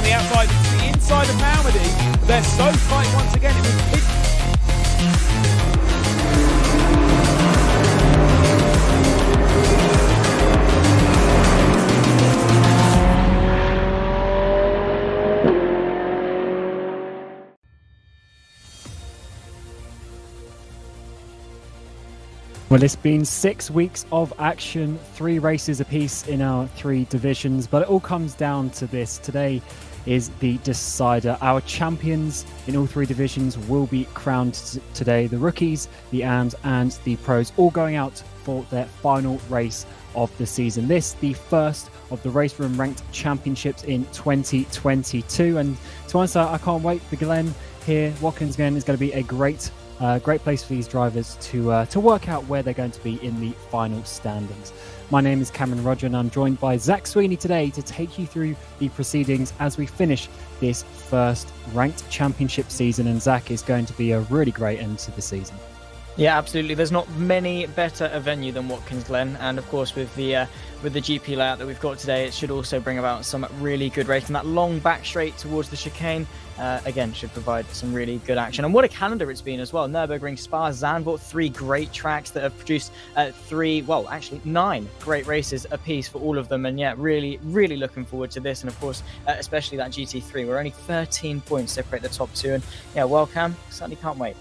around the outside, the inside of Malmedy. They're so tight once again. It was Well, it's been 6 weeks of action, 3 races apiece in our 3 divisions, but it all comes down to this. Today is the decider. Our champions in all 3 divisions will be crowned today. The rookies, the AMs and the pros all going out for their final race of the season. This, the first of the RaceRoom Ranked Championships in 2022. And to answer, I can't wait. The Glen here, Watkins Glen, is going to be a great place for these drivers to work out where they're going to be in the final standings. My name is Cameron Roger and I'm joined by Zach Sweeney today to take you through the proceedings as we finish this first ranked championship season, and Zach is going to be a really great end to the season. Yeah, absolutely. There's not many better a venue than Watkins Glen, and of course with the GP layout that we've got today, it should also bring about some really good racing. That long back straight towards the chicane, again, should provide some really good action. And what a calendar it's been as well. Nürburgring, Spa, Zandvoort, 3 great tracks that have produced 9 great races apiece for all of them. And yeah, really looking forward to this. And of course, especially that GT3, where only 13 points separate the top 2. And yeah, well, Cam, certainly can't wait.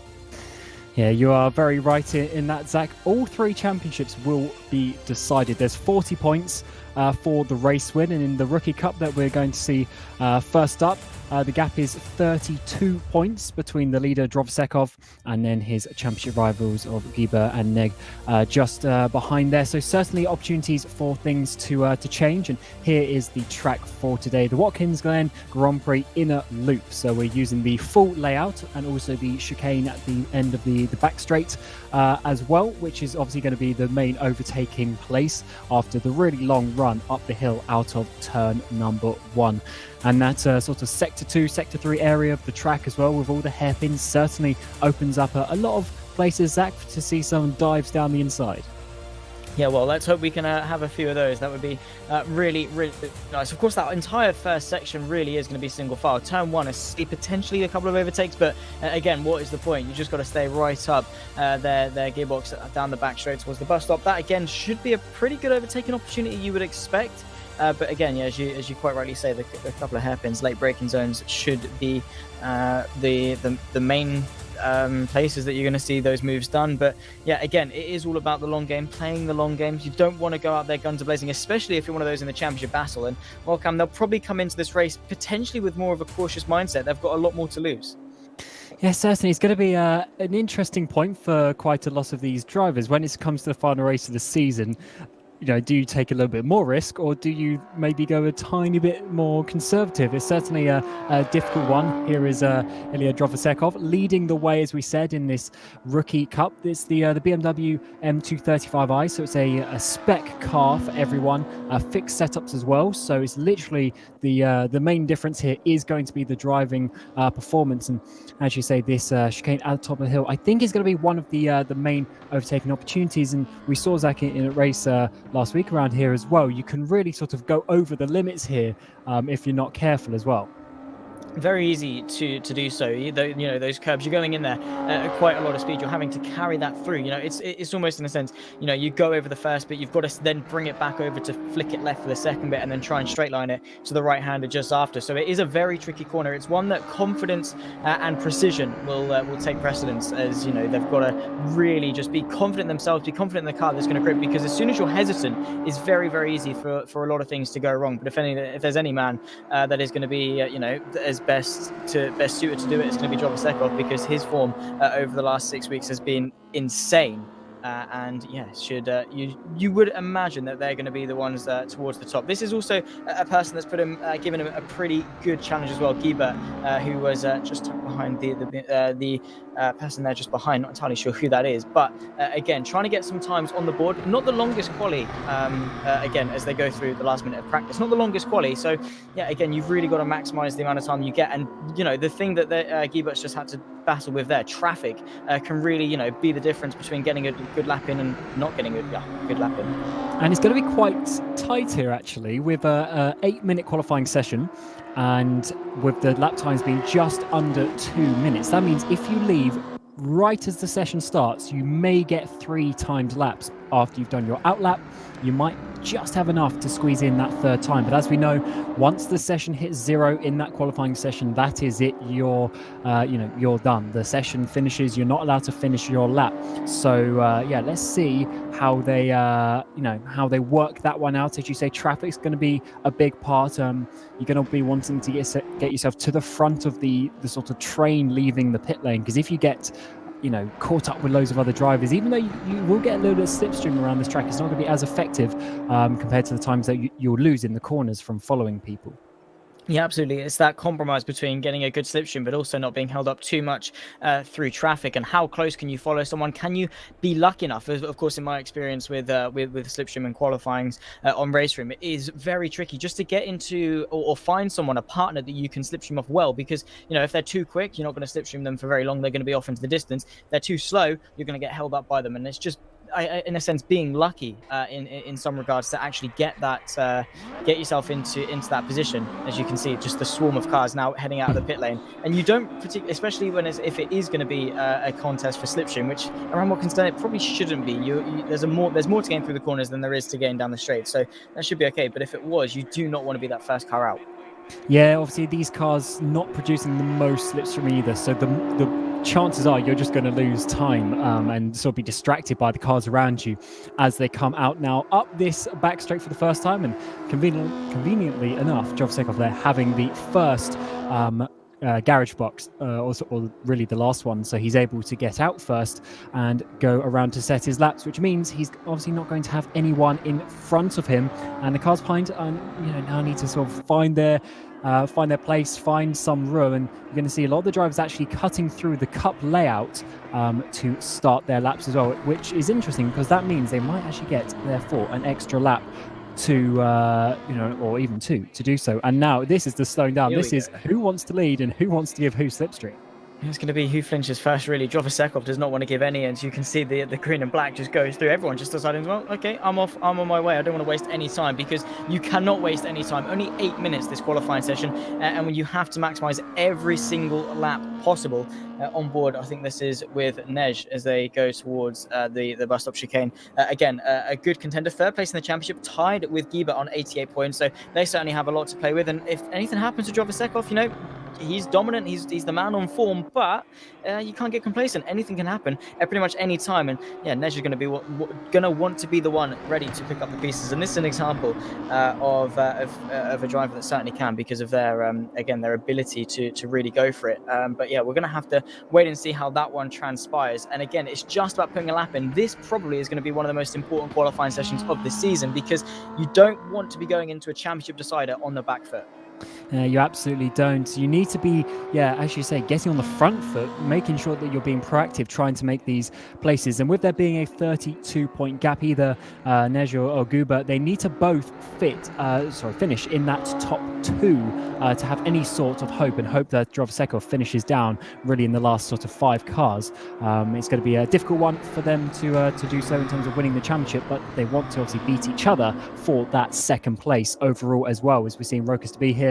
Yeah, you are very right in that, Zach. All 3 championships will be decided. There's 40 points for the race win, and in the Rookie Cup that we're going to see first up, the gap is 32 points between the leader Drovsekov and then his championship rivals of Giba and Neg just behind there. So certainly opportunities for things to change. And here is the track for today, the Watkins Glen Grand Prix inner loop. So we're using the full layout and also the chicane at the end of the back straight as well, which is obviously going to be the main overtaking place after the really long run up the hill out of turn number 1. And that sort of sector 2, sector 3 area of the track as well, with all the hairpins, certainly opens up a lot of places, Zach, to see some dives down the inside. Yeah, well, let's hope we can have a few of those. That would be really nice. Of course, that entire first section really is going to be single file. Turn 1 is potentially a couple of overtakes, but again, what is the point? You just got to stay right up their gearbox down the back straight towards the bus stop. That, again, should be a pretty good overtaking opportunity you would expect. But again, yeah, as you quite rightly say, the couple of hairpins, late braking zones should be the main places that you're going to see those moves done. But yeah, again, it is all about the long game, playing the long games. You don't want to go out there guns blazing, especially if you're one of those in the championship battle. And well, Cam, they'll probably come into this race potentially with more of a cautious mindset. They've got a lot more to lose. Yeah, certainly. It's going to be an interesting point for quite a lot of these drivers when it comes to the final race of the season. You know, do you take a little bit more risk, or do you maybe go a tiny bit more conservative? It's certainly a difficult one. Here is Ilya Drovsekov leading the way, as we said, in this Rookie Cup. It's the BMW M235i, so it's a spec car for everyone, fixed setups as well. So it's literally the main difference here is going to be the driving performance. And as you say, this chicane at the top of the hill, I think is going to be one of the main overtaking opportunities. And we saw Zach in a race last week around here as well. You can really sort of go over the limits here if you're not careful as well. Very easy to do so. You know, those curbs, you're going in there at quite a lot of speed. You're having to carry that through. You know, it's almost in a sense, you know, you go over the first bit, you've got to then bring it back over to flick it left for the second bit, and then try and straight line it to the right hander just after. So it is a very tricky corner. It's one that confidence and precision will take precedence, as you know, they've got to really just be confident themselves, be confident in the car that's going to grip, because as soon as you're hesitant, it's very easy for a lot of things to go wrong. But if there's any man that is going to be you know, as best suited to do it, it's going to be Drovsekov, because his form over the last 6 weeks has been insane. And yeah, you would imagine that they're going to be the ones towards the top. This is also a person that's given him a pretty good challenge as well, Giba, who was just behind the person there just behind. Not entirely sure who that is, but again, trying to get some times on the board. Not the longest quali, again, as they go through the last minute of practice. Not the longest quali. So yeah, again, you've really got to maximize the amount of time you get. And you know, the thing that Giba's just had to battle with there. Traffic can really, you know, be the difference between getting a good lap in and not getting a good lap in. And it's going to be quite tight here, actually, with a 8-minute qualifying session, and with the lap times being just under 2 minutes. That means if you leave right as the session starts, you may get 3 timed laps after you've done your out lap. You might just have enough to squeeze in that 3rd time, but as we know, once the session hits 0 in that qualifying session, that is it. You're you're done. The session finishes. You're not allowed to finish your lap. So yeah, let's see how they how they work that one out. As you say, traffic's going to be a big part. You're going to be wanting to get yourself to the front of the sort of train leaving the pit lane, because if you get caught up with loads of other drivers, even though you will get a little bit of slipstream around this track, it's not going to be as effective compared to the times that you'll lose in the corners from following people. Yeah, absolutely. It's that compromise between getting a good slipstream, but also not being held up too much through traffic. And how close can you follow someone? Can you be lucky enough? Of course, in my experience with slipstream and qualifyings on RaceRoom, it is very tricky just to get into or find someone, a partner that you can slipstream off well. Because if they're too quick, you're not going to slipstream them for very long. They're going to be off into the distance. If they're too slow, you're going to get held up by them. And it's just, in a sense, being lucky in some regards to actually get yourself into that position. As you can see, just the swarm of cars now heading out of the pit lane, and you don't particularly, especially if it is going to be a contest for slipstream, which around Watkins Glen it probably shouldn't be. There's more to gain through the corners than there is to gain down the straight, so that should be okay. But if it was, you do not want to be that first car out. Yeah, obviously these cars not producing the most slipstream either, so the chances are you're just going to lose time and sort of be distracted by the cars around you as they come out now up this back straight for the first time. And conveniently enough, Jovsekov there having the first garage box, or really the last one, so he's able to get out first and go around to set his laps, which means he's obviously not going to have anyone in front of him, and the cars behind now need to sort of find their place, find some room, and you're going to see a lot of the drivers actually cutting through the cup layout to start their laps as well, which is interesting because that means they might actually get therefore an extra lap to or even two to do so. And now this is the slowing down. This is who wants to lead and who wants to give who slipstream. It's going to be who flinches first, really. Jovsekov does not want to give any, and you can see the green and black just goes through. Everyone just deciding, well, okay, I'm off, I'm on my way. I don't want to waste any time, because you cannot waste any time. Only 8 minutes this qualifying session, and when you have to maximize every single lap possible on board. I think this is with Nej as they go towards the bus stop chicane. Again, a good contender, 3rd place in the championship, tied with Giba on 88 points. So they certainly have a lot to play with. And if anything happens to Jovsekov, he's dominant. He's the man on form, but you can't get complacent. Anything can happen at pretty much any time. And yeah, Nej is going to be going to want to be the one ready to pick up the pieces. And this is an example of a driver that certainly can, because of their again, their ability to really go for it. But yeah, we're going to have to wait and see how that one transpires. And again, it's just about putting a lap in. This probably is going to be one of the most important qualifying sessions of the season, because you don't want to be going into a championship decider on the back foot. You absolutely don't. You need to be, as you say, getting on the front foot, making sure that you're being proactive, trying to make these places. And with there being a 32-point gap, either Nej or Guba, they need to both finish in that top 2 to have any sort of hope, and hope that Jovsekov finishes down really in the last sort of 5 cars. It's going to be a difficult one for them to do so in terms of winning the championship, but they want to obviously beat each other for that 2nd place overall as well, as we're seeing Rokas to be here.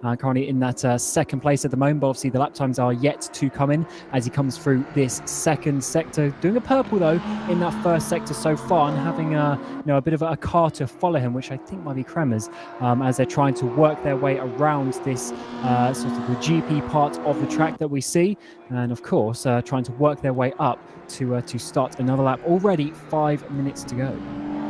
Currently in that 2nd place at the moment, but obviously the lap times are yet to come in as he comes through this 2nd sector, doing a purple though in that 1st sector so far, and having a bit of a car to follow him, which I think might be Kremers, as they're trying to work their way around this sort of the GP part of the track that we see, and of course trying to work their way up to start another lap. Already 5 minutes to go.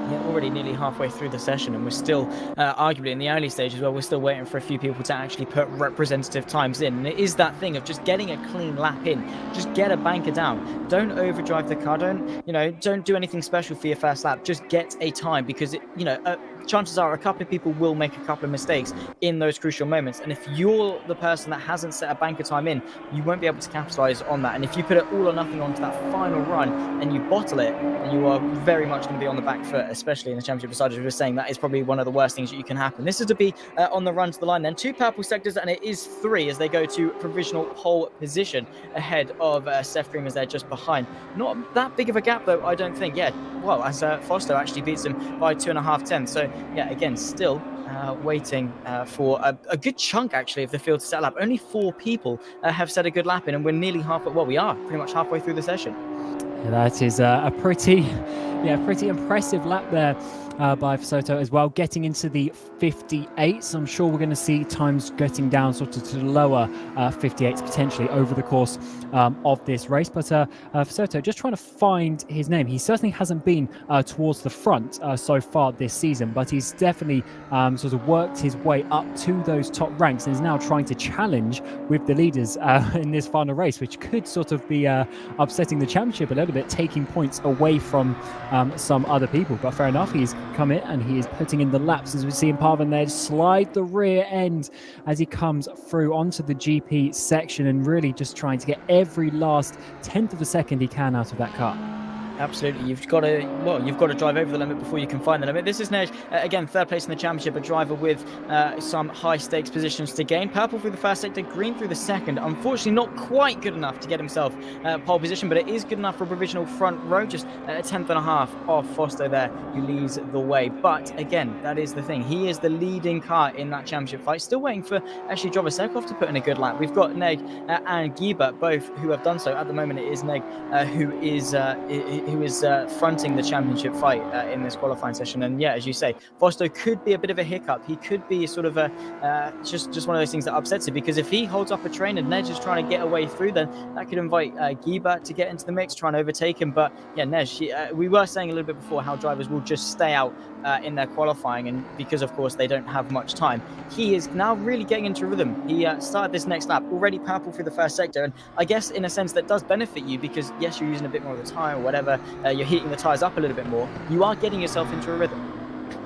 Yeah, already nearly halfway through the session, and we're still arguably in the early stages where we're still waiting for a few people to actually put representative times in. And it is that thing of just getting a clean lap in. Just get a banker down. Don't overdrive the car. Don't do anything special for your first lap. Just get a time, because chances are a couple of people will make a couple of mistakes in those crucial moments. And if you're the person that hasn't set a banker time in, you won't be able to capitalize on that. And if you put it all or nothing onto that final run and you bottle it, then you are very much going to be on the back foot, especially in the championship. Besides, we were saying that is probably one of the worst things that you can happen. This is to be on the run to the line then. 2 purple sectors, and it is 3 as they go to provisional pole position ahead of Seth Cream as they're just behind. Not that big of a gap though, I don't think. Yeah, well, as Foster actually beats him by 2.5 tenths. So yeah, again, still waiting for a good chunk actually of the field to set a lap. Only 4 people have set a good lap in, and we're nearly halfway. Well, we are pretty much halfway through the session. Yeah, that is a pretty impressive lap there by Soto as well, getting into the 58s. I'm sure we're going to see times getting down sort of to the lower 58s potentially over the course of this race. But Soto, just trying to find his name. He certainly hasn't been towards the front so far this season, but he's definitely sort of worked his way up to those top ranks and is now trying to challenge with the leaders in this final race, which could sort of be upsetting the championship a little bit, taking points away from some other people. But fair enough, he's come in and he is putting in the laps, as we see in Parvin there slide the rear end as he comes through onto the GP section and really just trying to get every last tenth of a second he can out of that car. Absolutely, you've got to drive over the limit before you can find the limit. This is Nej, again, 3rd place in the championship, a driver with some high stakes positions to gain. Purple through the first sector, green through the second. Unfortunately, not quite good enough to get himself pole position, but it is good enough for a provisional front row, just a 10th.5 off Foster there, who leads the way. But again, that is the thing. He is the leading car in that championship fight. Still waiting for actually Drovasekov to put in a good lap. We've got Neg and Giba, both who have done so. At the moment, it is Neg who is fronting the championship fight in this qualifying session. And yeah, as you say, Foster could be a bit of a hiccup. He could be sort of a just one of those things that upsets it, because if he holds up a train and Nej is trying to get away through, then that could invite Giba to get into the mix, trying to overtake him. But yeah, Nej, we were saying a little bit before how drivers will just stay out in their qualifying, and because of course they don't have much time, he is now really getting into rhythm. He started this next lap already purple through the first sector, and I guess in a sense that does benefit you, because yes, you're using a bit more of the tire or whatever, you're heating the tires up a little bit more, you are getting yourself into a rhythm.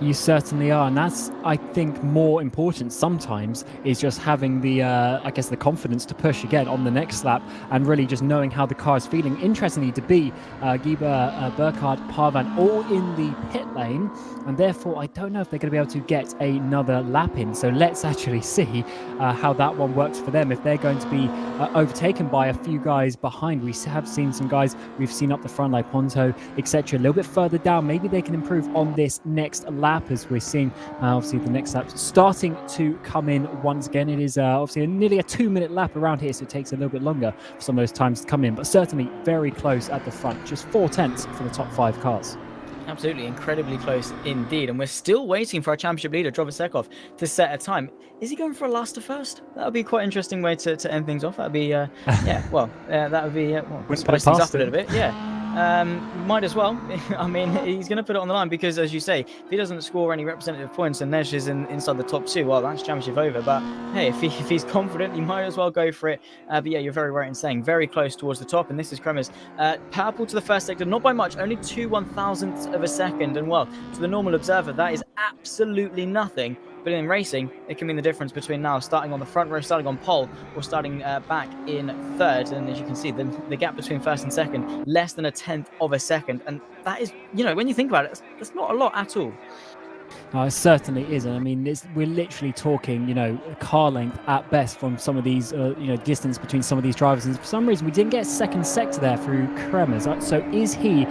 You certainly are, and that's, I think, more important sometimes, is just having the, I guess, the confidence to push again on the next lap and really just knowing how the car is feeling. Interestingly, to be Giba, Burkhardt, Parvan all in the pit lane, and therefore I don't know if they're going to be able to get another lap in. So let's actually see how that one works for them, if they're going to be overtaken by a few guys behind. We have seen some guys we've seen up the front like Ponto, etc. A little bit further down, maybe they can improve on this next lap, as we're seeing obviously the next lap starting to come in once again. It is obviously nearly a 2-minute lap around here, so it takes a little bit longer for some of those times to come in, but certainly very close at the front, just 4 tenths for the top 5 cars. Absolutely, incredibly close indeed. And we're still waiting for our championship leader, Drovasekov, to set a time. Is he going for a last to first? That would be quite an interesting way to end things off. That would be, that would be, spice things up a little bit. Yeah. Might as well. I mean, he's going to put it on the line, because, as you say, if he doesn't score any representative points and Nej is inside the top 2, well, that's championship over. But hey, if he's confident, he might as well go for it. But yeah, you're very right in saying very close towards the top. And this is Kremer's purple to the first sector, not by much, only 2/1000ths of a second. And well, to the normal observer, that is absolutely nothing. But in racing, it can mean the difference between now starting on the front row, starting on pole, or starting back in 3rd. And as you can see, the gap between 1st and 2nd, less than a 10th of a second. And that is, when you think about it, that's not a lot at all. It certainly isn't. I mean, we're literally talking, car length at best from some of these, distance between some of these drivers. And for some reason, we didn't get a second sector there through Kremers. So is he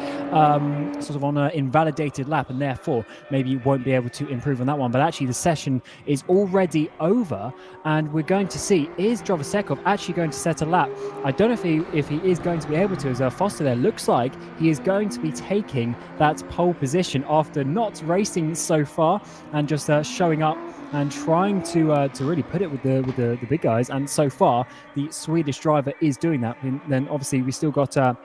sort of on an invalidated lap, and therefore maybe won't be able to improve on that one? But actually, the session is already over, and we're going to see, is Drovasekov actually going to set a lap? I don't know if he is going to be able to, as Foster there looks like he is going to be taking that pole position after not racing so far, and just showing up and trying to really put it with the big guys. And so far, the Swedish driver is doing that. And then obviously we still got a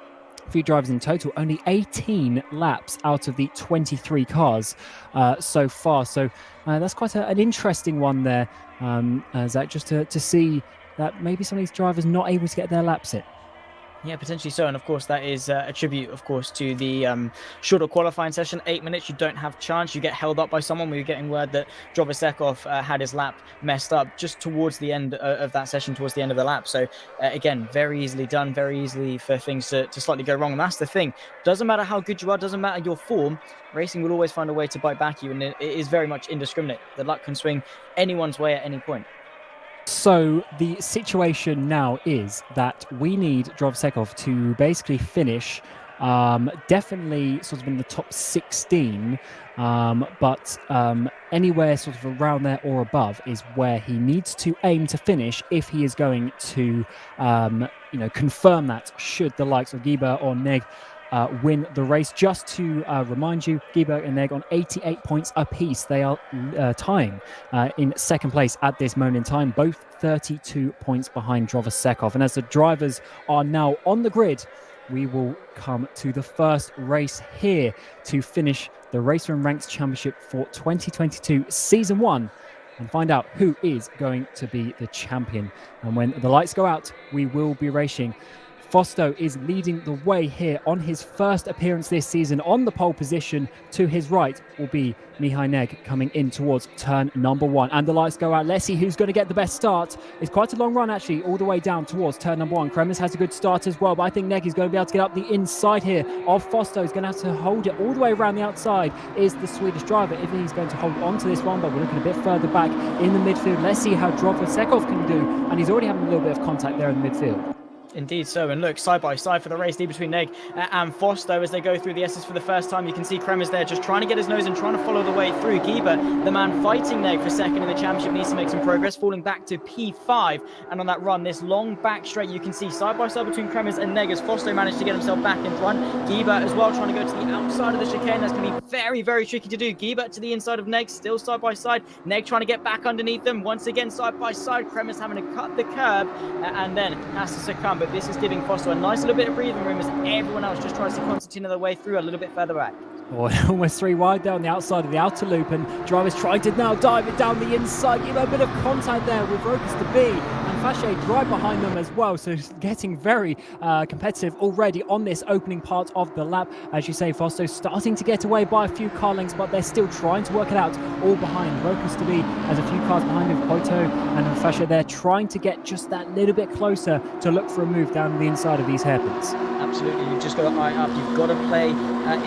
few drivers in total, only 18 laps out of the 23 cars so far. So that's quite an interesting one there, Zach, just to see that maybe some of these drivers not able to get their laps in. Yeah, potentially so, and of course that is a tribute, of course, to the shorter qualifying session. 8 minutes, you don't have chance. You get held up by someone. We were getting word that Drovosekov had his lap messed up just towards the end of that session, towards the end of the lap. So again, very easily done, very easily for things to slightly go wrong. And that's the thing. Doesn't matter how good you are, doesn't matter your form. Racing will always find a way to bite back you, and it is very much indiscriminate. The luck can swing anyone's way at any point. So the situation now is that we need Drovosekov to basically finish definitely sort of in the top 16, but anywhere sort of around there or above is where he needs to aim to finish if he is going to, confirm that should the likes of Giba or Neg win the race. Just to remind you, Giba and Neg on 88 points apiece. They are tying in second place at this moment in time, both 32 points behind Drovosekov. And as the drivers are now on the grid, we will come to the first race here to finish the RaceRoom Ranked Championship for 2022 Season 1 and find out who is going to be the champion. And when the lights go out, we will be racing. Fausto is leading the way here on his first appearance this season on the pole position. To his right will be Mihai Neg coming in towards turn number 1. And the lights go out. Let's see who's going to get the best start. It's quite a long run, actually, all the way down towards turn number 1. Kremers has a good start as well, but I think Neg is going to be able to get up the inside here of Fausto. He's going to have to hold it all the way around the outside, is the Swedish driver, if he's going to hold on to this one. But we're looking a bit further back in the midfield. Let's see how Drovosekov can do. And he's already having a little bit of contact there in the midfield. Indeed so, and look, side by side for the race between Neg and Fausto as they go through the S's for the first time. You can see Kremers there just trying to get his nose and trying to follow the way through. Giba, the man fighting Neg for second in the championship, needs to make some progress, falling back to P5. And on that run, this long back straight, you can see side by side between Kremers and Neg as Fausto managed to get himself back in front. Giba as well trying to go to the outside of the chicane. That's going to be very, very tricky to do. Giba to the inside of Neg, still side by side. Neg trying to get back underneath them. Once again, side by side. Kremers having to cut the curb and then has to succumb. But this is giving Fausto a nice little bit of breathing room as everyone else just tries to concertina their way through a little bit further back. Almost 3 wide down the outside of the outer loop, and drivers trying to now dive it down the inside. Give a bit of contact there with Rokas to B, and Fashe right behind them as well. So getting very competitive already on this opening part of the lap. As you say, Fausto starting to get away by a few car lengths, but they're still trying to work it out all behind. Rokas to B has a few cars behind him. Poto and Fashe there trying to get just that little bit closer to look for a move down the inside of these hairpins. Absolutely, you've just got to eye up. You've got to play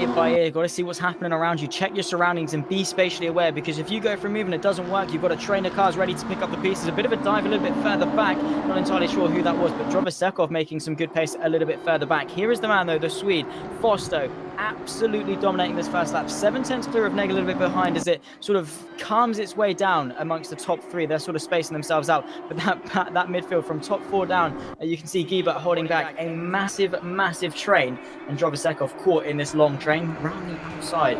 it by ear. You've got to see what's happening around you. Check your surroundings and be spatially aware, because if you go for a move and it doesn't work, you've got a train of cars ready to pick up the pieces. A bit of a dive a little bit further back. Not entirely sure who that was, but Drovosekov making some good pace a little bit further back. Here is the man, though, the Swede, Fausto, absolutely dominating this first lap. 7/10 clear of Neg, a little bit behind as it sort of calms its way down amongst the top 3. They're sort of spacing themselves out. But that midfield from top 4 down, you can see Giba holding back a massive, massive train. And Drovosekov caught in this long train round the outside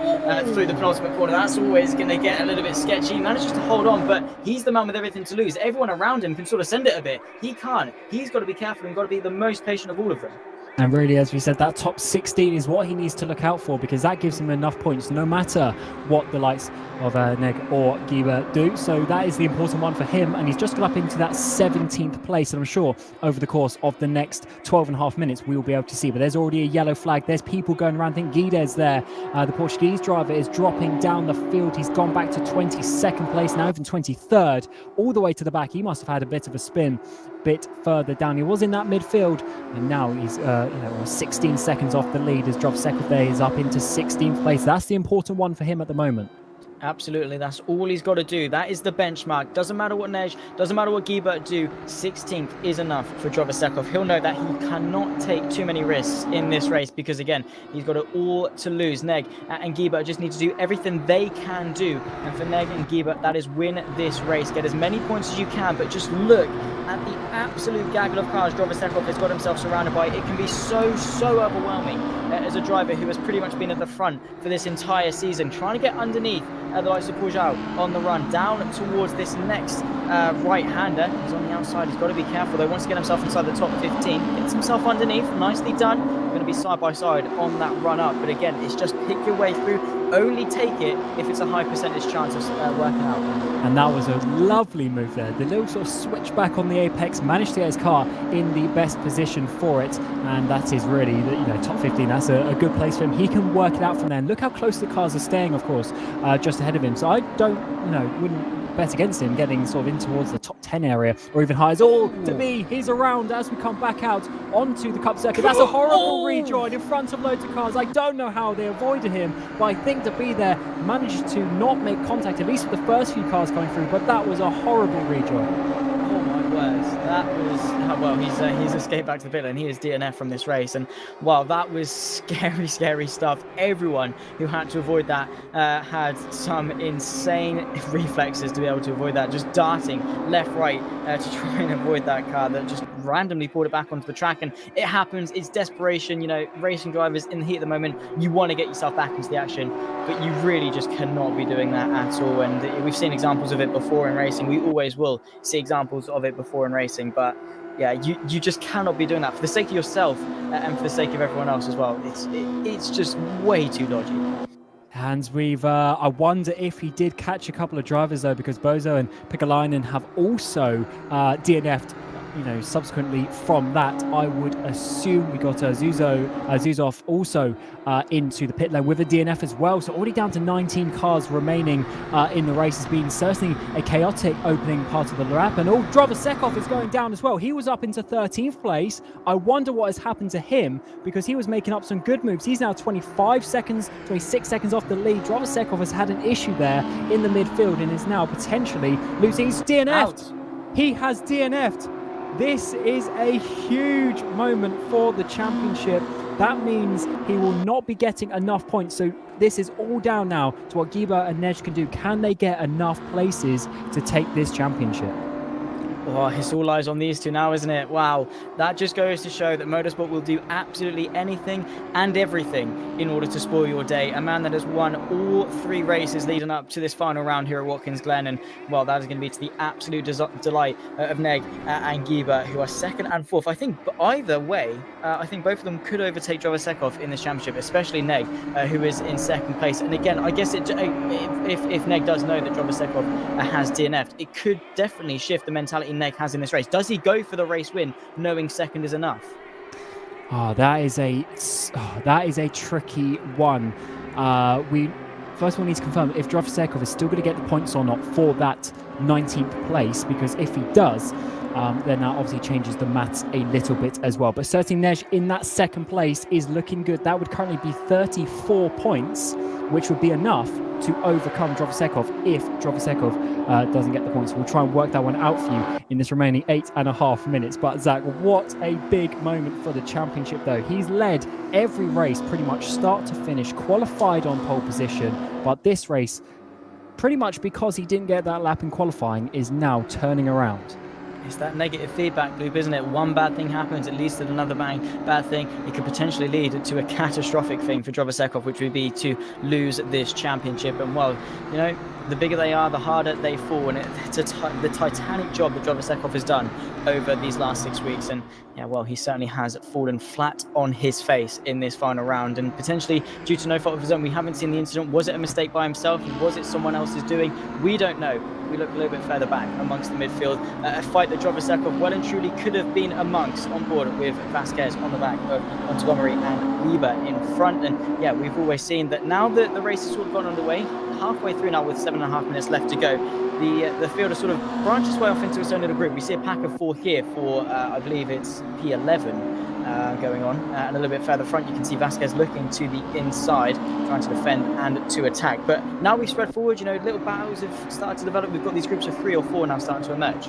through the penultimate corner. That's always going to get a little bit sketchy. He manages to hold on, but he's the man with everything to lose. Everyone around him can sort of send it a bit. He can't. He's got to be careful and got to be the most patient of all of them. And really, as we said, that top 16 is what he needs to look out for, because that gives him enough points no matter what the likes of Neg or Giba do. So that is the important one for him, and he's just got up into that 17th place, and I'm sure over the course of the next 12.5 minutes we will be able to see. But there's already a yellow flag. There's people going around. I think Guedes there, the Portuguese driver, is dropping down the field. He's gone back to 22nd place, now even 23rd, all the way to the back. He must have had a bit of a spin bit further down. He was in that midfield, and now he's 16 seconds off the lead as Drovosekov there is up into 16th place. That's the important one for him at the moment. Absolutely, that's all he's got to do. That is the benchmark. Doesn't matter what Nej, doesn't matter what Giba do. 16th is enough for Drovosekov. He'll know that he cannot take too many risks in this race, because again, he's got it all to lose. Neg and Giba just need to do everything they can do. And for Neg and Giba, that is win this race. Get as many points as you can, but just look at the absolute gaggle of cars Drovosekov has got himself surrounded by. It can be so overwhelming as a driver who has pretty much been at the front for this entire season, trying to get underneath the likes of Pujol on the run, down towards this next right-hander. He's on the outside. He's got to be careful, though. Wants to get himself inside the top 15. Gets himself underneath. Nicely done. Going to be side by side on that run up. But again, it's just pick your way through. only take it if it's a high percentage chance of working out. And that was a lovely move there. The little sort of switchback on the apex, managed to get his car in the best position for it, and that is really, top 15. That's a good place for him. He can work it out from there. And look how close the cars are staying, of course, just ahead of him. So I don't, wouldn't bet against him getting sort of in towards the top 10 area or even higher. All to be, he's around as we come back out onto the cup circuit. That's a horrible rejoin in front of loads of cars. I don't know how they avoided him, but I think to be there managed to not make contact, at least with the first few cars coming through, but that was a horrible rejoin. Oh my words, that was, well, he's escaped back to the pit lane. He is DNF from this race, and wow, that was scary stuff. Everyone who had to avoid that had some insane reflexes to be able to avoid that, just darting left, right to try and avoid that car that just randomly pulled it back onto the track. And it happens, it's desperation. Racing drivers in the heat at the moment, you want to get yourself back into the action, but you really just cannot be doing that at all. And we've seen examples of it before in racing. We always will see examples of it before in racing, but yeah, you just cannot be doing that for the sake of yourself and for the sake of everyone else as well. It's just way too dodgy. And I wonder if he did catch a couple of drivers though, because Bozo and Pikkalainen have also DNF'd. Subsequently from that, I would assume we got Zuzov also into the pit lane with a DNF as well. So already down to 19 cars remaining in the race. Has been certainly a chaotic opening part of the lap. And Drovosekov is going down as well. He was up into 13th place. I wonder what has happened to him, because he was making up some good moves. He's now 26 seconds off the lead. Drovosekov has had an issue there in the midfield and is now potentially losing. He's DNF'd. He has DNF'd. This is a huge moment for the championship. That means he will not be getting enough points. So this is all down now to what Giba and Nej can do. Can they get enough places to take this championship? Oh, it's all eyes on these two now, isn't it? Wow, that just goes to show that motorsport will do absolutely anything and everything in order to spoil your day. A man that has won all 3 races leading up to this final round here at Watkins Glen, and well, that is going to be to the absolute delight of Neg and Giba, who are 2nd and 4th. I think either way, I think both of them could overtake Drovosekov in this championship, especially Neg, who is in 2nd place. And again, I guess if Neg does know that Drovosekov has DNF'd, it could definitely shift the mentality Neg has in this race. Does he go for the race win knowing 2nd is enough? That is a tricky one. We first of all need to confirm if Drovosekov is still going to get the points or not for that 19th place, because if he does, then that obviously changes the maths a little bit as well. But certainly Nej in that 2nd place is looking good. That would currently be 34 points, which would be enough to overcome Drovosekov if Drovosekov doesn't get the points. We'll try and work that one out for you in this remaining 8.5 minutes. But Zach, what a big moment for the championship though. He's led every race pretty much start to finish, qualified on pole position, but this race, pretty much because he didn't get that lap in qualifying, is now turning around. It's that negative feedback loop, isn't it? One bad thing happens, it leads to another bad thing. It could potentially lead to a catastrophic thing for Drovosekov, which would be to lose this championship. And well, the bigger they are, the harder they fall. And it's the titanic job that Drovosekov has done over these last 6 weeks. And yeah, well, he certainly has fallen flat on his face in this final round. And potentially due to no fault of his own. We haven't seen the incident. Was it a mistake by himself? Was it someone else's doing? We don't know. We look a little bit further back amongst the midfield. A fight that Drovosekov well and truly could have been amongst, on board with Vasquez on the back of Montgomery and Weber in front. And yeah, we've always seen that now that the race has sort of gone underway, halfway through now with 7.5 minutes left to go, the field has sort of branched its way off into its own little group. We see a pack of 4 here for, I believe it's P11. Going on, and a little bit further front you can see Vasquez looking to the inside, trying to defend and to attack. But now we've spread forward, little battles have started to develop. We've got these groups of 3 or 4 now starting to emerge.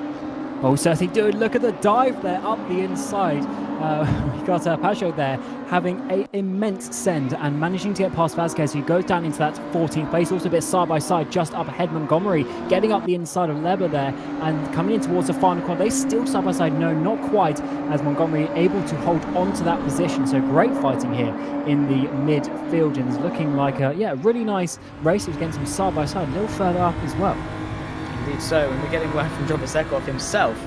Oh, certainly do. Look at the dive there up the inside. We got Pajot there having an immense send and managing to get past Vasquez, who goes down into that 14th place. Also a bit side by side just up ahead. Montgomery getting up the inside of Leber there and coming in towards the final corner. They still side by side. No, not quite, as Montgomery able to hold on to that position. So great fighting here in the midfield, and it's looking like a really nice race. It's getting some side by side a little further up as well. Indeed so, and we're getting word from Drovosekov himself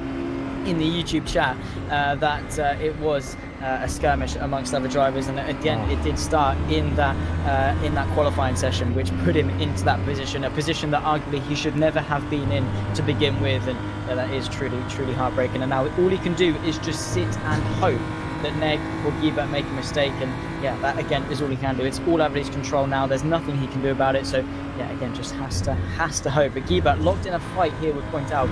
in the YouTube chat that it was a skirmish amongst other drivers, and again it did start in that qualifying session, which put him into that position, a position that arguably he should never have been in to begin with, and that is truly heartbreaking. And now all he can do is just sit and hope that Neg or Guibert make a mistake, and yeah, that again is all he can do. It's all out of his control now. There's nothing he can do about it. So yeah, again, just has to hope. But Guibert locked in a fight here with Point Out,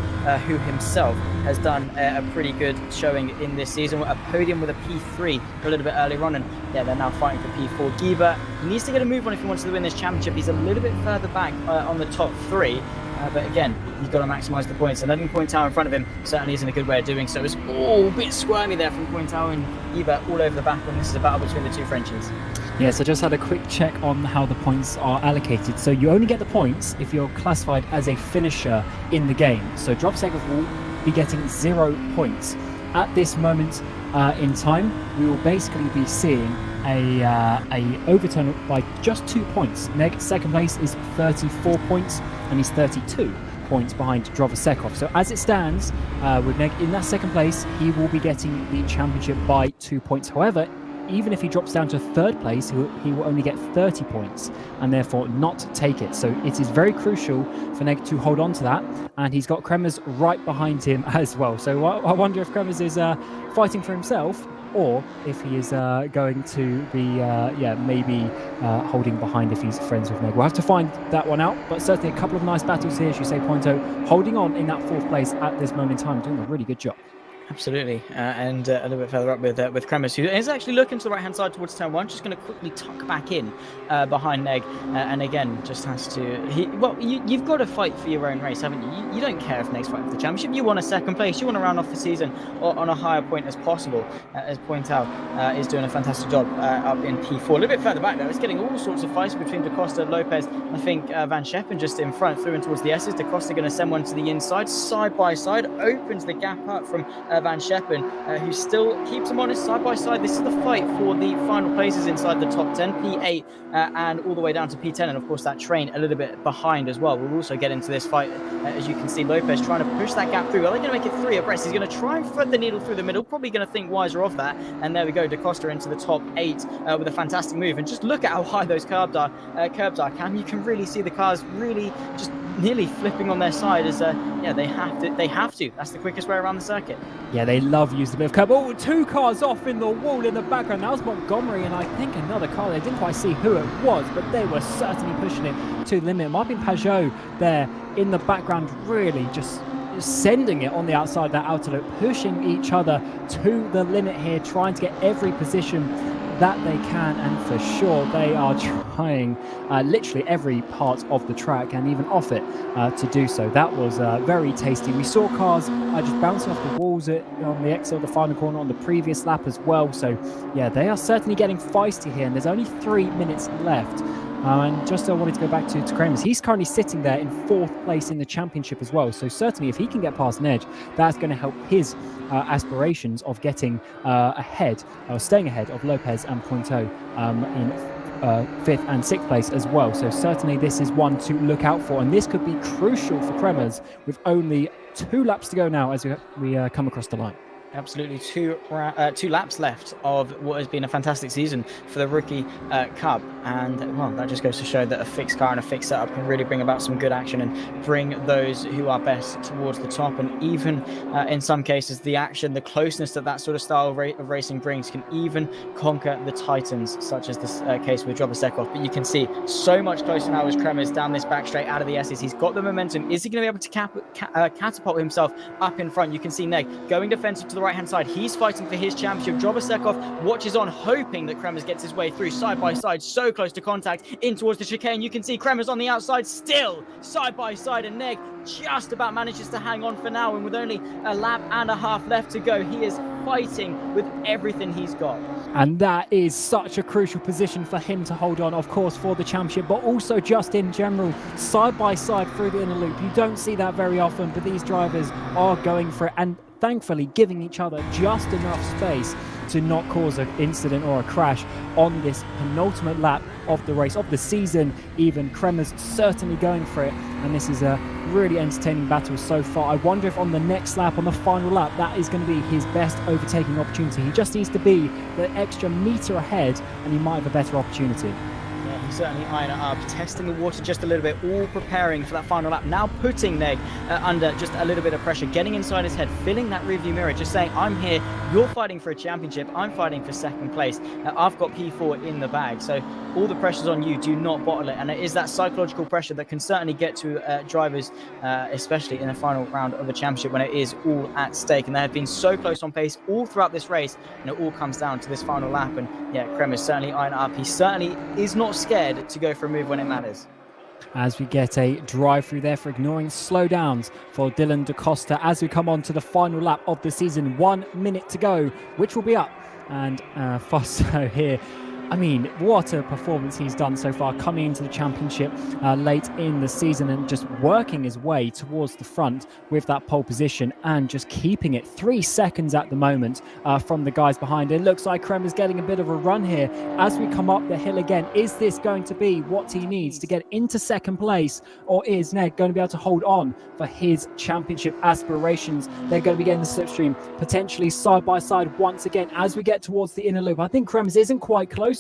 who himself has done a pretty good showing in this season. A podium with a P3 a little bit earlier on, and yeah, they're now fighting for P4. Guibert needs to get a move on if he wants to win this championship. He's a little bit further back on the top three. But again, he's got to maximise the points, and letting Point Out in front of him certainly isn't a good way of doing so. It's all a bit squirmy there from Point Out and Guibert all over the back when this is a battle between the two Frenchies. Yes, I just had a quick check on how the points are allocated. So you only get the points if you're classified as a finisher in the game. So Drovsekov will be getting 0 points. At this moment in time, we will basically be seeing a overturn by just 2 points. Neg second place is 34 points, and he's 32 points behind Drovsekov. So as it stands, with Neg in that second place, he will be getting the championship by 2 points. However, even if he drops down to third place, he will only get 30 points and therefore not take it. So it is very crucial for Neg to hold on to that, and he's got Kremers right behind him as well. So I wonder if Kremers is fighting for himself, or if he is going to be maybe holding behind if he's friends with Neg. We'll have to find that one out, but certainly a couple of nice battles here, as you say, Pointo holding on in that 4th place at this moment in time, doing a really good job. Absolutely, and a little bit further up with Kremers, who is actually looking to the right-hand side towards turn 1, just going to quickly tuck back in behind Neg, and again, just has to... you've got to fight for your own race, haven't you? You don't care if Neg's fighting for the championship. You want a second place. You want to round off the season on a higher point as possible, as Point Out is doing a fantastic job up in P4. A little bit further back, though, it's getting all sorts of fights between Da Costa, Lopez, I think Van Scheppen just in front, through and towards the S's. Da Costa going to send one to the inside, side by side, opens the gap up from Van Scheppen, who still keeps him honest side by side. This is the fight for the final places inside the top 10, P8 and all the way down to P10, and of course that train a little bit behind as well. We'll also get into this fight, as you can see Lopez trying to push that gap through. Are they going to make it 3 abreast? He's going to try and thread the needle through the middle, probably going to think wiser of that, and there we go, Da Costa into the top 8 with a fantastic move. And just look at how high those curbs are, Cam. You can really see the cars really just nearly flipping on their side, as they have to. That's the quickest way around the circuit. Yeah, they love using a bit of curb. Oh, 2 cars off in the wall in the background. That was Montgomery, and I think another car. They didn't quite see who it was, but they were certainly pushing it to the limit. It might have been Peugeot there in the background, really just sending it on the outside, that outer loop, pushing each other to the limit here, trying to get every position that they can, and for sure they are trying literally every part of the track and even off it to do so. That was very tasty. We saw cars just bouncing off the walls on the exit of the final corner on the previous lap as well. So yeah, they are certainly getting feisty here, and there's only 3 minutes left. And just wanted to go back to Kremers. He's currently sitting there in 4th place in the championship as well. So certainly if he can get past Neg, that's going to help his aspirations of getting ahead, or staying ahead of Lopez and Pointo in 5th and 6th place as well. So certainly this is one to look out for, and this could be crucial for Kremers with only 2 laps to go now as we come across the line. Absolutely, 2 laps left of what has been a fantastic season for the Rookie Cup, and well, that just goes to show that a fixed car and a fixed setup can really bring about some good action and bring those who are best towards the top. And even in some cases, the action, the closeness that sort of style of racing brings can even conquer the titans, such as this case with Drovsekov. But you can see so much closer now as Kremers down this back straight out of the S's. He's got the momentum. Is he going to be able to catapult himself up in front? You can see Neg going defensive to the right-hand side. He's fighting for his championship. Drovsekov watches on, hoping that Kremers gets his way through side by side, so close to contact in towards the chicane. You can see Kremers on the outside, still side by side, and Neg just about manages to hang on for now. And with only a lap and a half left to go, he is fighting with everything he's got. And that is such a crucial position for him to hold on, of course, for the championship, but also just in general, side by side through the inner loop. You don't see that very often, but these drivers are going for it, and thankfully giving each other just enough space to not cause an incident or a crash on this penultimate lap of the race, of the season even. Kremer's certainly going for it, and this is a really entertaining battle so far. I wonder if on the next lap, on the final lap, that is going to be his best overtaking opportunity. He just needs to be the extra meter ahead, and he might have a better opportunity. Yeah, he's certainly eyeing it up, testing the water just a little bit, all preparing for that final lap. Now putting Neg under just a little bit of pressure, getting inside his head, filling that rearview mirror, just saying, I'm here, you're fighting for a championship, I'm fighting for second place. I've got P4 in the bag, so all the pressure's on you, do not bottle it. And it is that psychological pressure that can certainly get to drivers, especially in the final round of a championship when it is all at stake. And they have been so close on pace all throughout this race, and it all comes down to this final lap. And yeah, Kremer's certainly eyeing it up. He certainly is not scared to go for a move when it matters. As we get a drive through there for ignoring slowdowns for Dylan Da Costa as we come on to the final lap of the season. 1 minute to go, which will be up. And Fosso here, I mean, what a performance he's done so far, coming into the championship late in the season and just working his way towards the front with that pole position and just keeping it 3 seconds at the moment from the guys behind. It looks like Kremer's getting a bit of a run here as we come up the hill again. Is this going to be what he needs to get into second place, or is Neg going to be able to hold on for his championship aspirations? They're going to be getting the slipstream potentially side by side once again as we get towards the inner loop. I think Kremer's isn't quite closer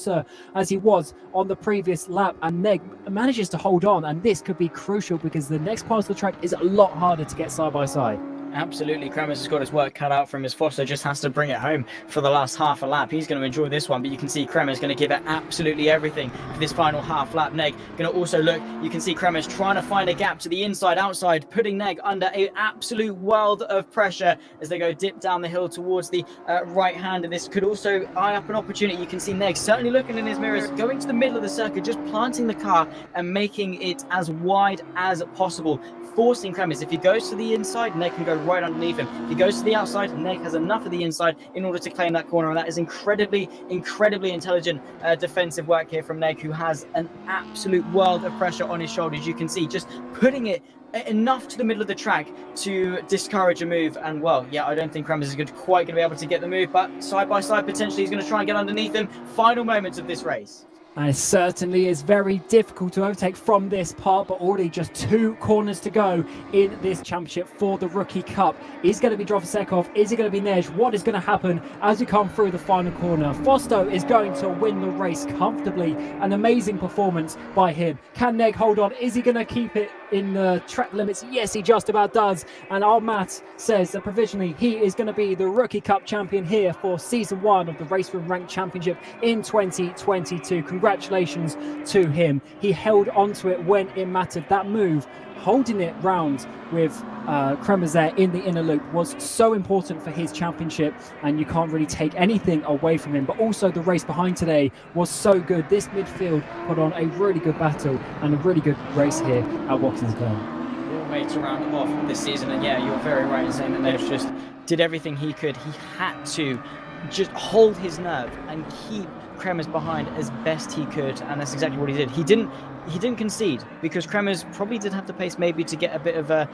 as he was on the previous lap, and Neg manages to hold on, and this could be crucial because the next part of the track is a lot harder to get side by side. Absolutely, Kremer's has got his work cut out from his. Foster just has to bring it home for the last half a lap. He's going to enjoy this one, but you can see Kremer's going to give it absolutely everything for this final half lap. Neg going to also look, you can see Kremer's trying to find a gap to the inside, outside, putting Neg under an absolute world of pressure as they go dip down the hill towards the right hand. And this could also eye up an opportunity. You can see Neg certainly looking in his mirrors, going to the middle of the circuit, just planting the car and making it as wide as possible, forcing Kremer's. If he goes to the inside, Neg can go right underneath him. If he goes to the outside, Neg has enough of the inside in order to claim that corner, and that is incredibly intelligent defensive work here from Neg, who has an absolute world of pressure on his shoulders. You can see just putting it enough to the middle of the track to discourage a move. And well, yeah, I don't think Kremer's is quite going to be able to get the move, but side by side potentially he's going to try and get underneath him. Final moments of this race. And it certainly is very difficult to overtake from this part, but already just 2 corners to go in this championship for the Rookie Cup. Is going to be Drovosekov? Is it going to be Nej? What is going to happen as we come through the final corner? Fosto is going to win the race comfortably. An amazing performance by him. Can Neg hold on? Is he going to keep it in the track limits? Yes, he just about does. And our Matt says that provisionally he is going to be the Rookie Cup champion here for Season 1 of the RaceRoom Ranked Championship in 2022. Congratulations to him. He held onto it when it mattered. That move, holding it round with Kremer's there in the inner loop, was so important for his championship, and you can't really take anything away from him. But also the race behind today was so good. This midfield put on a really good battle and a really good race here at Watkins Glen. All made to round it off this season, and yeah, you're very right in saying that Nev just did everything he could. He had to just hold his nerve and keep Kremer's behind as best he could, and that's exactly what he did. He didn't concede, because Kremer's probably did have the pace maybe to get a bit of a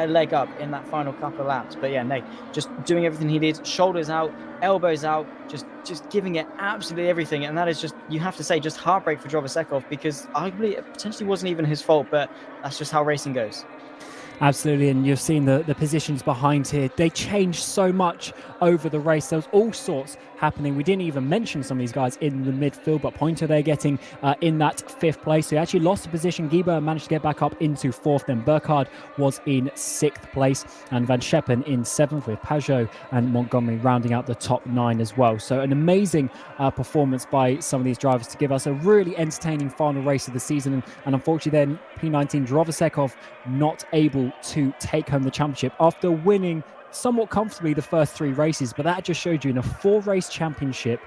leg up in that final couple of laps. But yeah, Neg just doing everything he did, shoulders out, elbows out, just giving it absolutely everything. And that is just, you have to say, just heartbreak for Drovosekov, because arguably it potentially wasn't even his fault, but that's just how racing goes. Absolutely, and you've seen the positions behind here. They changed so much over the race. There was all sorts happening. We didn't even mention some of these guys in the midfield, but Pointer there getting in that 5th place. So he actually lost the position. Gieber managed to get back up into 4th. Then Burkhardt was in 6th place, and Van Scheppen in 7th, with Pajot and Montgomery rounding out the top 9 as well. So an amazing performance by some of these drivers to give us a really entertaining final race of the season. And unfortunately then P19 Drovosekov not able to take home the championship after winning somewhat comfortably the first 3 races. But that just showed you, in a 4-race championship,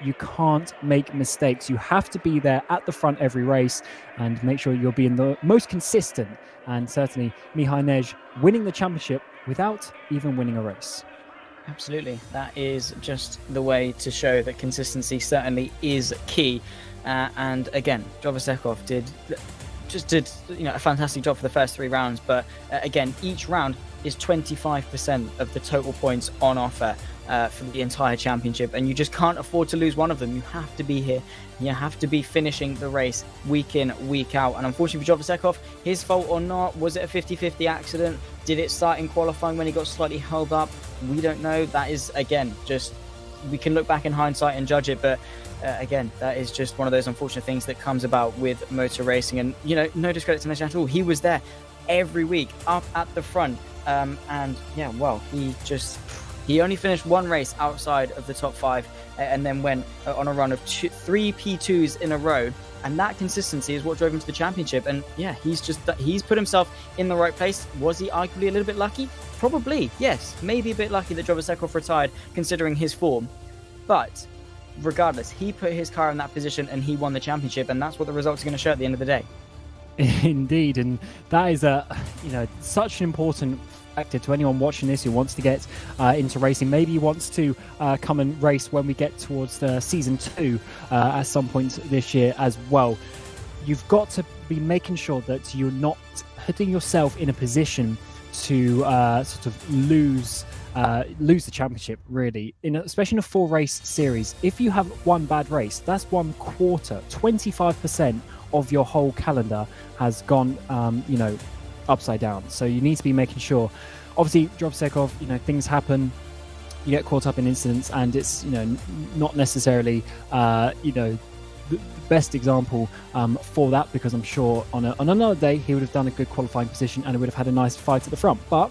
you can't make mistakes. You have to be there at the front every race and make sure you're being the most consistent. And certainly Mihai Nej winning the championship without even winning a race. Absolutely, that is just the way to show that consistency certainly is key. And again, Drovosekov did a fantastic job for the first 3 rounds, but again, each round is 25% of the total points on offer for the entire championship, and you just can't afford to lose one of them. You have to be here. You have to be finishing the race week in, week out. And unfortunately for Jovasekov, his fault or not, was it a 50-50 accident? Did it start in qualifying when he got slightly held up? We don't know. That is, again, just, we can look back in hindsight and judge it, but again, that is just one of those unfortunate things that comes about with motor racing. And, you know, no discredit to Nation at all. He was there every week, up at the front. And yeah, well, he only finished one race outside of the top 5 and then went on a run of 3 P2s in a row. And that consistency is what drove him to the championship. And yeah, he's put himself in the right place. Was he arguably a little bit lucky? Probably, yes. Maybe a bit lucky that Jovasekov retired considering his form. But regardless, he put his car in that position and he won the championship. And that's what the results are going to show at the end of the day. Indeed, and that is such an important factor to anyone watching this who wants to get into racing. Maybe wants to come and race when we get towards the season 2 at some point this year as well. You've got to be making sure that you're not putting yourself in a position to sort of lose the championship, really, especially in a 4-race series. If you have one bad race, that's 1/4, 25% of your whole calendar has gone upside down. So you need to be making sure, obviously Jovasekov, things happen, you get caught up in incidents, and it's not necessarily the best example for that, because I'm sure on another day he would have done a good qualifying position and it would have had a nice fight at the front. But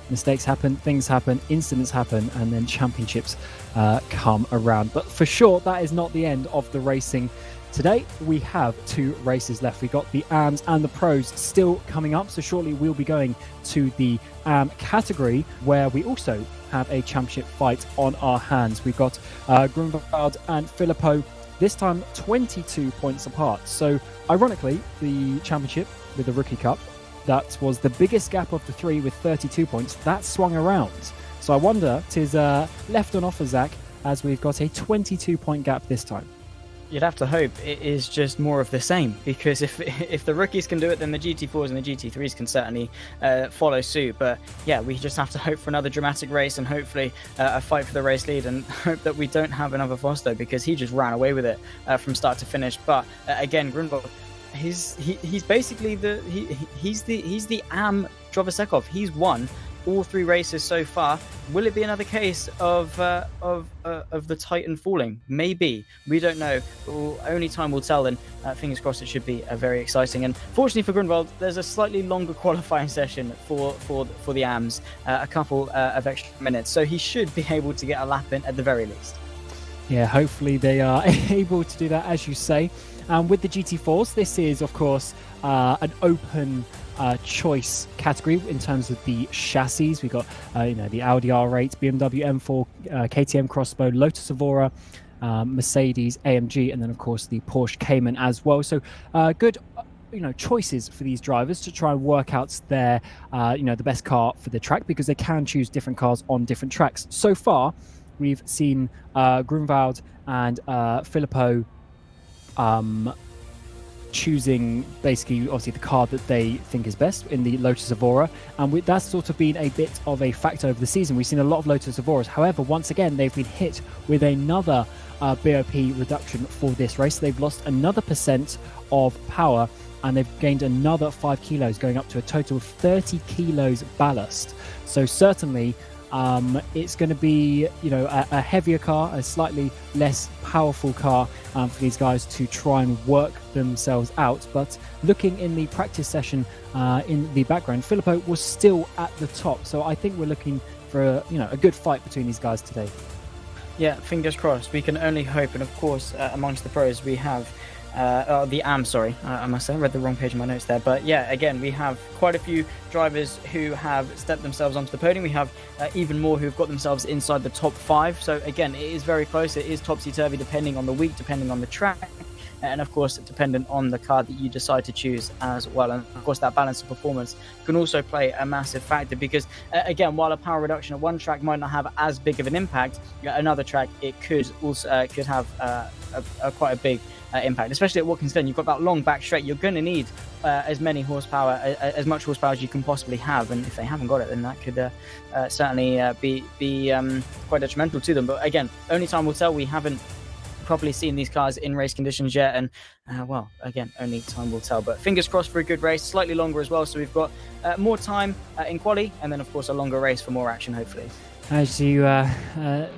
mistakes happen, things happen, incidents happen, and then championships come around. But for sure, that is not the end of the racing. Today, we have 2 races left. We got the AMs and the Pros still coming up. So shortly, we'll be going to the AM category, where we also have a championship fight on our hands. We've got Grunwald and Filippo, this time 22 points apart. So ironically, the championship with the Rookie Cup, that was the biggest gap of the 3 with 32 points. That swung around. So I wonder, it is left on offer, Zach, as we've got a 22-point gap this time. You'd have to hope it is just more of the same, because if the rookies can do it, then the GT4s and the GT3s can certainly follow suit. But yeah, we just have to hope for another dramatic race and hopefully a fight for the race lead, and hope that we don't have another Foster, because he just ran away with it from start to finish. But again, Grunwald, he's basically he's the AM Jovasekov. He's won all 3 races so far. Will it be another case of the Titan falling? Maybe. We don't know. Only time will tell, and fingers crossed it should be very exciting. And fortunately for Grunwald, there's a slightly longer qualifying session for the AMs, a couple of extra minutes, so he should be able to get a lap in at the very least. Yeah, hopefully they are able to do that, as you say. With the GT4s, this is, of course, an open choice category in terms of the chassis. We got the Audi R8, BMW M4, KTM Crossbow, Lotus Evora, Mercedes AMG, and then of course the Porsche Cayman as well. So good choices for these drivers to try and work out their the best car for the track, because they can choose different cars on different tracks. So far we've seen Grunwald and Filippo choosing basically obviously the car that they think is best in the Lotus Evora, and that's sort of been a bit of a factor over the season. We've seen a lot of Lotus Evoras. However, once again, they've been hit with another BOP reduction for this race. They've lost another % of power, and they've gained another 5 kilos, going up to a total of 30 kilos ballast. So certainly it's going to be a heavier car, a slightly less powerful car for these guys to try and work themselves out. But looking in the practice session in the background, Filippo was still at the top, so I think we're looking for a good fight between these guys today. Yeah, fingers crossed. We can only hope. And of course, amongst the pros, we have the AM, sorry, I must say, I read the wrong page in my notes there. But yeah, again, we have quite a few drivers who have stepped themselves onto the podium. We have even more who've got themselves inside the top 5. So again, it is very close. It is topsy-turvy depending on the week, depending on the track. and of course dependent on the car that you decide to choose as well. And of course that balance of performance can also play a massive factor, because again, while a power reduction at one track might not have as big of an impact, another track it could also could have quite a big impact, especially at Watkins Glen. You've got that long back straight. You're going to need as many horsepower, as much horsepower as you can possibly have, and if they haven't got it, then that could certainly be quite detrimental to them. But again, only time will tell. We haven't properly seen these cars in race conditions yet, and well, again, only time will tell. But fingers crossed for a good race, slightly longer as well, so we've got more time in quali, and then of course a longer race for more action, hopefully. As you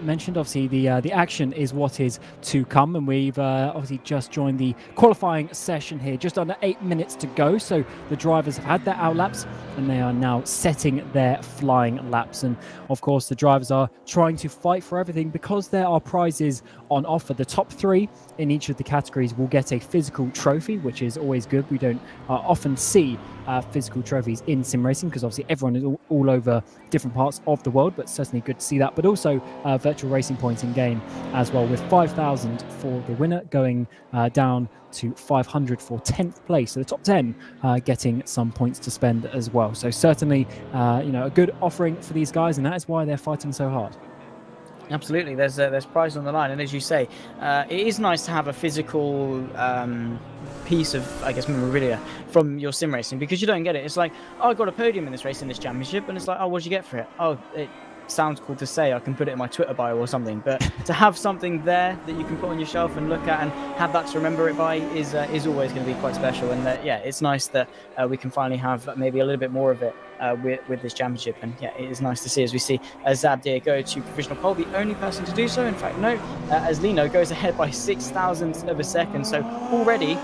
mentioned, obviously the action is what is to come, and we've obviously just joined the qualifying session here, just under 8 minutes to go. So the drivers have had their out laps, and they are now setting their flying laps. And of course, the drivers are trying to fight for everything, because there are prizes on offer. The top 3 in each of the categories will get a physical trophy, which is always good. We don't often see physical trophies in sim racing, because obviously everyone is all over different parts of the world, but certainly good to see that. But also virtual racing points in game as well, with 5,000 for the winner, going down to 500 for 10th place. So the top 10 getting some points to spend as well. So certainly a good offering for these guys, and that is why they're fighting so hard. Absolutely, there's prize on the line, and as you say, it is nice to have a physical piece of, I guess, memorabilia from your sim racing, because you don't get it. It's like, oh, I got a podium in this race, in this championship, and it's like, oh, what did you get for it? Oh, it sounds cool to say. I can put it in my Twitter bio or something, but to have something there that you can put on your shelf and look at and have that to remember it by is always going to be quite special. And yeah, it's nice that we can finally have maybe a little bit more of it with this championship. And yeah, it is nice to see, as we see Zabdir go to provisional pole, the only person to do so. In fact, no, as Lino goes ahead by 6,000ths of a second. So already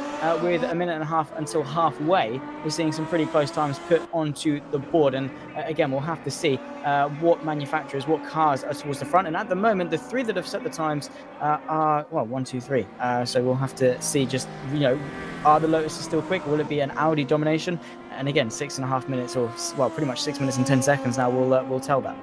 with a minute and a half until halfway, we're seeing some pretty close times put onto the board. And again, we'll have to see what manufacturers, what cars are towards the front. And at the moment, the 3 that have set the times are, well, 1, 2, 3. So we'll have to see, just, are the Lotuses still quick? Will it be an Audi domination? And again, 6.5 minutes, or well, pretty much 6 minutes and 10 seconds now will tell that.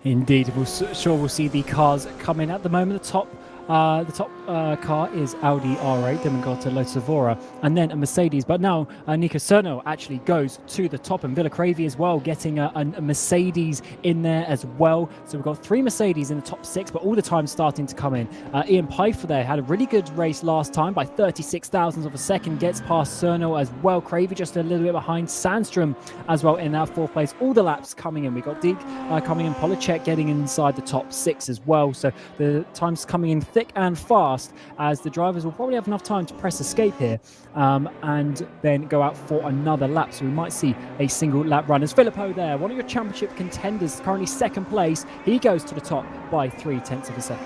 Indeed, we'll see the cars come in. At the moment, the top car is Audi R8, then we've got a Lotus Evora, and then a Mercedes. But now Nico Cerno actually goes to the top, and Villacrevi as well, getting a Mercedes in there as well. So we've got 3 Mercedes in the top 6, but all the time starting to come in. Ian Pfeiffer there had a really good race last time by 36,000ths of a second, gets past Cerno as well. Cravey just a little bit behind. Sandstrom as well in that 4th place. All the laps coming in. We've got Deek coming in, Polacek getting inside the top 6 as well. So the times coming in thick and fast, as the drivers will probably have enough time to press escape here and then go out for another lap. So we might see a single lap run. As Filippo there, one of your championship contenders, currently 2nd place, he goes to the top by 0.3 of a second.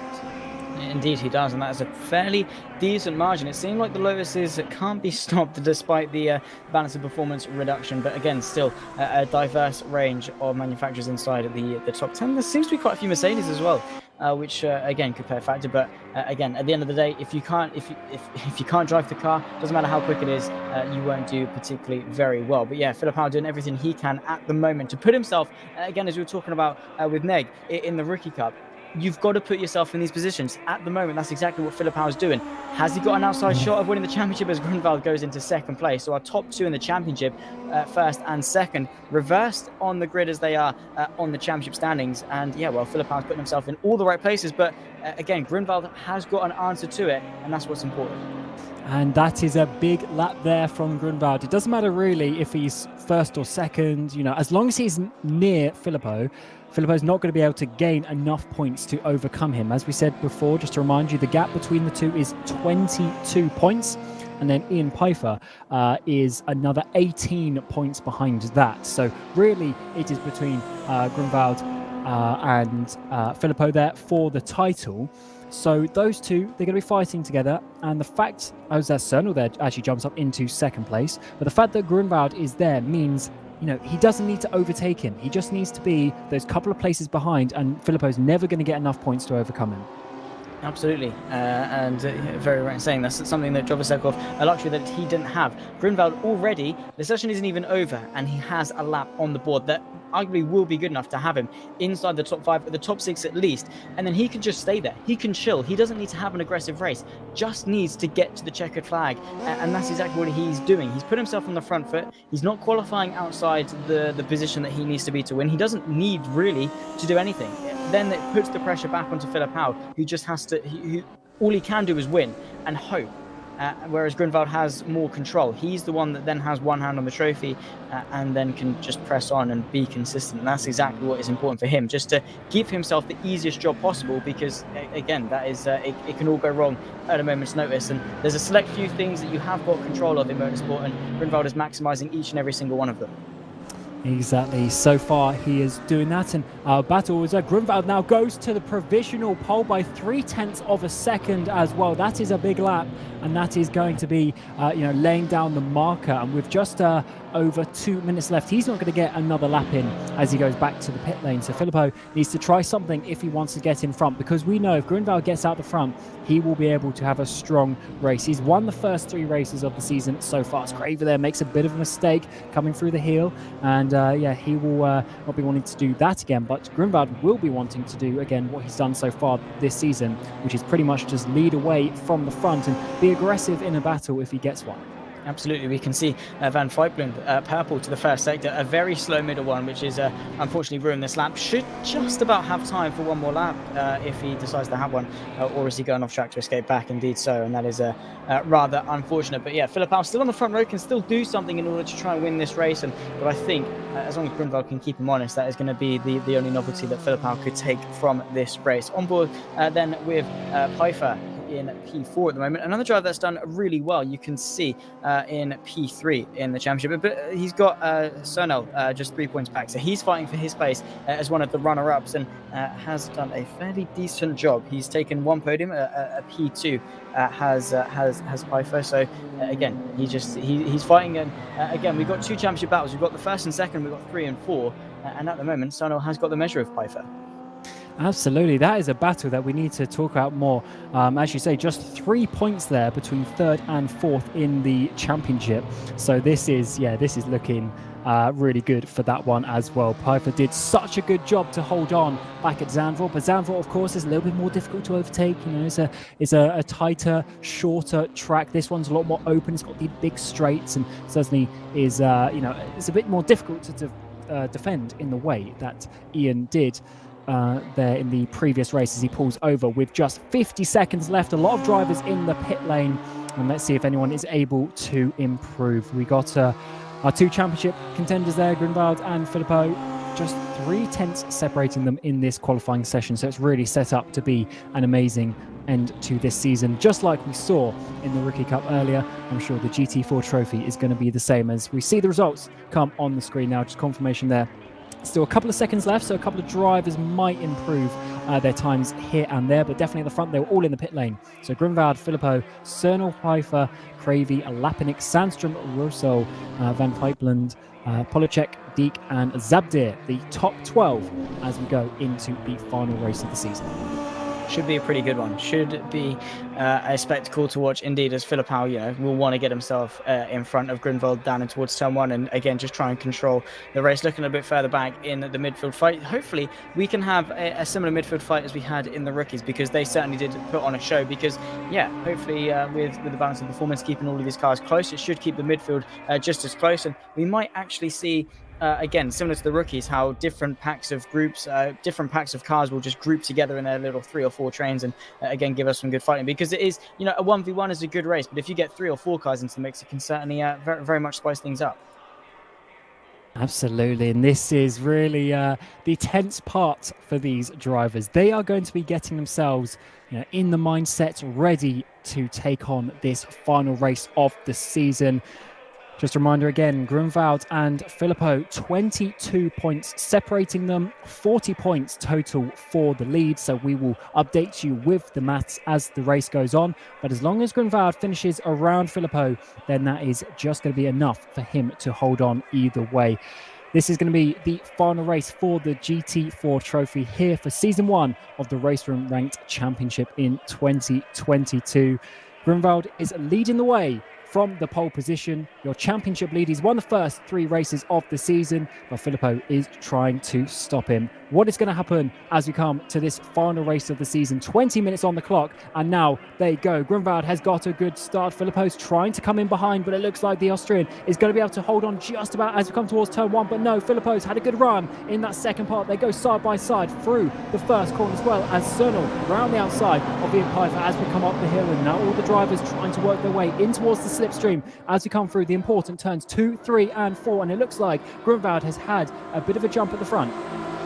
Indeed he does, and that is a fairly decent margin. It seemed like the Lotuses can't be stopped despite the balance of performance reduction, but again, still a diverse range of manufacturers inside of the top 10. There seems to be quite a few Mercedes as well, which again could play a factor. But again, at the end of the day, if you can't drive the car, doesn't matter how quick it is, you won't do particularly very well. But yeah, Philip Howe doing everything he can at the moment to put himself, again, as we were talking about with Neg in the Rookie Cup. You've got to put yourself in these positions. At the moment, that's exactly what Philip Howe is doing. Has he got an outside shot of winning the championship, as Grunwald goes into 2nd place? So our top 2 in the championship, 1st and 2nd, reversed on the grid as they are on the championship standings. And yeah, well, Philip Howe's putting himself in all the right places. But again, Grunwald has got an answer to it, and that's what's important. And that is a big lap there from Grunwald. It doesn't matter really if he's 1st or 2nd, as long as he's near Filippo's not going to be able to gain enough points to overcome him. As we said before, just to remind you, the gap between the 2 is 22 points. And then Ian Pfeiffer is another 18 points behind that. So really, it is between Grunwald and Filippo there for the title. So those 2, they're going to be fighting together. And the fact, as Cernal there actually jumps up into 2nd place, but the fact that Grunwald is there means, he doesn't need to overtake him. He just needs to be those couple of places behind, and Filippo's never going to get enough points to overcome him. Absolutely, and very right in saying that's something that Jovasekov, a luxury that he didn't have. Grunwald already, the session isn't even over, and he has a lap on the board that arguably will be good enough to have him inside the top 5, the top 6 at least, and then he can just stay there. He can chill. He doesn't need to have an aggressive race, just needs to get to the checkered flag, and that's exactly what he's doing. He's put himself on the front foot. He's not qualifying outside the position that he needs to be to win. He doesn't need really to do anything. Then it puts the pressure back onto Philip Howe, who just has to, all he can do is win and hope. Whereas Grunwald has more control. He's the one that then has one hand on the trophy and then can just press on and be consistent. And that's exactly what is important for him, just to give himself the easiest job possible, because again, that is it can all go wrong at a moment's notice. And there's a select few things that you have got control of in motorsport, and Grunwald is maximizing each and every single one of them. Exactly. So far, he is doing that. And our battle is Grunwald now goes to the provisional pole by 0.3 of a second as well. That is a big lap, and that is going to be, laying down the marker. And with just over 2 minutes left, he's not going to get another lap in as he goes back to the pit lane. So Filippo needs to try something if he wants to get in front, because we know if Grunwald gets out the front, he will be able to have a strong race. He's won the first 3 races of the season so far. Craver there makes a bit of a mistake coming through the heel, and he will not be wanting to do that again, but Grunwald will be wanting to do again what he's done so far this season, which is pretty much just lead away from the front and be aggressive in a battle if he gets one. Absolutely, we can see Van Feiplund purple to the first sector, a very slow middle one, which is unfortunately ruined this lap. Should just about have time for one more lap if he decides to have one, or is he going off track to escape back? Indeed so, and that is rather unfortunate. But yeah, Philip Howe still on the front row, can still do something in order to try and win this race. But I think as long as Grunwald can keep him honest, that is going to be the only novelty that Philip Howe could take from this race. On board then with Pfeiffer in P4 at the moment. Another driver that's done really well, you can see in P3 in the championship, but he's got Cernel just 3 points back, so he's fighting for his place as one of the runner-ups, and has done a fairly decent job. He's taken one podium, a P2 has Pfeiffer, so again he's fighting, and again we've got 2 championship battles. We've got the first and second, we've got 3 and 4, and at the moment Cernel has got the measure of Pfeiffer. Absolutely, that is a battle that we need to talk about more. As you say, just 3 points there between 3rd and 4th in the championship. So this is looking really good for that one as well. Pfeiffer did such a good job to hold on back at Zandvoort, but Zandvoort, of course, is a little bit more difficult to overtake. It's a tighter, shorter track. This one's a lot more open. It's got the big straights, and certainly is it's a bit more difficult to defend in the way that Ian did there in the previous race as he pulls over with just 50 seconds left. A lot of drivers in the pit lane, and let's see if anyone is able to improve. We got our 2 championship contenders there, Grunwald and Filippo, just 0.3 separating them in this qualifying session, so it's really set up to be an amazing end to this season, just like we saw in the Rookie Cup earlier. I'm sure the GT4 Trophy is going to be the same as we see the results come on the screen now. Just confirmation there. Still a couple of seconds left, so a couple of drivers might improve their times here and there, but definitely at the front, they were all in the pit lane. So Grunwald, Filippo, Cernel, Pfeiffer, Cravey, Lapinik, Sandstrom, Russo, Van Feiplund, Polacek, Deek, and Zabdir, the top 12 as we go into the final race of the season. Should be a pretty good one. Should be a spectacle to watch indeed, as Philip Howe, will want to get himself in front of Grunwald down and towards turn 1, and again just try and control the race. Looking a bit further back in the midfield fight, hopefully we can have a similar midfield fight as we had in the rookies, because they certainly did put on a show. Because hopefully with the balance of performance, keeping all of these cars close, it should keep the midfield just as close, and we might actually see again, similar to the rookies, how different packs of groups, different packs of cars will just group together in their little 3 or 4 trains, and again give us some good fighting. Because it is, a 1v1 is a good race, but if you get 3 or 4 cars into the mix, it can certainly very, very much spice things up. Absolutely, and this is really the tense part for these drivers. They are going to be getting themselves in the mindset ready to take on this final race of the season. Just a reminder again, Grunwald and Filippo, 22 points separating them, 40 points total for the lead. So we will update you with the maths as the race goes on. But as long as Grunwald finishes around Filippo, then that is just going to be enough for him to hold on either way. This is going to be the final race for the GT4 Trophy here for Season 1 of the RaceRoom Ranked Championship in 2022. Grunwald is leading the way from the pole position. Your championship lead. He's won the first 3 races of the season, but Filippo is trying to stop him. What is going to happen as we come to this final race of the season? 20 minutes on the clock, and now they go. Grunwald has got a good start. Filippo's trying to come in behind, but it looks like the Austrian is going to be able to hold on just about as we come towards turn 1. But no, Filippo's had a good run in that second part. They go side by side through the first corner, as well as Cernal round the outside of Ian Pfeiffer as we come up the hill. And now all the drivers trying to work their way in towards the slipstream as we come through the important turns 2, 3 and 4. And it looks like Grunwald has had a bit of a jump at the front.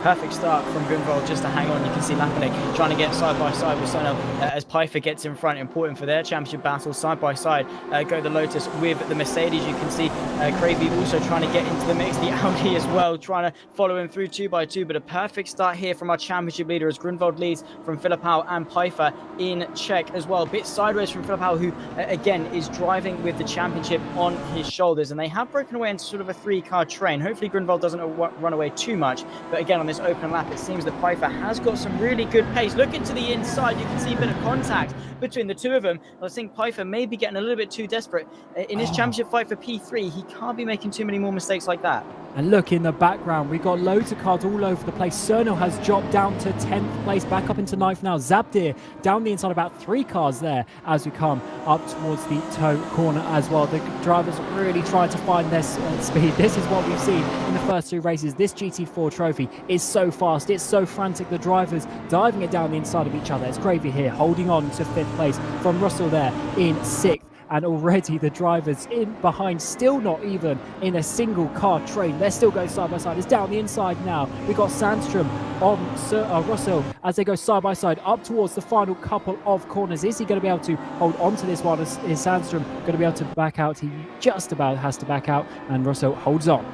Perfect start from Grunwald just to hang on. You can see Lapine trying to get side by side with Sonel as Pfeiffer gets in front, important for their championship battle. Side by side go the Lotus with the Mercedes. You can see Cravey also trying to get into the mix. The Audi as well, trying to follow him through 2 by 2. But a perfect start here from our championship leader as Grunwald leads from Filippo and Pfeiffer in check as well. A bit sideways from Filippo, who again is driving with the championship on his shoulders. And they have broken away into sort of a 3-car train. Hopefully Grunwald doesn't run away too much. But again, on this open lap, it seems that Pfeiffer has got some really good pace. Look into the inside, you can see a bit of contact between the two of them. I think Pfeiffer may be getting a little bit too desperate in his championship fight for P3. He can't be making too many more mistakes like that. And look in the background, we've got loads of cars all over the place. Cernal has dropped down to 10th place, back up into 9th now. Zabdir down the inside, about 3 cars there as we come up towards the toe corner as well. The drivers really trying to find their speed. This is what we've seen in the first 2 races. This GT4 Trophy is so fast, it's so frantic. The drivers diving it down the inside of each other. It's Cravey here holding on to 5th place from Russell there in 6th. And already the drivers in behind, still not even in a single car train. They're still going side by side. It's down the inside now. We've got Sandstrom on Russell as they go side by side up towards the final couple of corners. Is he going to be able to hold on to this one? Is Sandstrom going to be able to back out? He just about has to back out, and Russell holds on.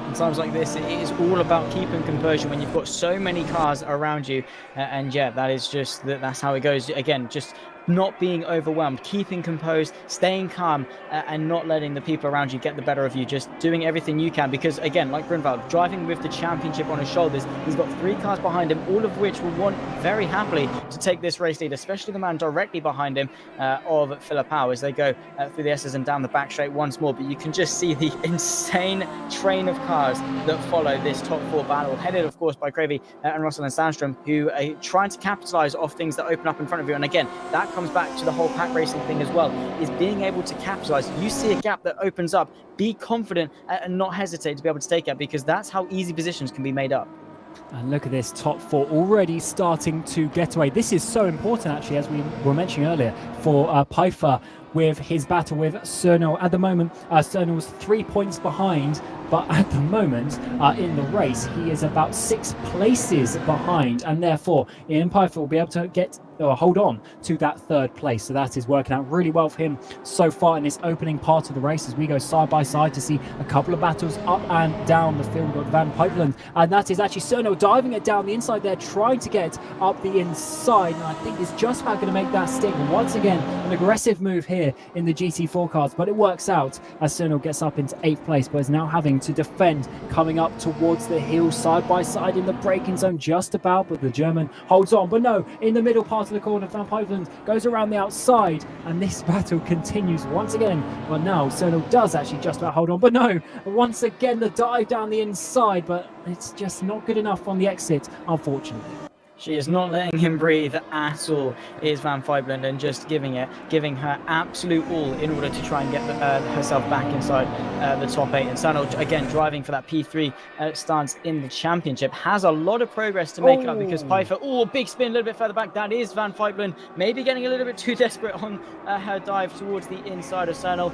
In times like this, it is all about keeping composure when you've got so many cars around you. And yeah, that is just, that's how it goes. Again, just not being overwhelmed, keeping composed, staying calm, and not letting the people around you get the better of you, just doing everything you can. Because again, like Grunwald, driving with the championship on his shoulders, he's got 3 cars behind him, all of which will want very happily to take this race lead, especially the man directly behind him of Filippo as they go through the S's and down the back straight once more. But you can just see the insane train of cars that follow this top 4 battle, headed of course by Cravey and Russell and Sandstrom, who are trying to capitalize off things that open up in front of you. And again, that comes back to the whole pack racing thing as well, is being able to capitalize. You see a gap that opens up, be confident and not hesitate to be able to take it, because that's how easy positions can be made up. And look at this top 4 already starting to get away. This is so important, actually, as we were mentioning earlier, for Pfeiffer with his battle with Cernal. At the moment, Cernal's 3 points behind, but at the moment in the race, he is about 6 places behind, and therefore Ian Pfeiffer will be able to get hold on to that 3rd place. So that is working out really well for him so far in this opening part of the race as we go side by side to see a couple of battles up and down the field. We've got Van Pipeland, and that is actually Cernal diving it down the inside there, trying to get up the inside, and I think it's just about going to make that stick. Once again, an aggressive move here in the GT4 cars, but it works out as Cernal gets up into 8th place, but is now having to defend coming up towards the hill side by side in the braking zone just about, but the German holds on. But no, in the middle part of the corner, Van Pipeland goes around the outside, and this battle continues once again. But now Cernal does actually just about hold on, but no, once again the dive down the inside, but it's just not good enough on the exit, unfortunately. She is not letting him breathe at all, is Van Pipeland, and just giving her absolute all in order to try and get herself back inside the top 8. And Cernal, again, driving for that P3 stance in the championship, has a lot of progress to make up, because Pfeiffer, big spin a little bit further back. That is Van Pipeland, maybe getting a little bit too desperate on her dive towards the inside of Cernal.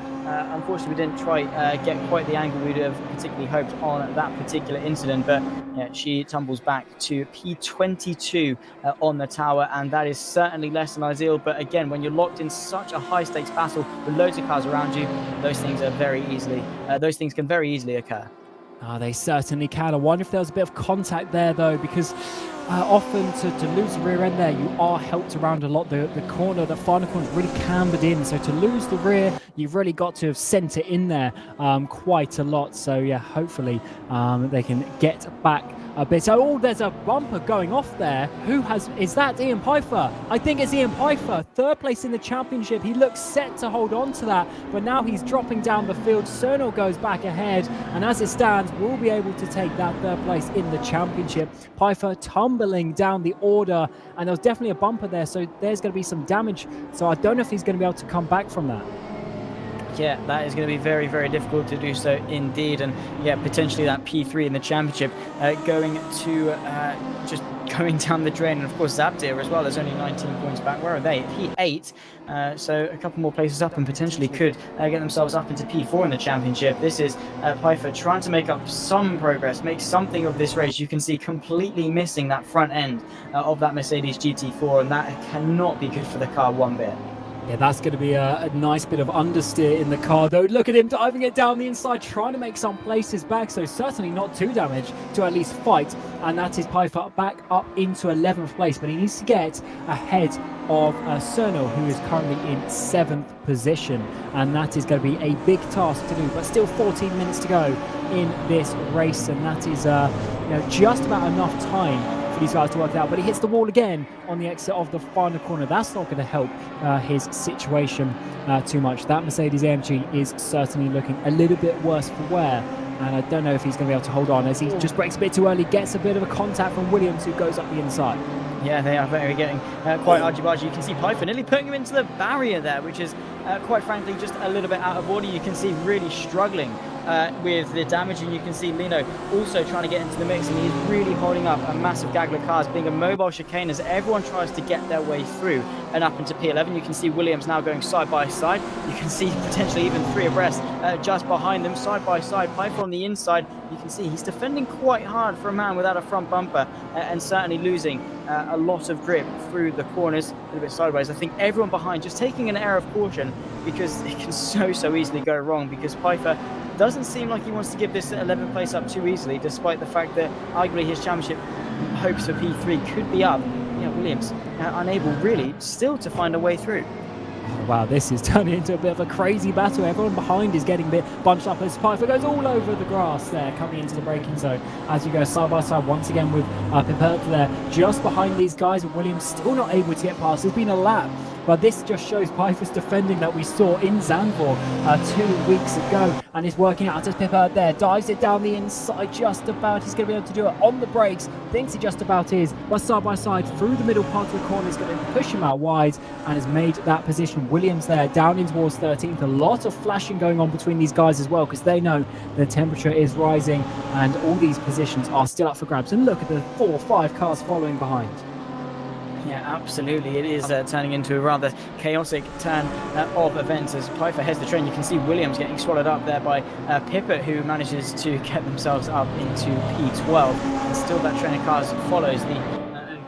Unfortunately, we didn't try get quite the angle we'd have particularly hoped on that particular incident, but yeah, she tumbles back to P22 on the tower, and that is certainly less than ideal. But again, when you're locked in such a high stakes battle with loads of cars around you, those things can very easily occur. They certainly can. I wonder if there was a bit of contact there, though, because often to lose the rear end there, you are helped around a lot. The final corner is really cambered in, so to lose the rear, you've really got to have sent it in there quite a lot. So yeah, hopefully they can get back a bit. Oh, there's a bumper going off there. Is that Ian Pfeiffer? I think it's Ian Pfeiffer, third place in the championship. He looks set to hold on to that, but now he's dropping down the field. Cernal goes back ahead, and as it stands, we'll be able to take that third place in the championship. Pfeiffer tumbling down the order, and there was definitely a bumper there, so there's going to be some damage. So I don't know if he's going to be able to come back from that. Yeah, that is going to be very, very difficult to do so indeed. And yeah, potentially that P3 in the championship going down the drain. And of course, Zabdir as well. There's only 19 points back. Where are they? P8. So a couple more places up and potentially could get themselves up into P4 in the championship. This is Pfeiffer trying to make up some progress, make something of this race. You can see completely missing that front end of that Mercedes GT4, and that cannot be good for the car one bit. Yeah, that's going to be a nice bit of understeer in the car, though. Look at him diving it down the inside, trying to make some places back, so certainly not too damaged to at least fight. And that is Pfeiffer back up into 11th place, but he needs to get ahead of Cernal, who is currently in 7th position. And that is going to be a big task to do, but still 14 minutes to go in this race, and that is just about enough time for these guys to work it out. But he hits the wall again on the exit of the final corner. That's not going to help his situation too much. That Mercedes AMG is certainly looking a little bit worse for wear, and I don't know if he's going to be able to hold on as he just breaks a bit too early, gets a bit of a contact from Williams, who goes up the inside. Yeah, they are getting quite argy-bargy. You can see Pfeiffer nearly putting him into the barrier there, which is quite frankly just a little bit out of order. You can see really struggling with the damage, and you can see Lino also trying to get into the mix, and he's really holding up a massive gaggle of cars, being a mobile chicane as everyone tries to get their way through and up into P11. You can see Williams now going side by side. You can see potentially even 3 abreast just behind them, side by side. Pfeiffer on the inside. You can see he's defending quite hard for a man without a front bumper, and certainly losing a lot of grip through the corners, a little bit sideways. I think everyone behind just taking an air of caution, because it can so easily go wrong, because Pfeiffer doesn't seem like he wants to give this 11th place up too easily, despite the fact that arguably his championship hopes for P3 could be up. Yeah, Williams unable really still to find a way through. Wow, this is turning into a bit of a crazy battle. Everyone behind is getting a bit bunched up as Pfeiffer goes all over the grass there, coming into the braking zone. As you go side by side once again with Pipert there, just behind these guys, and Williams still not able to get past. There's been a lap, but this just shows Pfeiffer's defending that we saw in Zandvoort 2 weeks ago, and it's working out as Pipert there dives it down the inside just about. He's going to be able to do it on the brakes, thinks he just about is, but side by side through the middle part of the corner is going to push him out wide and has made that position. Williams there down in towards 13th. A lot of flashing going on between these guys as well, because they know the temperature is rising and all these positions are still up for grabs. And look at the 4 or 5 cars following behind. Yeah, absolutely. It is turning into a rather chaotic turn of events as Pfeiffer heads the train. You can see Williams getting swallowed up there by Pippert, who manages to get themselves up into P12. And still that train of cars follows the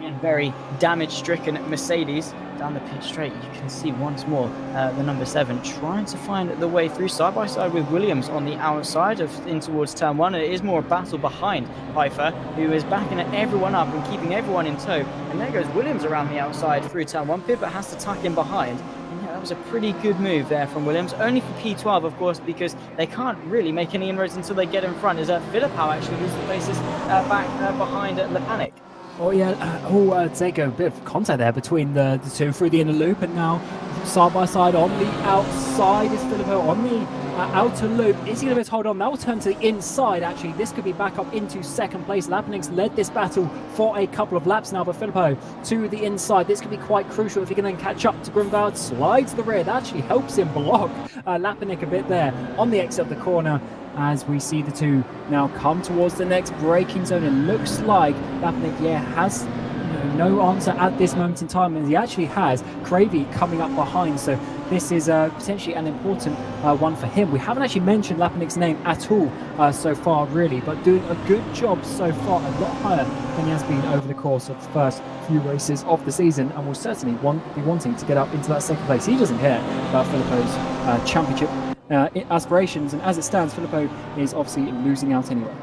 again very damage-stricken Mercedes down the pit straight. You can see once more the number 7 trying to find the way through side by side with Williams on the outside in towards turn 1. And it is more a battle behind Pfeiffer, who is backing everyone up and keeping everyone in tow. And there goes Williams around the outside through turn 1. Pippert has to tuck in behind. And yeah, that was a pretty good move there from Williams. Only for P12, of course, because they can't really make any inroads until they get in front. Is Philippau actually who's the places back behind Lepanic. Oh yeah, take a bit of contact there between the two through the inner loop, and now side by side on the outside is Philippau on the outer loop. Is he going to be able to hold on? That will turn to the inside. Actually, this could be back up into 2nd place. Lapanik's led this battle for a couple of laps now, but Philippau to the inside. This could be quite crucial if he can then catch up to Grimvald. Slides the rear. That actually helps him block Lapanik a bit there on the exit of the corner, as we see the two now come towards the next braking zone. It looks like Lapanik, has no answer at this moment in time, and he actually has Cravey coming up behind, so this is potentially an important one for him. We haven't actually mentioned Lapanik's name at all so far, really, but doing a good job so far, a lot higher than he has been over the course of the first few races of the season, and will certainly be wanting to get up into that 2nd place. He doesn't care about Philippau's championship aspirations, and as it stands, Philippau is obviously losing out anyway.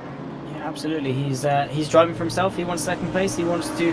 Yeah, absolutely. He's driving for himself. He wants second place. He wants to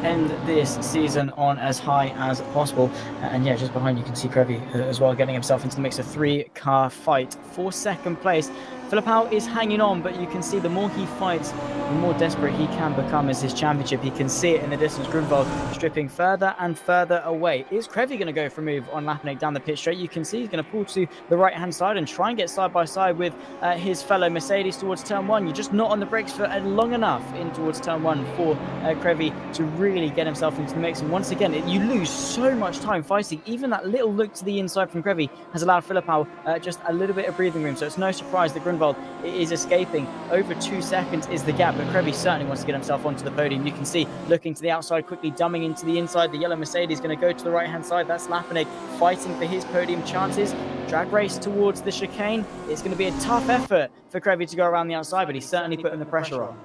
end this season on as high as possible. And yeah, just behind you can see Krevy as well, getting himself into the mix. A 3-car fight for second place. Filipao is hanging on, but you can see the more he fights, the more desperate he can become as his championship. You can see it in the distance. Grunwald stripping further and further away. Is Krevy going to go for a move on Lapinec down the pit straight? You can see he's going to pull to the right-hand side and try and get side by side with his fellow Mercedes towards turn 1. You're just not on the brakes for long enough in towards turn 1 for Krevy to really get himself into the mix. And once again, you lose so much time fighting. Even that little look to the inside from Krevy has allowed Filipao just a little bit of breathing room. So it's no surprise that Grunwald is escaping. Over 2 seconds is the gap, but Krevy certainly wants to get himself onto the podium. You can see looking to the outside, quickly dumbing into the inside. The yellow Mercedes going to go to the right-hand side. That's Lapinec fighting for his podium chances. Drag race towards the chicane. It's going to be a tough effort for Krevy to go around the outside, but he's certainly putting the pressure on.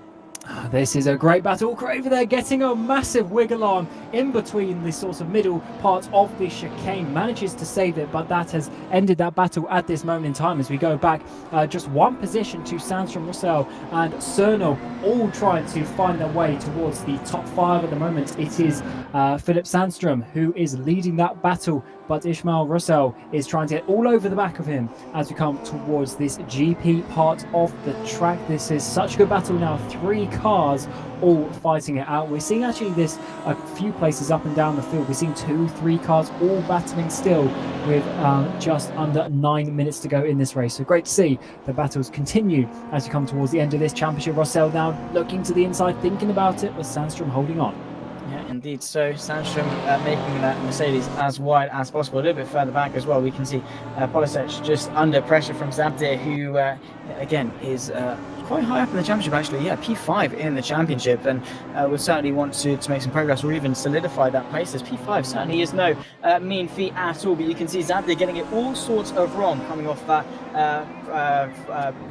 This is a great battle. Krevy there getting a massive wiggle arm in between the sort of middle part of the chicane. Manages to save it, but that has ended that battle at this moment in time as we go back just one position to Sandstrom, Russell and Cerno, all trying to find their way towards the top 5 at the moment. It is Philip Sandstrom who is leading that battle, but Ishmael Russell is trying to get all over the back of him as we come towards this GP part of the track. This is such a good battle now. 3 cars all fighting it out. We're seeing actually this a few places up and down the field. We're seeing 2-3 cars all battling still with just under 9 minutes to go in this race. So great to see the battles continue as we come towards the end of this championship. Russell now looking to the inside, thinking about it, with Sandstrom holding on. Yeah, indeed. So Sandstrom making that Mercedes as wide as possible. A little bit further back as well, we can see Polisec just under pressure from Zabdir, who again is quite high up in the championship actually. Yeah, P5 in the championship, and will certainly want to make some progress or even solidify that place as P5. Certainly is no mean feat at all, but you can see Zabdir getting it all sorts of wrong coming off that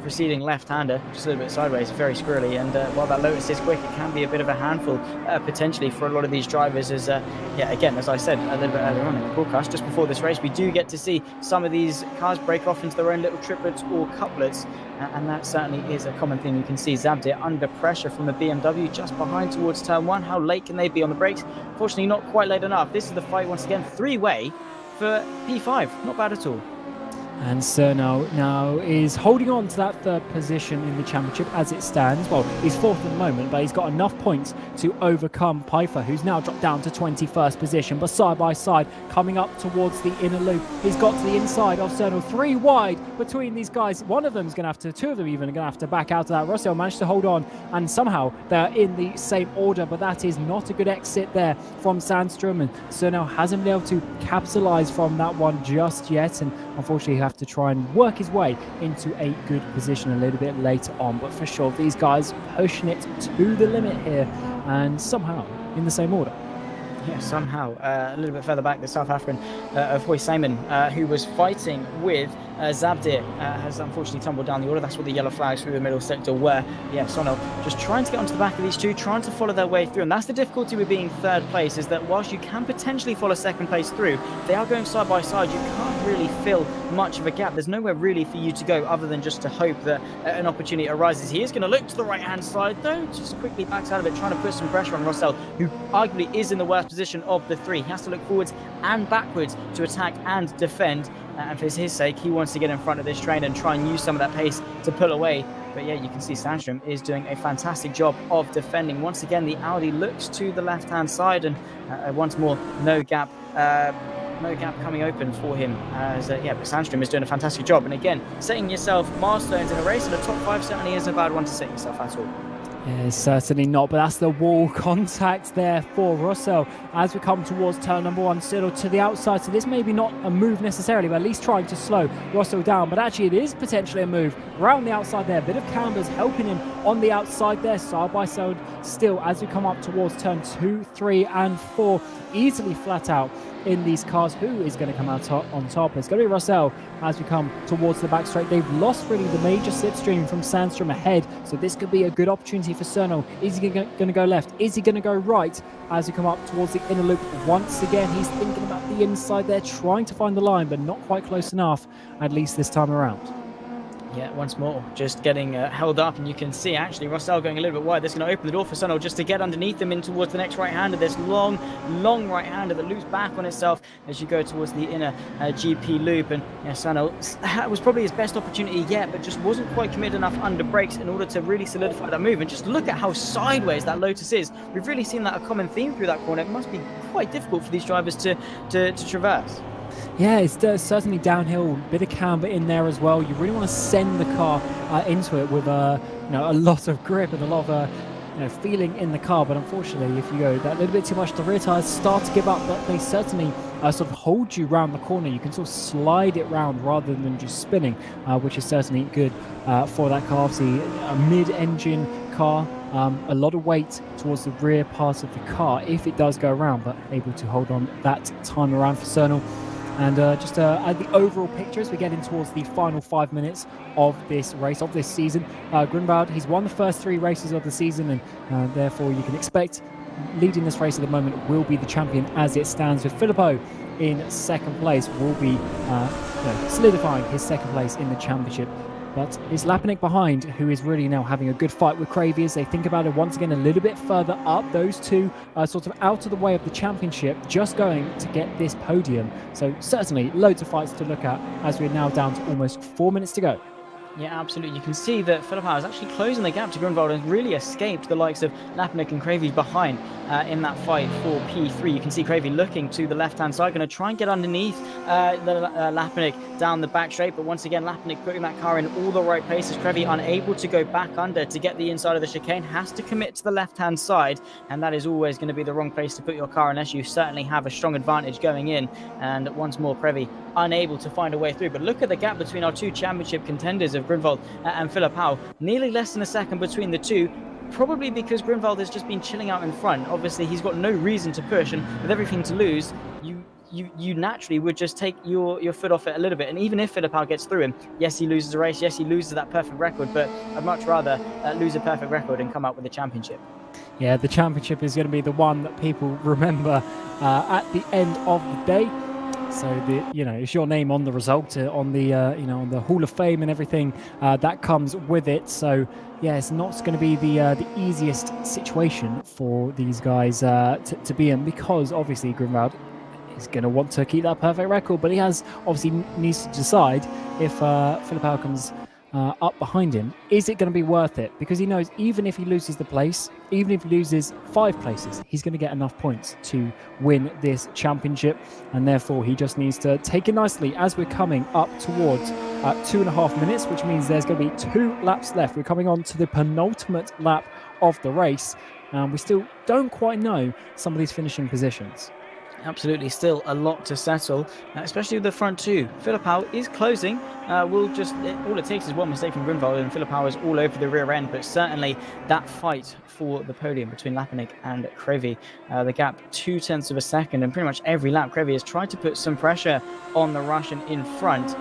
preceding left-hander, just a little bit sideways, very squirrely. And while that Lotus is quick, it can be a bit of a handful potentially for a lot of these drivers. As yeah, again, as I said a little bit earlier on in the broadcast, just before this race, we do get to see some of these cars break off into their own little triplets or couplets, and that certainly is a common thing. You can see Zabdir under pressure from the BMW just behind towards turn 1. How late can they be on the brakes? Fortunately, not quite late enough. This is the fight once again, 3-way for P5. Not bad at all. And Cerno now is holding on to that 3rd position in the championship as it stands. Well, he's 4th at the moment, but he's got enough points to overcome Pfeiffer, who's now dropped down to 21st position. But side by side, coming up towards the inner loop, he's got to the inside of Cerno. 3 wide between these guys. One of them's going to have to, 2 of them even are going to have to back out of that. Russell managed to hold on, and somehow they're in the same order, but that is not a good exit there from Sandstrom, and Cerno hasn't been able to capitalize from that one just yet, and unfortunately he have to try and work his way into a good position a little bit later on. But for sure, these guys pushing it to the limit here, and somehow in the same order. Yeah, somehow. A little bit further back, the South African of Hoy Simon, who was fighting with Zabdir, has unfortunately tumbled down the order. That's what the yellow flags through the middle sector were. Yeah, Sono just trying to get onto the back of these two, trying to follow their way through. And that's the difficulty with being 3rd place, is that whilst you can potentially follow 2nd place through, they are going side by side. You can't really fill much of a gap. There's nowhere really for you to go other than just to hope that an opportunity arises. He is going to look to the right-hand side, though, just quickly backs out of it, trying to put some pressure on Russell, who arguably is in the worst position of the 3. He has to look forwards and backwards to attack and defend, and for his sake, he wants to get in front of this train and try and use some of that pace to pull away. But yeah, you can see Sandstrom is doing a fantastic job of defending. Once again, the Audi looks to the left-hand side, and once more, no gap coming open for him, as yeah, but Sandstrom is doing a fantastic job. And again, setting yourself milestones in a race, and the top 5 certainly isn't a bad one to set yourself at all. Yeah, certainly not, but that's the wall contact there for Russell as we come towards turn number 1, still to the outside. So this may be not a move necessarily, but at least trying to slow Russell down. But actually it is potentially a move around the outside there. A bit of cambers helping him on the outside there, side by side still as we come up towards turn 2, 3 and 4. Easily flat out in these cars. Who is going to come out on top? It's going to be Russell as we come towards the back straight. They've lost really the major slipstream from Sandstrom ahead, so this could be a good opportunity for Cerno. Is he going to go left? Is he going to go right as we come up towards the inner loop? Once again, he's thinking about the inside there, trying to find the line, but not quite close enough, at least this time around. Yeah, once more, just getting held up, and you can see actually Russell going a little bit wide. That's going to open the door for Sunil just to get underneath them in towards the next right-hander. This long right-hander that loops back on itself as you go towards the inner GP loop. And yeah, Sunil was probably his best opportunity yet, but just wasn't quite committed enough under brakes in order to really solidify that move. And just look at how sideways that Lotus is. We've really seen that a common theme through that corner. It must be quite difficult for these drivers to traverse. Yeah, it's certainly downhill, bit of camber in there as well. You really want to send the car into it with a lot of grip and a lot of feeling in the car. But unfortunately, if you go that little bit too much, the rear tires start to give up. But they certainly sort of hold you round the corner. You can sort of slide it round rather than just spinning, which is certainly good for that car. Obviously, a mid-engine car. A lot of weight towards the rear part of the car if it does go around, but able to hold on that time around for Cernal. And just at the overall picture as we get in towards the final 5 minutes of this race, of this season, Grunwald, he's won the first 3 races of the season, and therefore you can expect leading this race at the moment will be the champion as it stands, with Filippo in second place, will be solidifying his second place in the championship. But it's Lapinic behind, who is really now having a good fight with Cravey as they think about it once again a little bit further up. Those two are sort of out of the way of the championship, just going to get this podium. So certainly loads of fights to look at as we're now down to almost 4 minutes to go. Yeah, absolutely. You can see that Filippo is actually closing the gap to Grunwald and really escaped the likes of Lapinic and Cravey behind in that fight for P3. You can see Cravey looking to the left-hand side, going to try and get underneath Lapinic down the back straight. But once again, Lapinic putting that car in all the right places. Cravey unable to go back under to get the inside of the chicane, has to commit to the left-hand side. And that is always going to be the wrong place to put your car unless you certainly have a strong advantage going in. And once more, Cravey unable to find a way through. But look at the gap between our 2 championship contenders of Grunwald and Filippo. Nearly less than a second between the two, probably because Grunwald has just been chilling out in front. Obviously, he's got no reason to push, and with everything to lose, you naturally would just take your foot off it a little bit. And even if Filippo gets through him, yes, he loses a race, yes, he loses that perfect record, but I'd much rather lose a perfect record and come out with a championship. Yeah, the championship is going to be the one that people remember at the end of the day. So it's your name on the result, on the on the Hall of Fame and everything that comes with it. So yeah, it's not going to be the easiest situation for these guys to be in, because obviously Grunwald is going to want to keep that perfect record, but he obviously needs to decide if Filippo comes up behind him, is it going to be worth it? Because he knows even if he loses the place, even if he loses 5 places, he's going to get enough points to win this championship, and therefore he just needs to take it nicely as we're coming up towards 2.5 minutes, which means there's going to be 2 laps left. We're coming on to the penultimate lap of the race, and we still don't quite know some of these finishing positions. Absolutely, still a lot to settle, especially with the front 2. Filippo is closing. All it takes is one mistake from Grunwald, and Filippo is all over the rear end. But certainly that fight for the podium between Lapinic and Cravey, the gap 0.2 of a second, and pretty much every lap Cravey has tried to put some pressure on the Russian in front.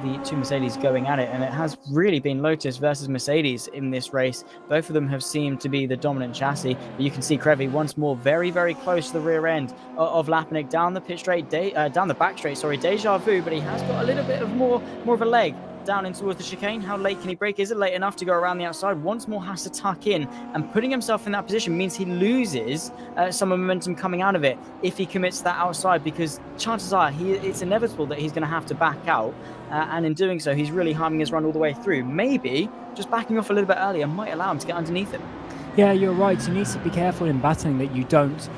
The 2 Mercedes going at it, and it has really been Lotus versus Mercedes in this race. Both of them have seemed to be the dominant chassis, but you can see Cravey once more very, very close to the rear end of Lapinic down the pit straight, down the back straight, deja vu, but he has got a little bit of more of a leg down in towards the chicane. How late can he brake? Is it late enough to go around the outside? Once more has to tuck in, and putting himself in that position means he loses some momentum coming out of it if he commits that outside, because chances are it's inevitable that he's going to have to back out, and in doing so he's really harming his run all the way through. Maybe just backing off a little bit earlier might allow him to get underneath him. Yeah, you're right. You need to be careful in battling that you don't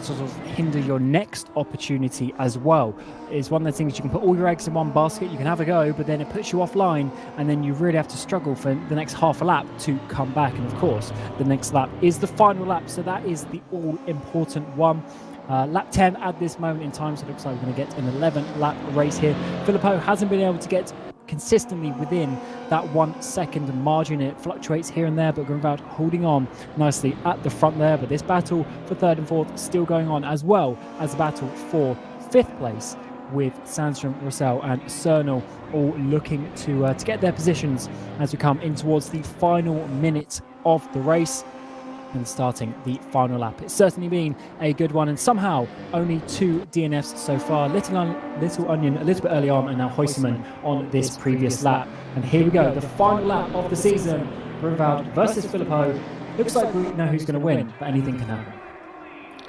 sort of hinder your next opportunity as well. It's one of the things, you can put all your eggs in one basket, you can have a go, but then it puts you offline, and then you really have to struggle for the next half a lap to come back. And of course, the next lap is the final lap, so that is the all-important one. Lap 10 at this moment in time, so it looks like we're going to get an 11-lap race here. Filippo hasn't been able to get consistently within that 1 second margin. It fluctuates here and there, but Grunwald holding on nicely at the front there. But this battle for 3rd and 4th still going on, as well as the battle for 5th place, with Sandstrom, Russell and Cernal all looking to get their positions as we come in towards the final minute of the race. and starting the final lap. It's certainly been a good one, and somehow only 2 DNFs so far. Little Onion a little bit early on, and now Huisman on this previous lap. And here we go, the final lap of the season. Grunwald versus Filippo. Looks like we know who's going to win, but anything can happen.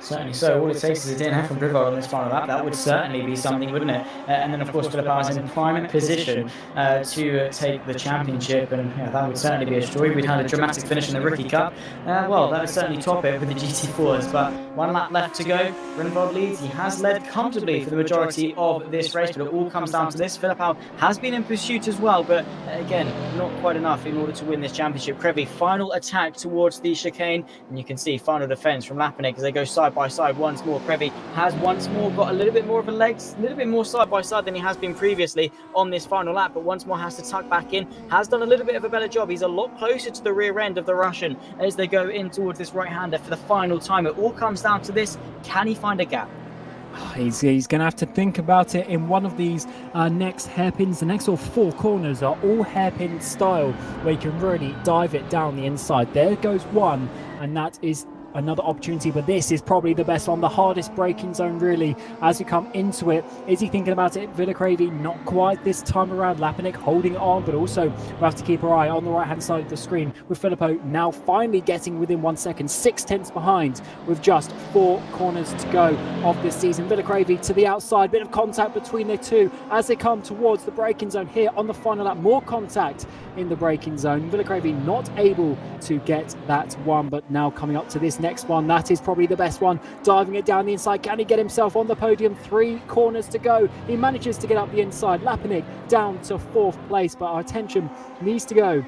Certainly so. All it takes is a DNF from Grunwald on this final lap. That would certainly be something, wouldn't it? And then, of course, Filippo is in prime position to take the championship, and that would certainly be a story. We'd had a dramatic finish in the Rookie Cup. Well, that would certainly top it with the GT4s, but 1 lap left to go. Grunwald leads. He has led comfortably for the majority of this race, but it all comes down to this. Filippo has been in pursuit as well, but again, not quite enough in order to win this championship. Krevi, final attack towards the chicane, and you can see final defense from Lapinic as they go side by side once more. Krevi has once more got a little bit more of a legs, a little bit more side by side than he has been previously on this final lap, but once more has to tuck back in. Has done a little bit of a better job. He's a lot closer to the rear end of the Russian as they go in towards this right-hander for the final time. It all comes down to this. Can he find a gap? He's going to have to think about it in one of these next hairpins. The next 4 corners are all hairpin style, where you can really dive it down the inside. There goes one, and that is another opportunity, but this is probably the best one, the hardest braking zone really as you come into it. Is he thinking about it? Villacrevi not quite this time around. Lapinic holding on, but also we have to keep our eye on the right hand side of the screen with Filippo now finally getting within 1 second, 6/10 behind with just 4 corners to go of this season. Villacrevi to the outside, bit of contact between the two as they come towards the braking zone here on the final lap. More contact in the braking zone. Villacrevi not able to get that one, but now coming up to this next one, that is probably the best one, diving it down the inside. Can he get himself on the podium? 3 corners to go. He manages to get up the inside. Lapinic down to 4th place, but our attention needs to go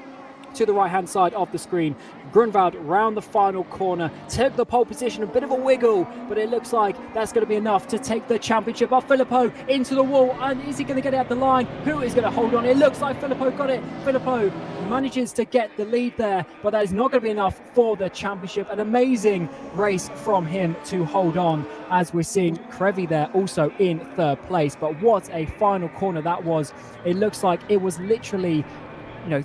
to the right hand side of the screen. Grunwald round the final corner, took the pole position, a bit of a wiggle, but it looks like that's going to be enough to take the championship off Filippo into the wall. And is he going to get it at the line? Who is going to hold on? It looks like Filippo got it. Filippo manages to get the lead there, but that is not going to be enough for the championship. An amazing race from him to hold on, as we're seeing Krevi there also in 3rd place. But what a final corner that was. It looks like it was literally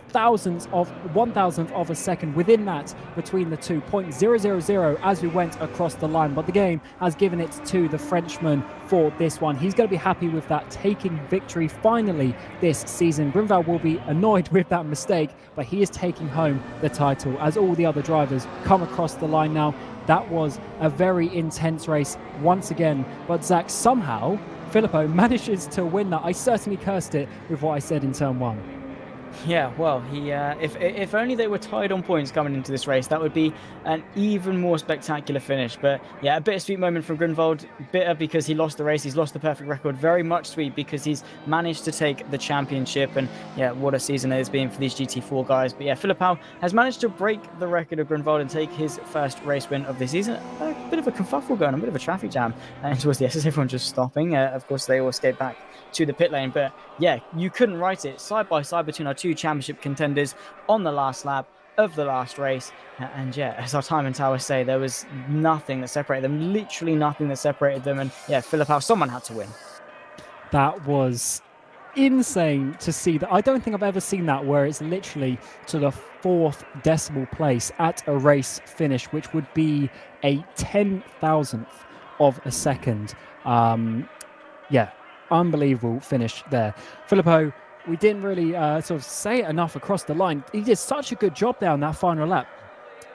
thousandth of a second within that between the two. 0.000 as we went across the line, but the game has given it to the Frenchman for this one. He's going to be happy with that, taking victory finally this season. Grunwald will be annoyed with that mistake, but he is taking home the title as all the other drivers come across the line now. That was a very intense race once again, but Zach, somehow Filippo manages to win that. I certainly cursed it with what I said in turn 1. Yeah, well, he if only they were tied on points coming into this race, that would be an even more spectacular finish. But yeah, a bittersweet moment from Grunwald. Bitter because he lost the race, he's lost the perfect record. Very much sweet because he's managed to take the championship, and yeah, what a season it has been for these GT4 guys. But yeah, Filippo has managed to break the record of Grunwald and take his first race win of the season. A bit of a kerfuffle going, a bit of a traffic jam, and towards the end, everyone just stopping. Of course, they all escaped back to the pit lane, but yeah, you couldn't write it. Side by side between our 2 championship contenders on the last lap of the last race, and yeah, as our time and tower say, there was nothing that separated them, literally nothing that separated them. And yeah, Filippo, someone had to win. That was insane to see. That I don't think I've ever seen that, where it's literally to the 4th decimal place at a race finish, which would be a 10,000th of a second. Yeah, unbelievable finish there. Filippo, we didn't really sort of say it enough across the line. He did such a good job there on that final lap.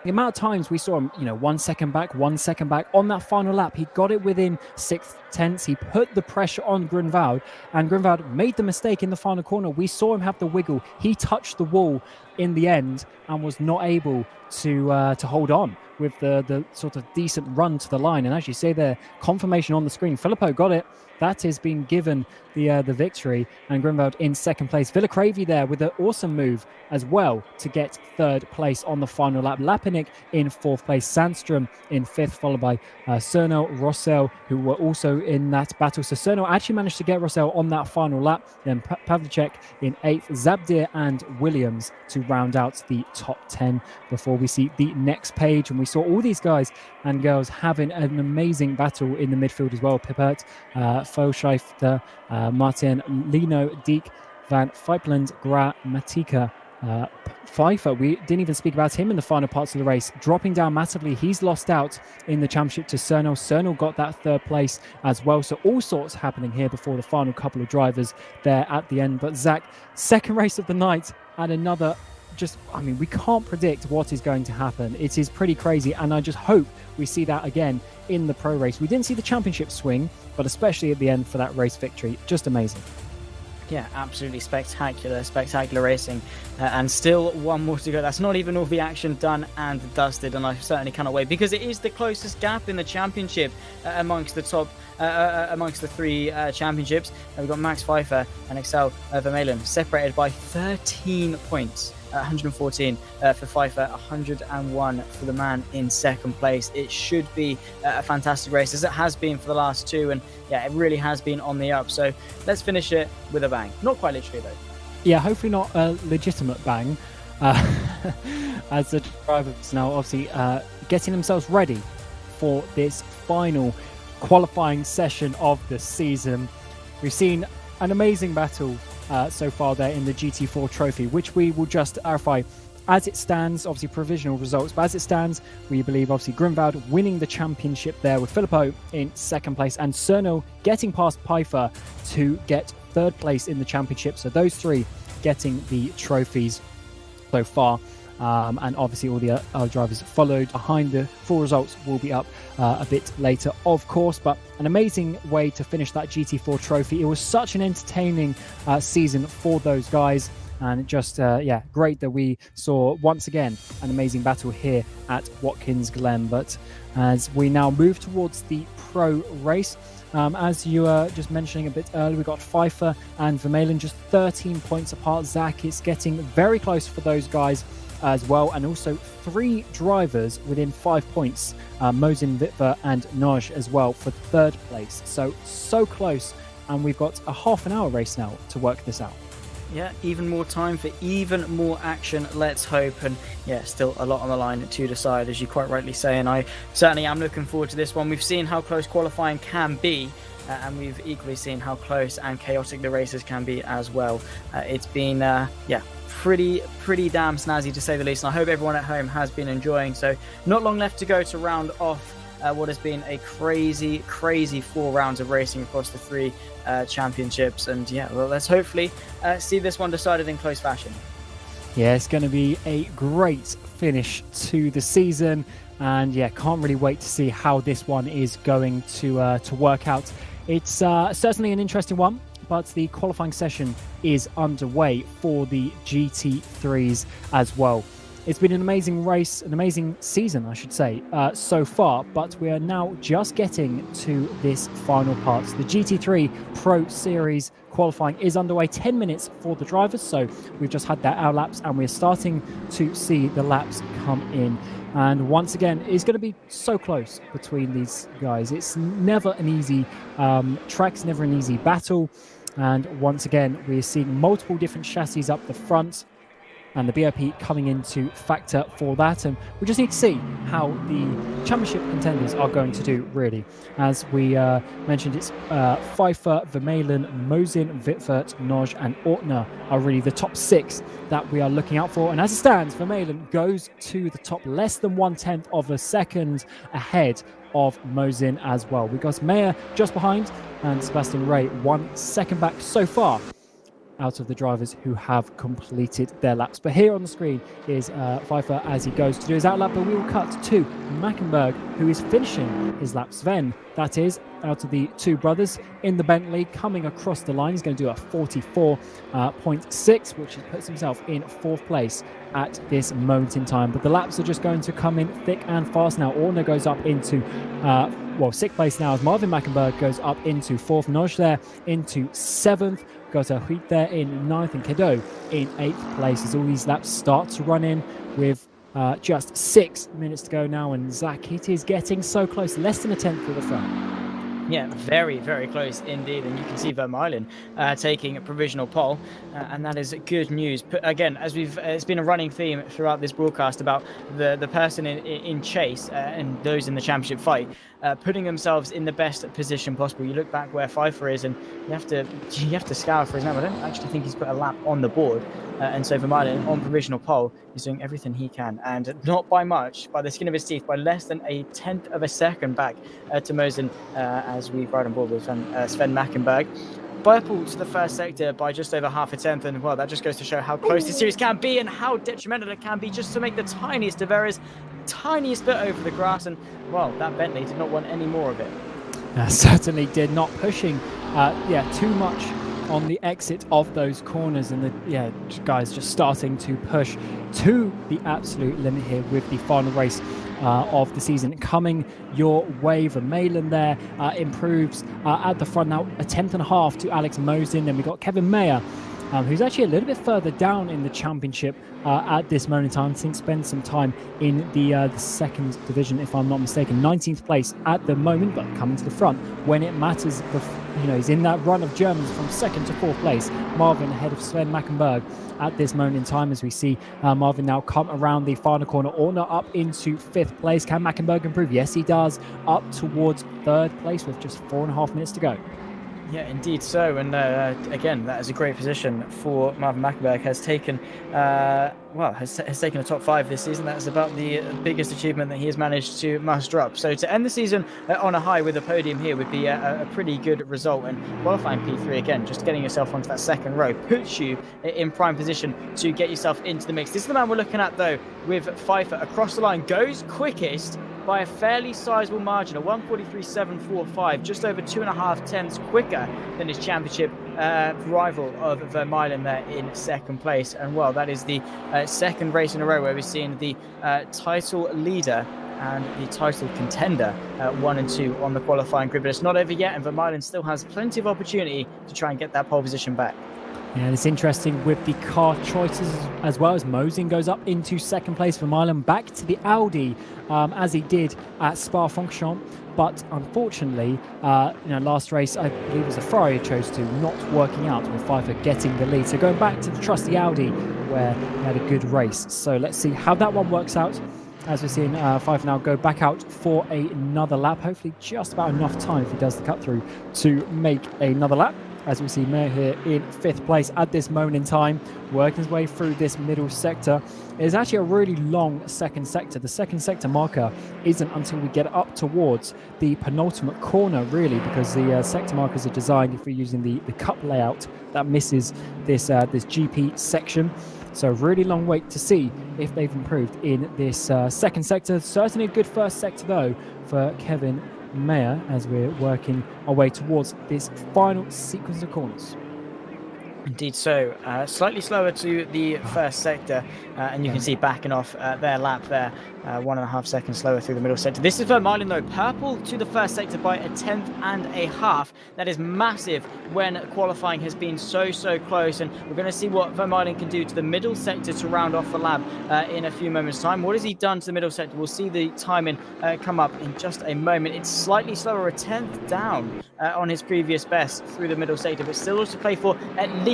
The amount of times we saw him, 1 second back on that final lap, he got it within 6/10. He put the pressure on Grunwald, and Grunwald made the mistake in the final corner. We saw him have the wiggle. He touched the wall in the end and was not able to hold on with the sort of decent run to the line. And as you say there, confirmation on the screen, Filippo got it. That has been given the victory, and Grunwald in 2nd place. Villacrevi there with an awesome move as well to get 3rd place on the final lap. Lapinic in 4th place, Sandstrom in 5th, followed by Cerno, Rossell, who were also in that battle. So Cerno actually managed to get Rossell on that final lap. Then Pavlicek in 8th, Zabdir and Williams to round out the top 10 before we see the next page. And we saw all these guys and girls having an amazing battle in the midfield as well. Pippert, Foscheifter, Martin, Lino, Dieck, Van Feipland, Gra, Matika, Pfeiffer, we didn't even speak about him in the final parts of the race, dropping down massively. He's lost out in the championship to Cernel. Cernel got that 3rd place as well. So all sorts happening here before the final couple of drivers there at the end. But Zach, 2nd race of the night and another we can't predict what is going to happen. It is pretty crazy, and I just hope we see that again in the pro race. We didn't see the championship swing, but especially at the end for that race victory. Just amazing. Yeah, absolutely spectacular racing. And still one more to go. That's not even all the action done and dusted, and I certainly cannot wait, because it is the closest gap in the championship amongst the top, amongst the 3 championships. We've got Max Pfeiffer and Axel Vermeulen separated by 13 points. 114 for Pfeiffer, 101 for the man in 2nd place. It should be a fantastic race, as it has been for the last 2, and yeah, it really has been on the up. So let's finish it with a bang. Not quite literally though. Yeah, hopefully not a legitimate bang. As the drivers now obviously getting themselves ready for this final qualifying session of the season. We've seen an amazing battle so far there in the GT4 Trophy, which we will just verify as it stands. Obviously provisional results, but as it stands, we believe obviously Grimvald winning the championship there, with Filippo in 2nd place and Cernel getting past Pfeiffer to get 3rd place in the championship. So those 3 getting the trophies so far. And obviously all the other drivers followed behind. The full results will be up a bit later, of course, but an amazing way to finish that GT4 Trophy. It was such an entertaining season for those guys, and just great that we saw once again an amazing battle here at Watkins Glen. But as we now move towards the pro race, as you were just mentioning a bit earlier, we got Pfeiffer and Vermeulen just 13 points apart. Zach, it's getting very close for those guys as well, and also 3 drivers within 5 points, Mosin, Witwer and Noj as well for 3rd place. So close, and we've got a half an hour race now to work this out. Yeah, even more time for even more action, let's hope. And yeah, still a lot on the line to decide, as you quite rightly say, and I certainly am looking forward to this one. We've seen how close qualifying can be, and we've equally seen how close and chaotic the races can be as well. It's been pretty damn snazzy, to say the least, and I hope everyone at home has been enjoying. So not long left to go to round off what has been a crazy 4 rounds of racing across the 3 championships, and yeah, well, let's hopefully see this one decided in close fashion. Yeah, it's going to be a great finish to the season, and yeah, can't really wait to see how this one is going to work out. It's certainly an interesting one, but the qualifying session is underway for the GT3s as well. It's been an amazing race, an amazing season, I should say, so far, but we are now just getting to this final part. The GT3 Pro Series qualifying is underway, 10 minutes for the drivers, so we've just had our laps, and we're starting to see the laps come in. And once again, it's going to be so close between these guys. It's never an easy track's never an easy battle. And once again, we're seeing multiple different chassis up the front, and the BOP coming into factor for that. And we just need to see how the championship contenders are going to do, really. As we mentioned, it's Pfeiffer, Vermeulen, Mosin, Witwer, Noj and Ortner are really the top 6 that we are looking out for. And as it stands, Vermeulen goes to the top, less than 1/10 of a second ahead of Mosin as well. We've got Meyer just behind, and Sebastian Ray 1 second back so far out of the drivers who have completed their laps. But here on the screen is Pfeiffer as he goes to do his outlap, but we will cut to Mackenberg, who is finishing his lap. Sven, that is, out of the 2 brothers in the Bentley, coming across the line. He's going to do a 44.6, which puts himself in 4th place at this moment in time. But the laps are just going to come in thick and fast now. Orner goes up into 6th place now, as Marvin Mackenberg goes up into 4th. Noj there into 7th. Got a Huit there in 9th, and Kedo in 8th place, as all these laps start to run in with just 6 minutes to go now. And Zach, it is getting so close, less than 1/10 of the front. Yeah, very, very close indeed. And you can see Vermaelen taking a provisional pole, and that is good news. But again, as it's been a running theme throughout this broadcast about the person in chase and those in the championship fight putting themselves in the best position possible. You look back where Pfeiffer is, and you have to scour for his name. I don't actually think he's put a lap on the board, and so Vermaelen on provisional pole is doing everything he can, and not by much, by the skin of his teeth, by less than a 1/10 of a second back to Mosen as we ride on board with Sven Mackenberg. Purple to the first sector by just over half a tenth, and well, that just goes to show how close this series can be and how detrimental it can be just to make the tiniest of errors, tiniest bit over the grass, and well, that Bentley did not want any more of it. Certainly did not, pushing too much on the exit of those corners, and the guys just starting to push to the absolute limit here with the final race of the season coming your way. Vermaelen there improves at the front now, a 1/10.5 to Alex Mosen. Then we got Kevin Mayer, who's actually a little bit further down in the championship at this moment in time. I think spent some time in the second division, if I'm not mistaken. 19th place at the moment, but coming to the front when it matters. He's in that run of Germans from second to fourth place. Marvin ahead of Sven Mackenberg at this moment in time, as we see Marvin now come around the final corner. Orner up into fifth place. Can Mackenberg improve? Yes, he does. Up towards third place with just 4.5 minutes to go. Yeah, indeed so. And again, that is a great position for Marvin Mackenberg. Has taken has taken a top 5 this season. That is about the biggest achievement that he has managed to muster up. So to end the season on a high with a podium here would be a pretty good result. And qualifying P3 again, just getting yourself onto that second row puts you in prime position to get yourself into the mix. This is the man we're looking at though, with Pfeiffer across the line, goes quickest by a fairly sizable margin, a 1:43.745, just over 2.5 tenths quicker than his championship rival of Vermaelen there in second place. And well, that is the second race in a row where we've seen the title leader and the title contender 1 and 2 on the qualifying grid. But it's not over yet, and Vermaelen still has plenty of opportunity to try and get that pole position back. Yeah, it's interesting with the car choices as well, as Mosen goes up into second place. Vermaelen back to the Audi as he did at Spa-Francorchamps. But unfortunately, last race, I believe it was the Ferrari chose to, not working out with Pfeiffer getting the lead. So going back to the trusty Audi, where he had a good race. So let's see how that one works out. As we're seeing Pfeiffer now go back out for another lap. Hopefully just about enough time if he does the cut through to make another lap. As we see Mayer here in fifth place at this moment in time, working his way through this middle sector. It's actually a really long second sector. The second sector marker isn't until we get up towards the penultimate corner, really, because the sector markers are designed, if we're using the cup layout, that misses this GP section. So really long wait to see if they've improved in this second sector. Certainly a good first sector, though, for Kevin Mayer as we're working our way towards this final sequence of corners. Indeed so. Slightly slower to the first sector, and you can see backing off their lap there, 1.5 seconds slower through the middle sector. This is Vermaelen though, purple to the first sector by a 1/10.5. That is massive when qualifying has been so close, and we're going to see what Vermaelen can do to the middle sector to round off the lap in a few moments time. What has he done to the middle sector? We'll see the timing come up in just a moment. It's slightly slower, a 1/10 down on his previous best through the middle sector, but still to play for.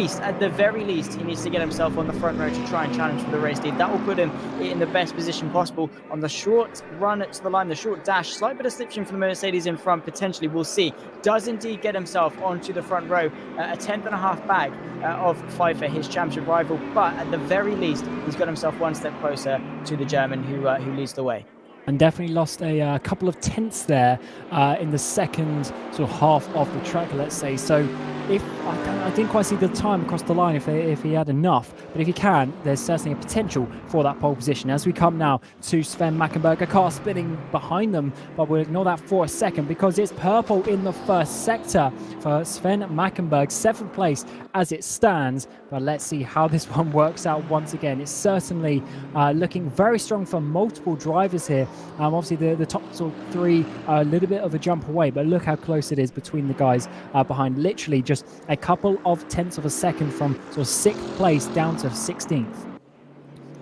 At the very least, he needs to get himself on the front row to try and challenge for the race lead. That will put him in the best position possible on the short run to the line, the short dash. Slight bit of slipstream from the Mercedes in front, potentially. We'll see. Does indeed get himself onto the front row, a 1/10.5 back of Pfeiffer, his championship rival. But at the very least, he's got himself one step closer to the German who leads the way. And definitely lost a couple of tenths there in the second sort of half of the track, let's say. So if I didn't quite see the time across the line if he had enough, but if he can, there's certainly a potential for that pole position. As we come now to Sven Mackenberg, a car spinning behind them, but we'll ignore that for a second because it's purple in the first sector for Sven Mackenberg, 7th place as it stands. But let's see how this one works out once again. It's certainly looking very strong for multiple drivers here. Obviously the top sort of 3 are a little bit of a jump away, but look how close it is between the guys behind. Literally just a couple of tenths of a second from sort of 6th place down to 16th.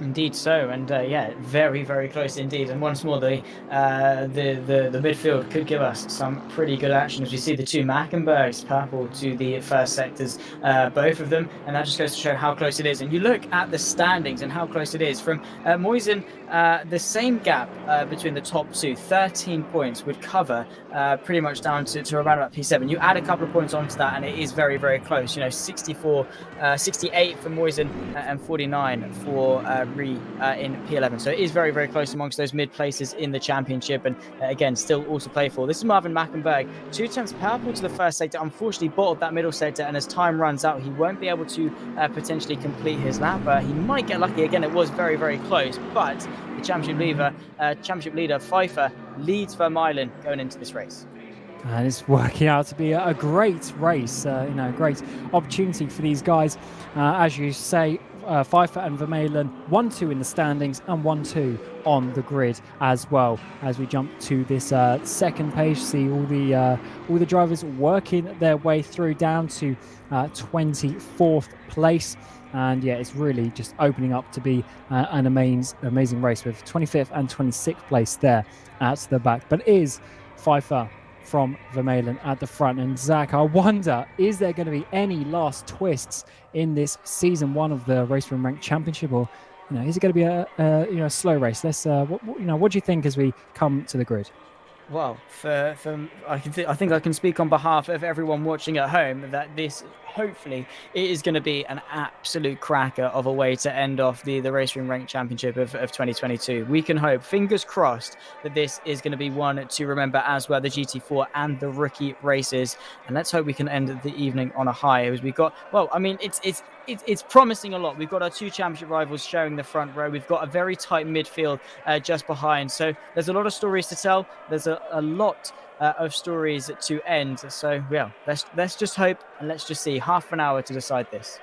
Indeed so, and yeah, very, very close indeed. And once more, the midfield could give us some pretty good action as we see the two Mackenbergs purple to the first sectors, both of them, and that just goes to show how close it is. And you look at the standings and how close it is from Moisen. The same gap between the top two, 13 points, would cover pretty much down to around about P7. You add a couple of points onto that, and it is very, very close. 64, 68 for Moisen and 49 for in P11. So it is very, very close amongst those mid places in the championship, and again, still all to play for. This is Marvin Mackenberg, 2 tenths purple to the first sector, unfortunately bottled that middle sector, and as time runs out, he won't be able to potentially complete his lap. He might get lucky. Again, it was very, very close, but the championship leader Pfeiffer leads Vermeulen going into this race. And it's working out to be a great race, great opportunity for these guys. As you say, Pfeiffer and Vermeulen 1-2 in the standings and 1-2 on the grid as well. As we jump to this second page, see all the drivers working their way through down to 24th place. And yeah, it's really just opening up to be an amazing race with 25th and 26th place there at the back. But it is Pfeiffer from Vermeulen at the front. And Zach, I wonder, is there going to be any last twists in this season 1 of the RaceRoom Ranked Championship, or is it going to be a slow race? Let's what do you think as we come to the grid? Well, I think I can speak on behalf of everyone watching at home that this, hopefully, it is going to be an absolute cracker of a way to end off the RaceRoom Ranked Championship of 2022. We can hope, fingers crossed, that this is going to be one to remember as well, the GT4 and the rookie races. And let's hope we can end the evening on a high. As we got, well, I mean, it's promising a lot. We've got our 2 championship rivals sharing the front row. We've got a very tight midfield just behind. So there's a lot of stories to tell. There's a lot of stories to end. So yeah, let's just hope and let's just see. Half an hour to decide this.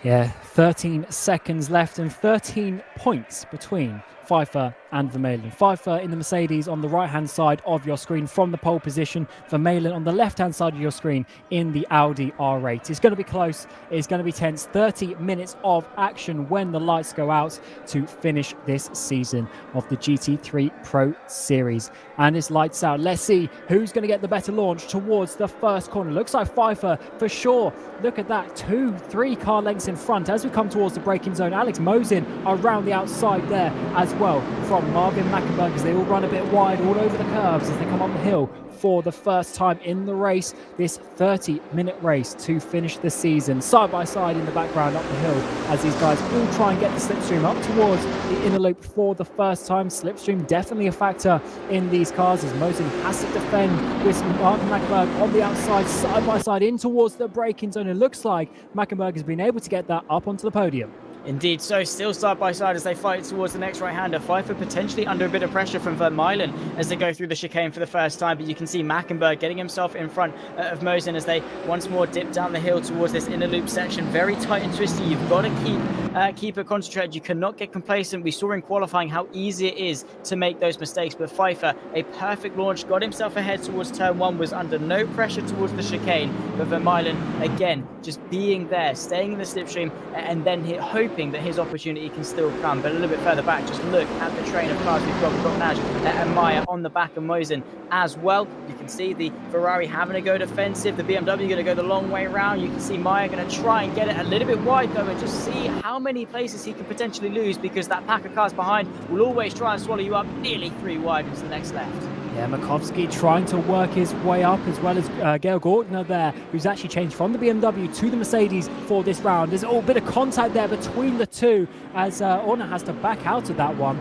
Yeah, 13 seconds left and 13 points between Pfeiffer and Vermeulen. Pfeiffer in the Mercedes on the right-hand side of your screen from the pole position. Vermeulen on the left-hand side of your screen in the Audi R8. It's going to be close. It's going to be tense. 30 minutes of action when the lights go out to finish this season of the GT3 Pro Series. And it's lights out. Let's see who's going to get the better launch towards the first corner. Looks like Pfeiffer for sure. Look at that. 2-3 car lengths in front as we come towards the braking zone. Alex Mosin around the outside there as well from Marvin Mackenberg as they all run a bit wide all over the curves as they come up the hill for the first time in the race. This 30-minute race to finish the season. Side by side in the background up the hill as these guys all try and get the slipstream up towards the inner loop for the first time. Slipstream definitely a factor in these cars as Mosin has to defend with Marvin Mackenberg on the outside, side by side in towards the braking zone. It looks like Mackenberg has been able to get that up onto the podium. Indeed, so still side by side as they fight towards the next right-hander. Pfeiffer potentially under a bit of pressure from Vermeulen as they go through the chicane for the first time, but you can see Mackenberg getting himself in front of Mosin as they once more dip down the hill towards this inner loop section. Very tight and twisty. You've got to keep it concentrated. You cannot get complacent. We saw in qualifying how easy it is to make those mistakes, but Pfeiffer, a perfect launch, got himself ahead towards turn 1, was under no pressure towards the chicane, but Vermeulen, again, just being there, staying in the slipstream, and then hoping that his opportunity can still come. But a little bit further back, just look at the train of cars we've got. We've got Nash and Maya on the back of Mosin as well. You can see the Ferrari having to go defensive, the BMW going to go the long way around. You can see Maya going to try and get it a little bit wide though, and just see how many places he can potentially lose, because that pack of cars behind will always try and swallow you up nearly 3 wide into the next left. Yeah, Makovsky trying to work his way up, as well as Georg Ortner there, who's actually changed from the BMW to the Mercedes for this round. There's a bit of contact there between the two as Ortner has to back out of that one.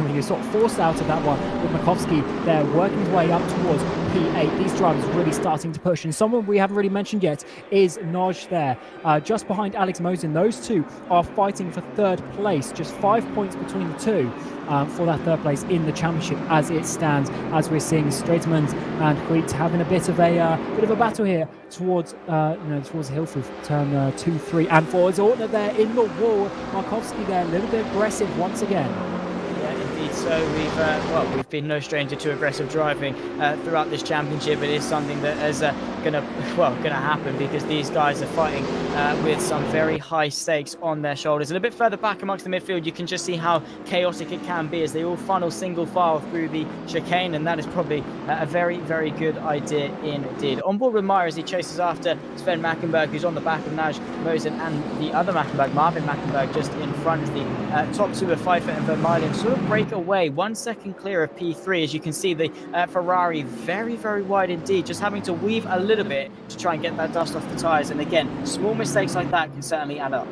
He was sort of forced out of that one with Makovsky there working his way up towards P8. These drivers really starting to push. And someone we haven't really mentioned yet is Noj there, just behind Alex Mosin. Those two are fighting for 3rd place, just 5 points between the two. For that 3rd place in the championship as it stands, as we're seeing Stratemans and Huit having a bit of a battle here towards towards the hill for turn 2, 3 and 4. Is Ortner there in the wall. Markovsky there a little bit aggressive once again. So we've been no stranger to aggressive driving throughout this championship. It is something that has gonna happen, because these guys are fighting with some very high stakes on their shoulders. And a bit further back amongst the midfield, you can just see how chaotic it can be as they all funnel single file through the chicane, and that is probably a very, very good idea indeed. On board with Meyer as he chases after Sven Mackenberg, who's on the back of Naj Mosen, and the other Mackenberg, Marvin Mackenberg, just in front. The top two of Pfeiffer and Vermeulen sort of break away 1 second clear of P3. As you can see, the Ferrari very, very wide indeed, just having to weave a little bit to try and get that dust off the tyres. And again, small mistakes like that can certainly add up.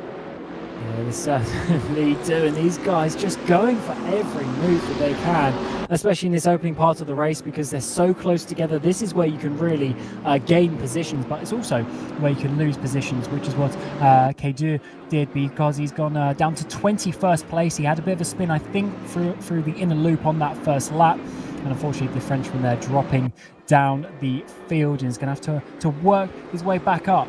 Yeah, they certainly do, and these guys just going for every move that they can, especially in this opening part of the race, because they're so close together. This is where you can really gain positions, but it's also where you can lose positions, which is what K2 did, because he's gone down to 21st place. He had a bit of a spin, I think, through the inner loop on that first lap, and unfortunately the Frenchman there dropping down the field, and is going to have to work his way back up.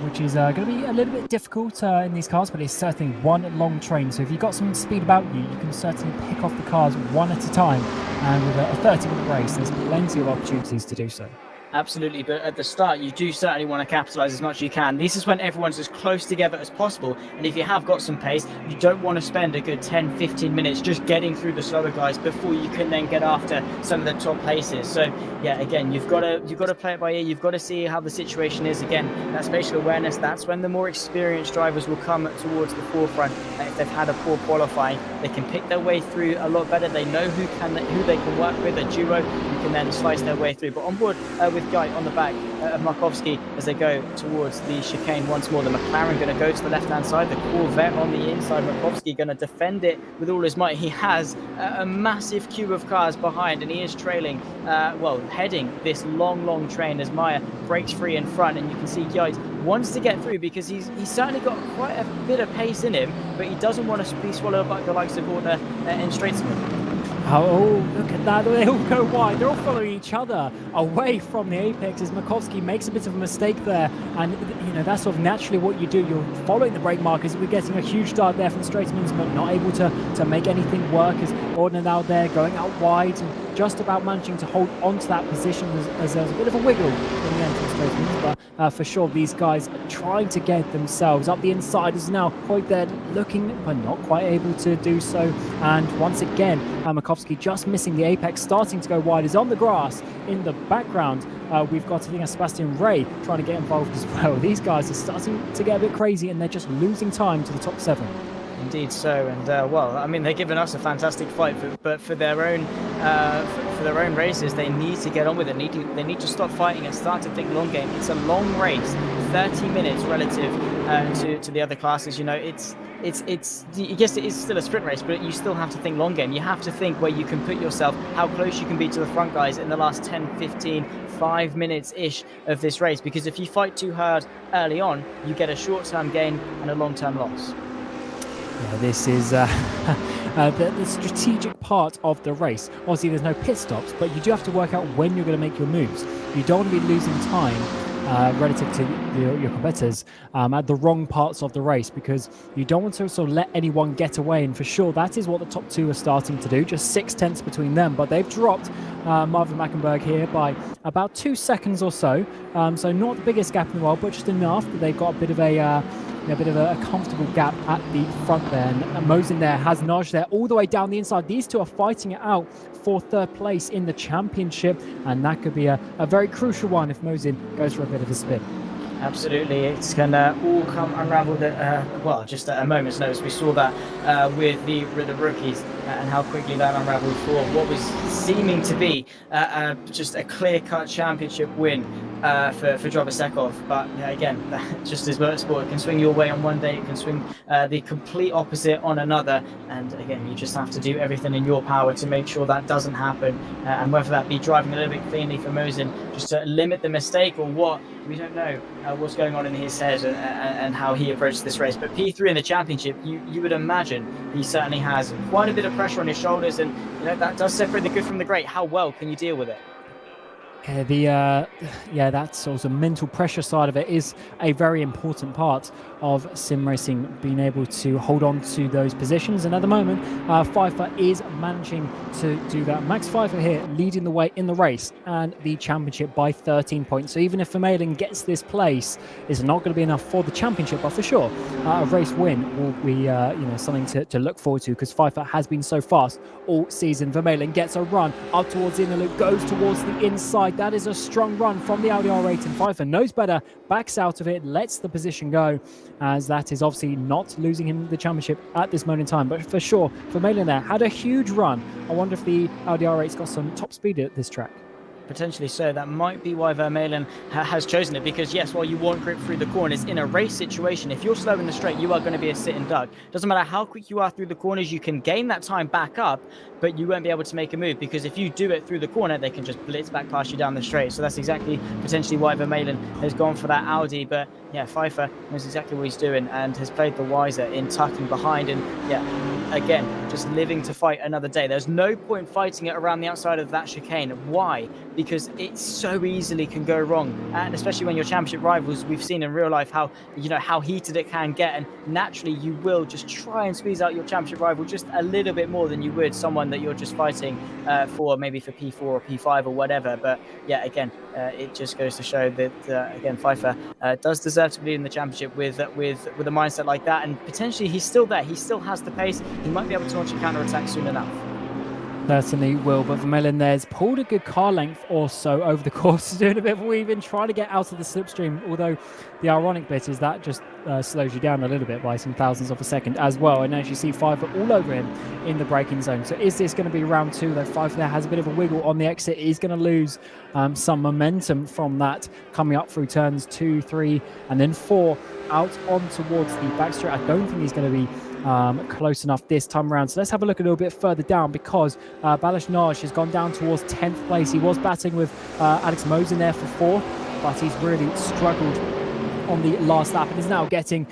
Which is going to be a little bit difficult in these cars, but it's certainly one long train. So if you've got some speed about you, you can certainly pick off the cars one at a time. And with a 30-minute race, there's plenty of opportunities to do so. Absolutely, but at the start, you do certainly want to capitalise as much as you can. This is when everyone's as close together as possible, and if you have got some pace, you don't want to spend a good 10-15 minutes just getting through the slower guys before you can then get after some of the top places. So yeah, again, you've got to play it by ear. You've got to see how the situation is. Again, that spatial awareness, that's when the more experienced drivers will come towards the forefront. If they've had a poor qualifying, they can pick their way through a lot better. They know who they can work with, a duo who can then slice their way through. But on board with Guy on the back of Markowski as they go towards the chicane once more. The McLaren going to go to the left-hand side, the Corvette on the inside. Markowski going to defend it with all his might. He has a massive queue of cars behind, and he is trailing, heading this long train as Meyer breaks free in front. And you can see Guy wants to get through because he's certainly got quite a bit of pace in him, but he doesn't want to be swallowed by the likes of Horner and Straitsman. Oh, look at that. They all go wide. They're all following each other away from the apex as Markowski makes a bit of a mistake there. And, you know, that's sort of naturally what you do. You're following the brake markers. We're getting a huge start there from Straitsman, but not able to make anything work as Ordner now there going out wide and just about managing to hold on to that position as there's a bit of a wiggle in the end from Straitsman. But for sure, these guys are trying to get themselves up the inside as now quite there looking, but not quite able to do so. And once again, Markowski just missing the apex, starting to go wide, is on the grass. In the background, we've got, I think, Sebastian Ray trying to get involved as well. These guys are starting to get a bit crazy, and they're just losing time to the top 7. Indeed so, and well, I mean, they're giving us a fantastic fight, but for their own races, they need to get on with it. They need to stop fighting and start to think long game. It's a long race, 30 minutes relative to the other classes. You know, it's yes, it is still a sprint race, but you still have to think long game. You have to think where you can put yourself, how close you can be to the front guys in the last 10, 15, 5 minutes-ish of this race. Because if you fight too hard early on, you get a short-term gain and a long-term loss. Yeah, this is the strategic part of the race. Obviously, there's no pit stops, but you do have to work out when you're going to make your moves. You don't want to be losing time relative to your competitors at the wrong parts of the race, because you don't want to sort of let anyone get away. And for sure, that is what the top 2 are starting to do. Just 6 tenths between them, but they've dropped Marvin Mackenberg here by about 2 seconds or so. So not the biggest gap in the world, but just enough that they've got a bit of a comfortable gap at the front there. And Mosen there has Naj there all the way down the inside. These two are fighting it out for 3rd place in the championship, and that could be a very crucial one if Mosen goes for a bit of a spin. Absolutely, it's going to all come unravelled at, just at a moment's notice. We saw that with the rookies and how quickly that unravelled for what was seeming to be just a clear-cut championship win for Drobisekov. But again, just as motorsport, it can swing your way on one day, it can swing the complete opposite on another. And again, you just have to do everything in your power to make sure that doesn't happen. And whether that be driving a little bit cleanly for Mosen, just to limit the mistake, or what, we don't know what's going on in his head and how he approaches this race. But P3 in the championship, you would imagine he certainly has quite a bit of pressure on his shoulders, and you know that does separate the good from the great. How well can you deal with it? Yeah, that sort of mental pressure side of it is a very important part of sim racing, being able to hold on to those positions. And at the moment, Pfeiffer is managing to do that. Max Pfeiffer here leading the way in the race and the championship by 13 points. So even if Vermeulen gets this place, it's not going to be enough for the championship, but for sure, a race win will be something to look forward to, because Pfeiffer has been so fast all season. Vermeulen gets a run up towards the inner loop, goes towards the inside. That is a strong run from the Audi R8, and Pfeiffer knows better, backs out of it, lets the position go, as that is obviously not losing him the championship at this moment in time. But for sure, Vermeulen there had a huge run. I wonder if the Audi R8's got some top speed at this track. Potentially so. That might be why Vermeulen has chosen it, because yes, while you want grip through the corners, in a race situation, if you're slow in the straight, you are going to be a sitting duck. Doesn't matter how quick you are through the corners, you can gain that time back up, but you won't be able to make a move, because if you do it through the corner, they can just blitz back past you down the straight. So that's exactly potentially why Vermeulen has gone for that Audi. But yeah, Pfeiffer knows exactly what he's doing and has played the wiser in tucking behind, and yeah, again, just living to fight another day. There's no point fighting it around the outside of that chicane. Why? Because it so easily can go wrong, and especially when you're championship rivals, we've seen in real life how heated it can get, and naturally you will just try and squeeze out your championship rival just a little bit more than you would someone that you're just fighting for P4 or P5 or whatever. But yeah, again, it just goes to show that again, Pfeiffer does deserve to be in the championship with a mindset like that, and potentially he's still there. He still has the pace. He might be able to launch a counter attack soon enough. Certainly will, but Vermeulen there's pulled a good car length or so over the course, doing a bit of weaving, trying to get out of the slipstream, although the ironic bit is that just slows you down a little bit by some thousandths of a second as well. And as you see, Pfeiffer all over him in the braking zone. So is this going to be round two? Though Pfeiffer there has a bit of a wiggle on the exit. He's going to lose some momentum from that coming up through turns 2, 3, and then 4 out on towards the back straight. I don't think he's going to be close enough this time around. So let's have a look a little bit further down, because Balashnaj has gone down towards 10th place. He was battling with Alex Mosen there for 4th, but he's really struggled on the last lap and is now getting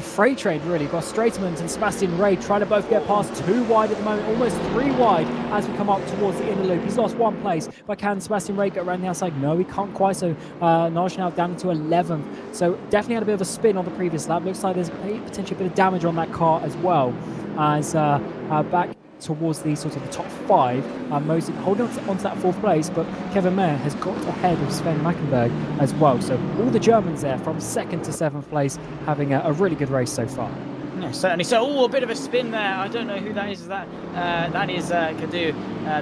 freight train really. Got Straightman and Sebastian Ray trying to both get past 2 wide at the moment, almost 3 wide as we come up towards the inner loop. He's lost 1 place, but can Sebastian Ray get around the outside? No, he can't quite. So Naj now down to 11th. So definitely had a bit of a spin on the previous lap. Looks like there's potentially a bit of damage on that car as well, as back towards the sort of the top 5. Mosen holding on to that 4th place, but Kevin Mayer has got ahead of Sven Mackenberg as well. So all the Germans there from 2nd to 7th place having a really good race so far. Yeah, certainly. So, a bit of a spin there. I don't know who that is. That is Kadu.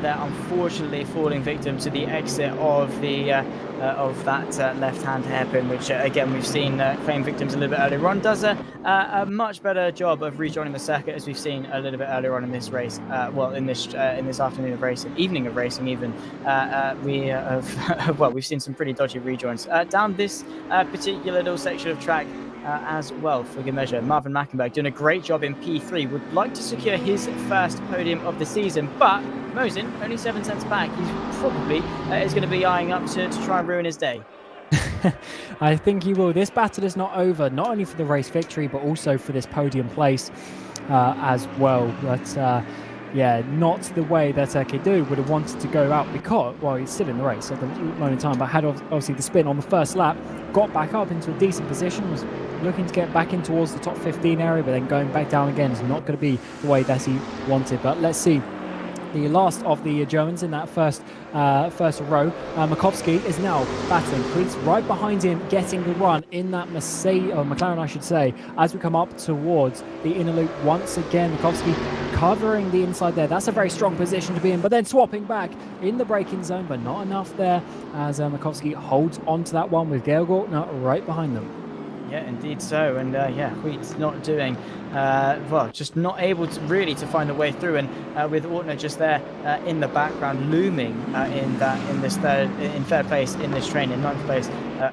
They're unfortunately falling victim to the exit of that left-hand hairpin, which again we've seen claim victims a little bit earlier on. Does a much better job of rejoining the circuit, as we've seen a little bit earlier on in this race. In this afternoon of racing, evening of racing even. We've seen some pretty dodgy rejoins down this particular little section of track. As well, for good measure. Marvin Mackenberg doing a great job in P3, would like to secure his first podium of the season, but Mosen only 7 cents back. He's probably is going to be eyeing up to try and ruin his day. I think he will. This battle is not over, not only for the race victory, but also for this podium place as well. But yeah, not the way that Kedu would have wanted to go out, because, well, he's still in the race at the moment in time, but had obviously the spin on the first lap, got back up into a decent position, was looking to get back in towards the top 15 area, but then going back down again is not going to be the way that he wanted. But let's see. The last of the Germans in that first row, Makovsky is now battling. Creed's right behind him, getting the run in that McLaren, I should say, as we come up towards the inner loop once again. Makovsky covering the inside there. That's a very strong position to be in, but then swapping back in the braking zone, but not enough there, as Makovsky holds on to that one with Gail Gortner right behind them. Yeah, indeed so. And yeah, Wheat's not doing just not able to really to find a way through, and with Ortner just there in the background, looming in third place in this train, in 9th place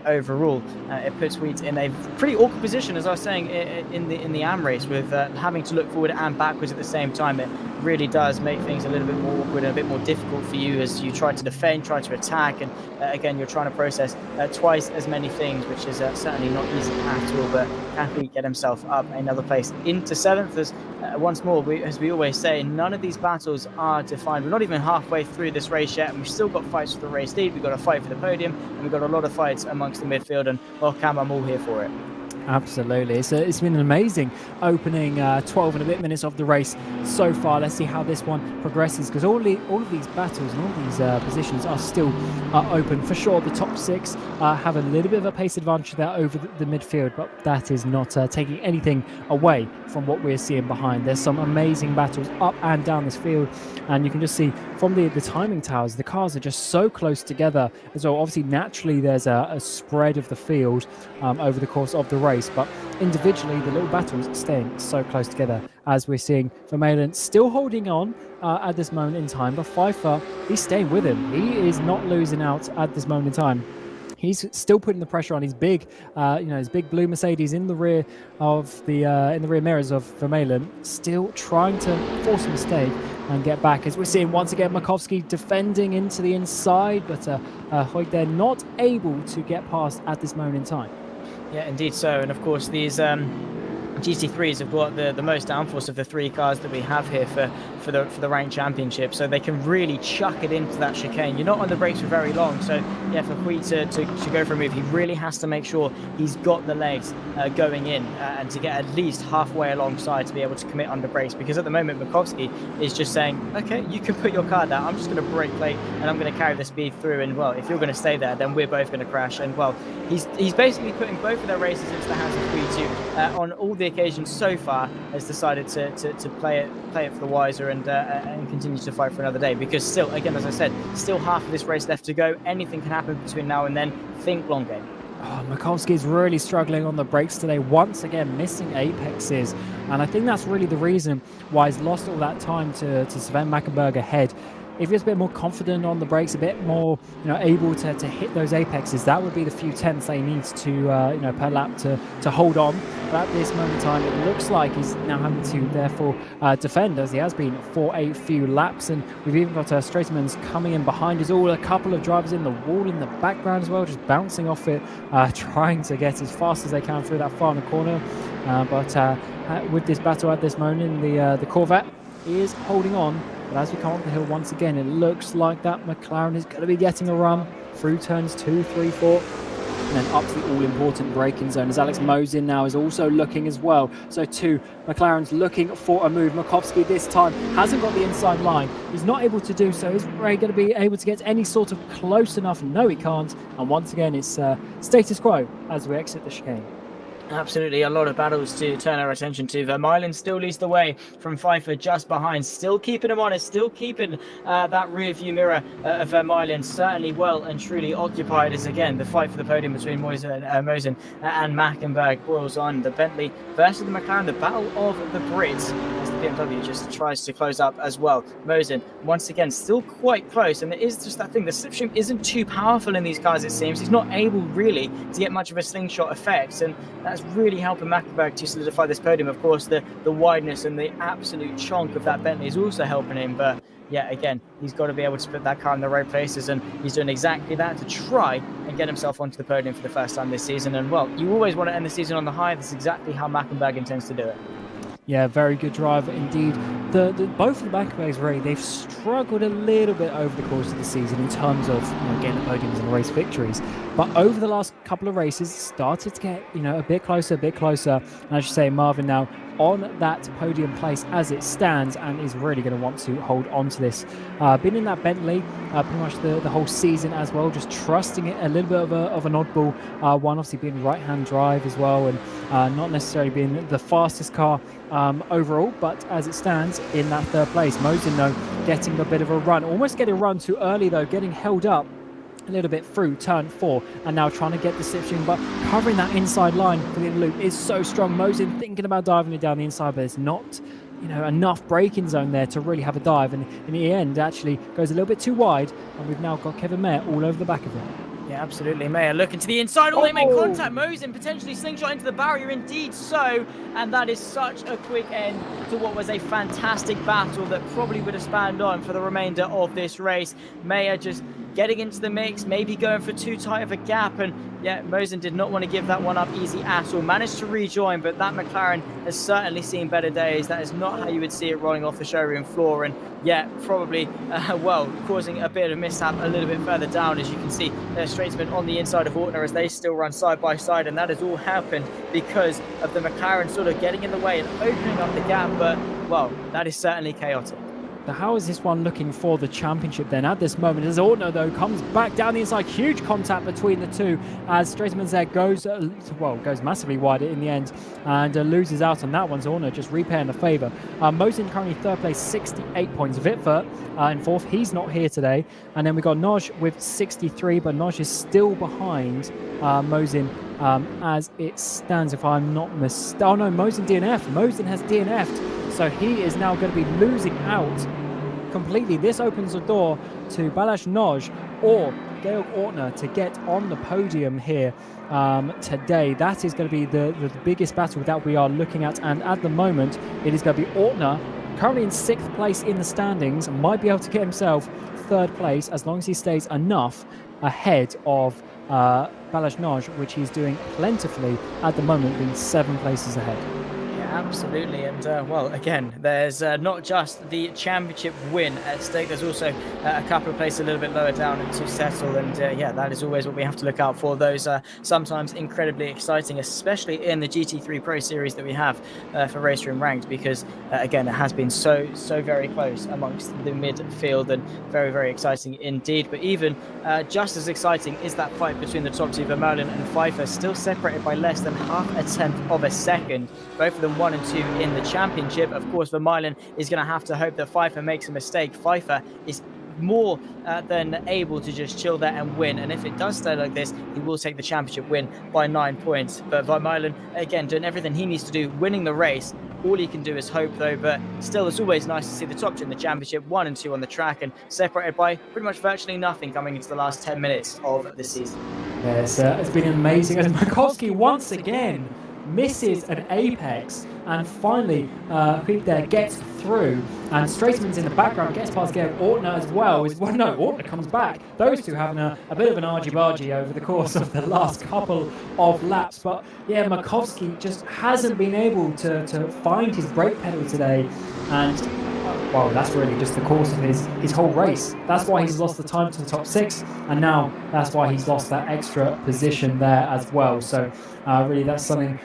overall. It puts Wheat in a pretty awkward position, as I was saying, in the AM race, with having to look forward and backwards at the same time. It really does make things a little bit more awkward and a bit more difficult for you as you try to defend, try to attack, and again, you're trying to process twice as many things, which is certainly not easy at all. But Kathy get himself up another place into 7th. As once more, as we always say, none of these battles are defined. We're not even halfway through this race yet, and we've still got fights for the race lead. We've got a fight for the podium, and we've got a lot of fights amongst the midfield. And well, Cam, I'm all here for it. Absolutely. It's been an amazing opening 12 and a bit minutes of the race so far. Let's see how this one progresses, because all of these battles and all these positions are still open. For sure, the top 6 have a little bit of a pace advantage there over the midfield, but that is not taking anything away from what we're seeing behind. There's some amazing battles up and down this field, and you can just see from the timing towers, the cars are just so close together. And so obviously, naturally, there's a spread of the field over the course of the race. But individually, the little battles staying so close together, as we're seeing Vermeulen still holding on at this moment in time. But Pfeiffer, he's staying with him. He is not losing out at this moment in time. He's still putting the pressure on his big, his big blue Mercedes in the rear of the rear mirrors of Vermeulen, still trying to force a mistake and get back. As we're seeing once again, Markowski defending into the inside, but Hoyt they're not able to get past at this moment in time. Yeah, indeed so. And of course, these GT3s have got the most downforce of the 3 cars that we have here for the Ranked Championship, so they can really chuck it into that chicane. You're not on the brakes for very long, so yeah, for Hui to go for a move, he really has to make sure he's got the legs going in and to get at least halfway alongside to be able to commit under brakes, because at the moment Markowski is just saying, okay, you can put your car down, I'm just going to brake plate and I'm going to carry the speed through, and well, if you're going to stay there, then we're both going to crash. And well, he's basically putting both of their races into the hands of Hui, on all the occasions so far, has decided to play it for the wiser and continue to fight for another day, because still, again, as I said, still half of this race left to go. Anything can happen between now and then. Think long game. Markowski is really struggling on the brakes today, once again missing apexes, and I think that's really the reason why he's lost all that time to Sven Mackenberg ahead. If he's a bit more confident on the brakes, a bit more able to hit those apexes, that would be the few tenths that he needs to per lap to hold on. But at this moment in time, it looks like he's now having to therefore defend, as he has been for a few laps. And we've even got Stratemans coming in behind us, all a couple of drivers in the wall in the background as well, just bouncing off it, trying to get as fast as they can through that final corner. But with this battle at this moment, the Corvette is holding on. But as we come up the hill once again, it looks like that McLaren is going to be getting a run through turns 2, 3, 4, and then up to the all-important braking zone, as Alex Mosin now is also looking as well. So 2 McLaren's looking for a move. Markowski this time hasn't got the inside line. He's not able to do so. Is Ray going to be able to get any sort of close enough? No, he can't. And once again, it's status quo as we exit the chicane. Absolutely, a lot of battles to turn our attention to. Vermeulen still leads the way from Pfeiffer just behind, still keeping him honest, still keeping that rear view mirror of Vermeulen certainly well and truly occupied, as again the fight for the podium between Mosin and Mackenberg boils on. The Bentley versus the McLaren, the battle of the Brits, as the BMW just tries to close up as well. Mosin once again still quite close, and it is just that thing, the slipstream isn't too powerful in these cars, it seems. He's not able really to get much of a slingshot effect, and that's really helping Mackenberg to solidify this podium. Of course, the wideness and the absolute chunk of that Bentley is also helping him, but yeah, again, he's got to be able to put that car in the right places, and he's doing exactly that to try and get himself onto the podium for the first time this season. And well, you always want to end the season on the high. That's exactly how Mackenberg intends to do it. Yeah, very good driver indeed. Both of the Mackenbergs, really, they've struggled a little bit over the course of the season in terms of getting the podiums and race victories. But over the last couple of races, started to get a bit closer. And I should say, Marvin now on that podium place as it stands, and is really going to want to hold on to this. Been in that Bentley pretty much the whole season as well, just trusting it, a little bit of an oddball one, obviously being right-hand drive as well, and not necessarily being the fastest car overall, but as it stands in that 3rd place. Mosin, though, getting a bit of a run, almost getting a run too early, though, getting held up a little bit through turn 4, and now trying to get the slipstream, but covering that inside line for the loop is so strong. Mosin thinking about diving it down the inside, but it's not enough braking zone there to really have a dive, and in the end actually goes a little bit too wide, and we've now got Kevin Mayer all over the back of him. Yeah, absolutely. Mayer looking to the inside. Oh, they make contact. Mosin potentially slingshot into the barrier. Indeed so. And that is such a quick end to what was a fantastic battle that probably would have spanned on for the remainder of this race. Mayer just getting into the mix, maybe going for too tight of a gap. And yeah, Mosin did not want to give that one up easy at all. Managed to rejoin, but that McLaren has certainly seen better days. That is not how you would see it rolling off the showroom floor. And yeah, probably, well, causing a bit of mishap a little bit further down. As you can see, Straitsman on the inside of Ortner as they still run side by side. And that has all happened because of the McLaren sort of getting in the way and opening up the gap. But, well, that is certainly chaotic. So how is this one looking for the championship then at this moment? As Ortner, though, comes back down the inside, huge contact between the two as Straitsman's there goes massively wide in the end and loses out on that one. So Ortner just repaying the favour. Mosin currently third place, 68 points. Vitfert in fourth, he's not here today. And then we got Noj with 63, but Noj is still behind Mosin as it stands, if I'm not mistaken. Oh no, Mosin DNF. Mosin has DNF'd. So he is now going to be losing out completely. This opens the door to Balázs Nagy or Georg Ortner to get on the podium here today. That is going to be the biggest battle that we are looking at. And at the moment, it is going to be Ortner, currently in 6th place in the standings, might be able to get himself 3rd place as long as he stays enough ahead of Balázs Nagy, which he's doing plentifully at the moment, being 7 places ahead. Absolutely, and well, again, there's not just the championship win at stake, there's also a couple of places a little bit lower down and to settle, and yeah, that is always what we have to look out for. Those are sometimes incredibly exciting, especially in the GT3 Pro Series that we have for RaceRoom Ranked, because again, it has been so very close amongst the midfield and very, very exciting indeed. But even just as exciting is that fight between the top two, Vermeulen and Pfeiffer, still separated by less than half a tenth of a second. Both of them 1 and 2 in the championship. Of course, Vermeulen is going to have to hope that Pfeiffer makes a mistake. Pfeiffer is more than able to just chill there and win, and if it does stay like this, he will take the championship win by 9 points. But Vermeulen, again, doing everything he needs to do, winning the race. All he can do is hope, though, but still, it's always nice to see the top two in the championship, 1 and 2 on the track, and separated by pretty much virtually nothing coming into the last 10 minutes of the season. Yes, it's been amazing as Makowski once again misses an apex and finally there gets through, and Straitsman's in the background, gets past Georg Ortner as well. Ortner comes back. Those two having a bit of an argy-bargy over the course of the last couple of laps, but yeah, Makowski just hasn't been able to find his brake pedal today, and well, that's really just the course of his whole race. That's why he's lost the time to the top 6, and now that's why he's lost that extra position there as well. So really, that's something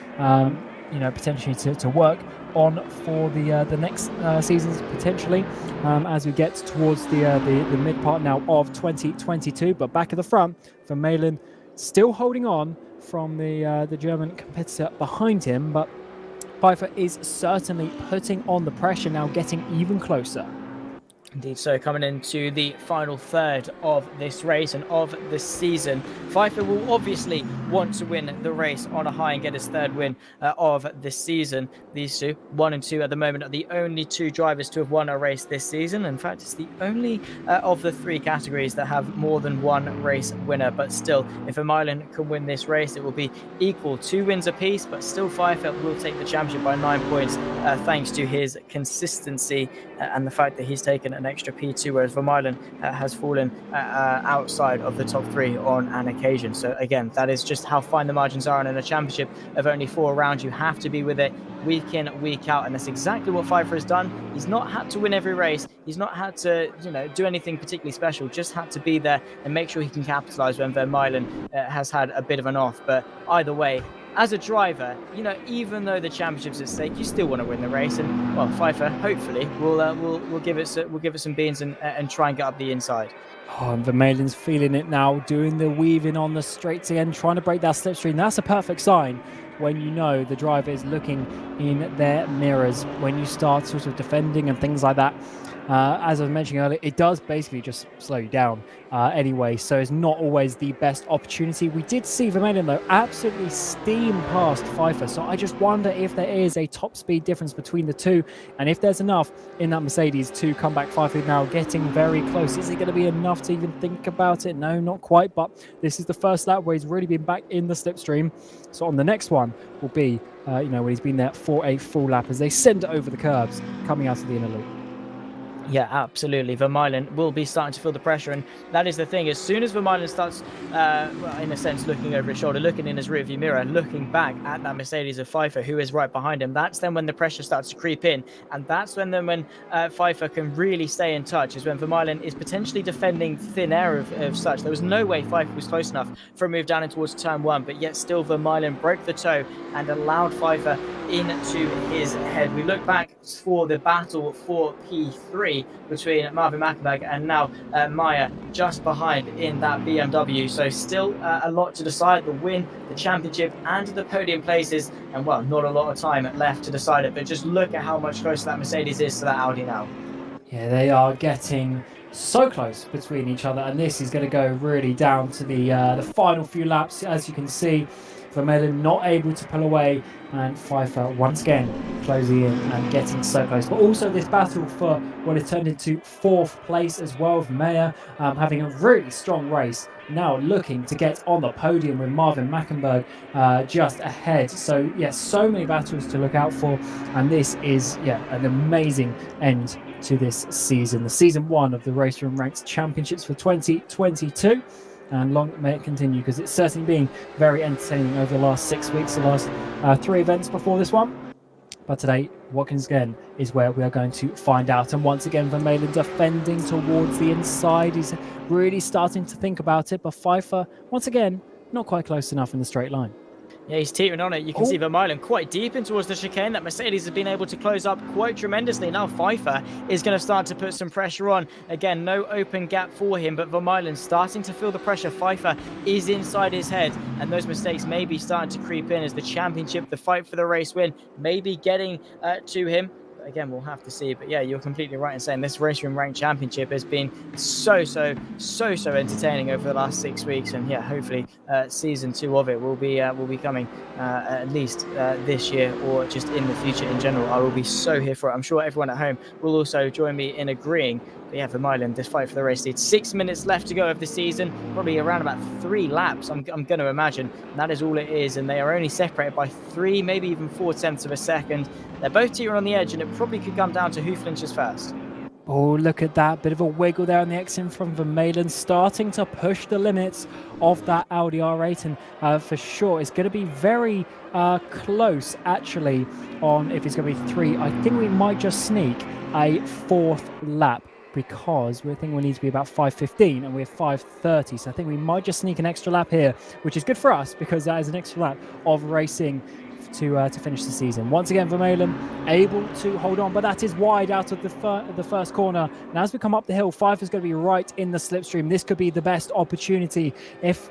potentially to work on for the next seasons potentially as we get towards the mid part now of 2022. But back at the front, Vermeulen still holding on from the German competitor behind him, but Pfeiffer is certainly putting on the pressure now, getting even closer. Indeed, so coming into the final third of this race and of the season, Pfeiffer will obviously want to win the race on a high and get his 3rd win of the season. These two, 1 and 2 at the moment, are the only 2 drivers to have won a race this season. In fact, it's the only of the 3 categories that have more than 1 race winner. But still, if Vermeulen can win this race, it will be equal, 2 wins apiece, but still Pfeiffer will take the championship by 9 points thanks to his consistency and the fact that he's taken an extra P2, whereas Vermeulen has fallen outside of the top 3 on an occasion. So again, that is just how fine the margins are, and in a championship of only 4 rounds, you have to be with it week in, week out, and that's exactly what Pfeiffer has done. He's not had to win every race. He's not had to, do anything particularly special. Just had to be there and make sure he can capitalise when Vermeulen has had a bit of an off. But either way, as a driver, even though the championship's at stake, you still want to win the race, and well, Pfeiffer hopefully will give it some beans and try and get up the inside. Oh, and Vermeulen's feeling it now, doing the weaving on the straights again, trying to break that slipstream. That's a perfect sign. when you know the driver is looking in their mirrors, when you start sort of defending and things like that. As I was mentioning earlier, it does basically just slow you down anyway, so it's not always the best opportunity. We did see Vermeulen, though, absolutely steam past Pfeiffer, so I just wonder if there is a top speed difference between the two, and if there's enough in that Mercedes to come back. Pfeiffer now getting very close. Is it going to be enough to even think about it? No, not quite, but this is the first lap where he's really been back in the slipstream. So on the next one will be, when he's been there for a full lap as they send it over the curbs coming out of the inner loop. Yeah, absolutely. Vermeulen will be starting to feel the pressure, and that is the thing. As soon as Vermeulen starts, in a sense, looking over his shoulder, looking in his rearview mirror, looking back at that Mercedes of Pfeiffer, who is right behind him, that's then when the pressure starts to creep in, and that's when Pfeiffer can really stay in touch, is when Vermeulen is potentially defending thin air of such. There was no way Pfeiffer was close enough for a move down in towards turn one, but yet still Vermeulen broke the toe and allowed Pfeiffer into his head. We look back for the battle for P3 between Marvin Mackenberg and now Meyer just behind in that BMW. So still a lot to decide: the win, the championship, and the podium places. And well, not a lot of time left to decide it, but just look at how much closer that Mercedes is to that Audi now. Yeah, they are getting so close between each other, and this is going to go really down to the final few laps. As you can see, Vermeulen not able to pull away, and Pfeiffer once again closing in and getting so close. But also this battle for what has turned into fourth place as well, with Meyer having a really strong race, now looking to get on the podium with Marvin Mackenberg just ahead. So yeah, so many battles to look out for, and this is an amazing end to this season, the season one of the RaceRoom Ranked Championships for 2022. And long may it continue, because it's certainly been very entertaining over the last 6 weeks, the last 3 events before this one. But today, Watkins Glen is where we are going to find out. And once again, Vermeulen defending towards the inside. He's really starting to think about it, but Pfeiffer, once again, not quite close enough in the straight line. Yeah, he's teetering on it. You can see Vermeulen quite deep in towards the chicane. That Mercedes has been able to close up quite tremendously. Now Pfeiffer is going to start to put some pressure on. Again, no open gap for him, but Vermeulen starting to feel the pressure. Pfeiffer is inside his head, and those mistakes may be starting to creep in as the championship, the fight for the race win, may be getting to him. Again, we'll have to see. But yeah, you're completely right in saying this RaceRoom Ranked Championship has been so entertaining over the last 6 weeks, and yeah, hopefully season 2 of it will be coming at least this year, or just in the future in general. I will be so here for it. I'm sure everyone at home will also join me in agreeing. But yeah, Vermeulen, this fight for the race lead. 6 minutes left to go of the season, probably around about 3 laps, I'm going to imagine. And that is all it is, and they are only separated by 3, maybe even 4 tenths of a second. They're both teetering on the edge, and it probably could come down to who flinches first. Oh, look at that. Bit of a wiggle there on the exit from Vermeulen, starting to push the limits of that Audi R8. And for sure, it's going to be very close, actually, on if it's going to be 3. I think we might just sneak a 4th lap, because we think we need to be about 5:15 and we're 5:30. So I think we might just sneak an extra lap here, which is good for us, because that is an extra lap of racing to finish the season. Once again, Vermeulen able to hold on, but that is wide out of the first corner. Now as we come up the hill, Pfeiffer's going to be right in the slipstream. This could be the best opportunity. If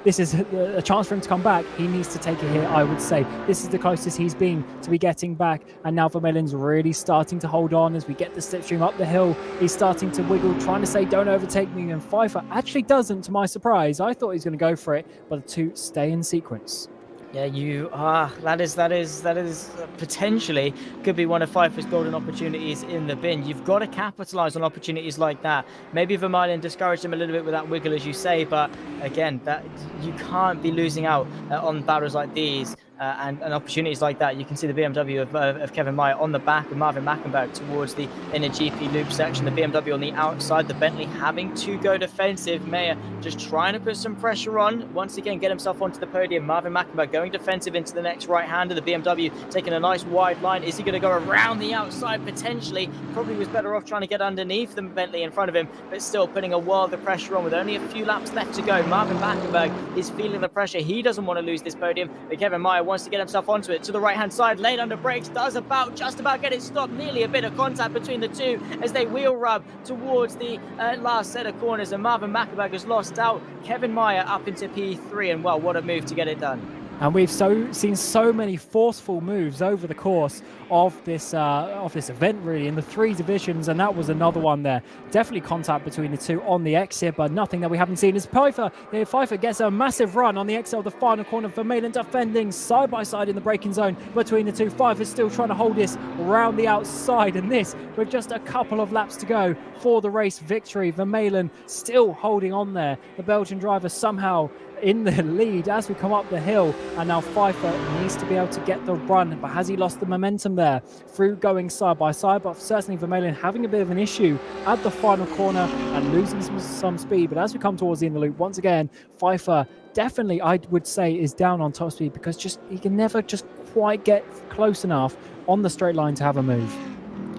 this is a chance for him to come back, he needs to take it here. I would say this is the closest he's been to be getting back, and now Vermeulen's really starting to hold on as we get the slipstream up the hill. He's starting to wiggle, trying to say don't overtake me, and Pfeiffer actually doesn't, to my surprise. I thought he was going to go for it, but the two stay in sequence. Yeah, you are. That is potentially could be one of Pfeiffer's golden opportunities in the bin. You've got to capitalize on opportunities like that. Maybe Vermeulen discouraged him a little bit with that wiggle, as you say, but again, that you can't be losing out on battles like these. And opportunities like that. You can see the BMW of Kevin Meyer on the back of Marvin Mackenberg towards the inner GP loop section. The BMW on the outside, the Bentley having to go defensive. Meyer just trying to put some pressure on. Once again, get himself onto the podium. Marvin Mackenberg going defensive into the next right-hander. The BMW taking a nice wide line. Is he going to go around the outside? Potentially. Probably was better off trying to get underneath the Bentley in front of him, but still putting a world of pressure on with only a few laps left to go. Marvin Mackenberg is feeling the pressure. He doesn't want to lose this podium, but Kevin Meyer wants to get himself onto it to the right hand side, laid under brakes, does just about get it stopped. Nearly a bit of contact between the two as they wheel rub towards the last set of corners, and Marvin Mackenberg has lost out. Kevin Meyer up into P3, and well, what a move to get it done. And we've seen so many forceful moves over the course of this event, really, in the 3 divisions, and that was another one there. Definitely contact between the two on the exit, but nothing that we haven't seen. As Pfeiffer gets a massive run on the exit of the final corner. Vermeulen defending side by side in the braking zone between the two. Pfeiffer's still trying to hold this around the outside, and this with just a couple of laps to go for the race victory. Vermeulen still holding on there. The Belgian driver somehow in the lead as we come up the hill, and now Pfeiffer needs to be able to get the run, but has he lost the momentum there through going side by side? But certainly Vermeulen having a bit of an issue at the final corner and losing some speed. But as we come towards the end of the loop, once again Pfeiffer definitely, I would say, is down on top speed, because he can never just quite get close enough on the straight line to have a move.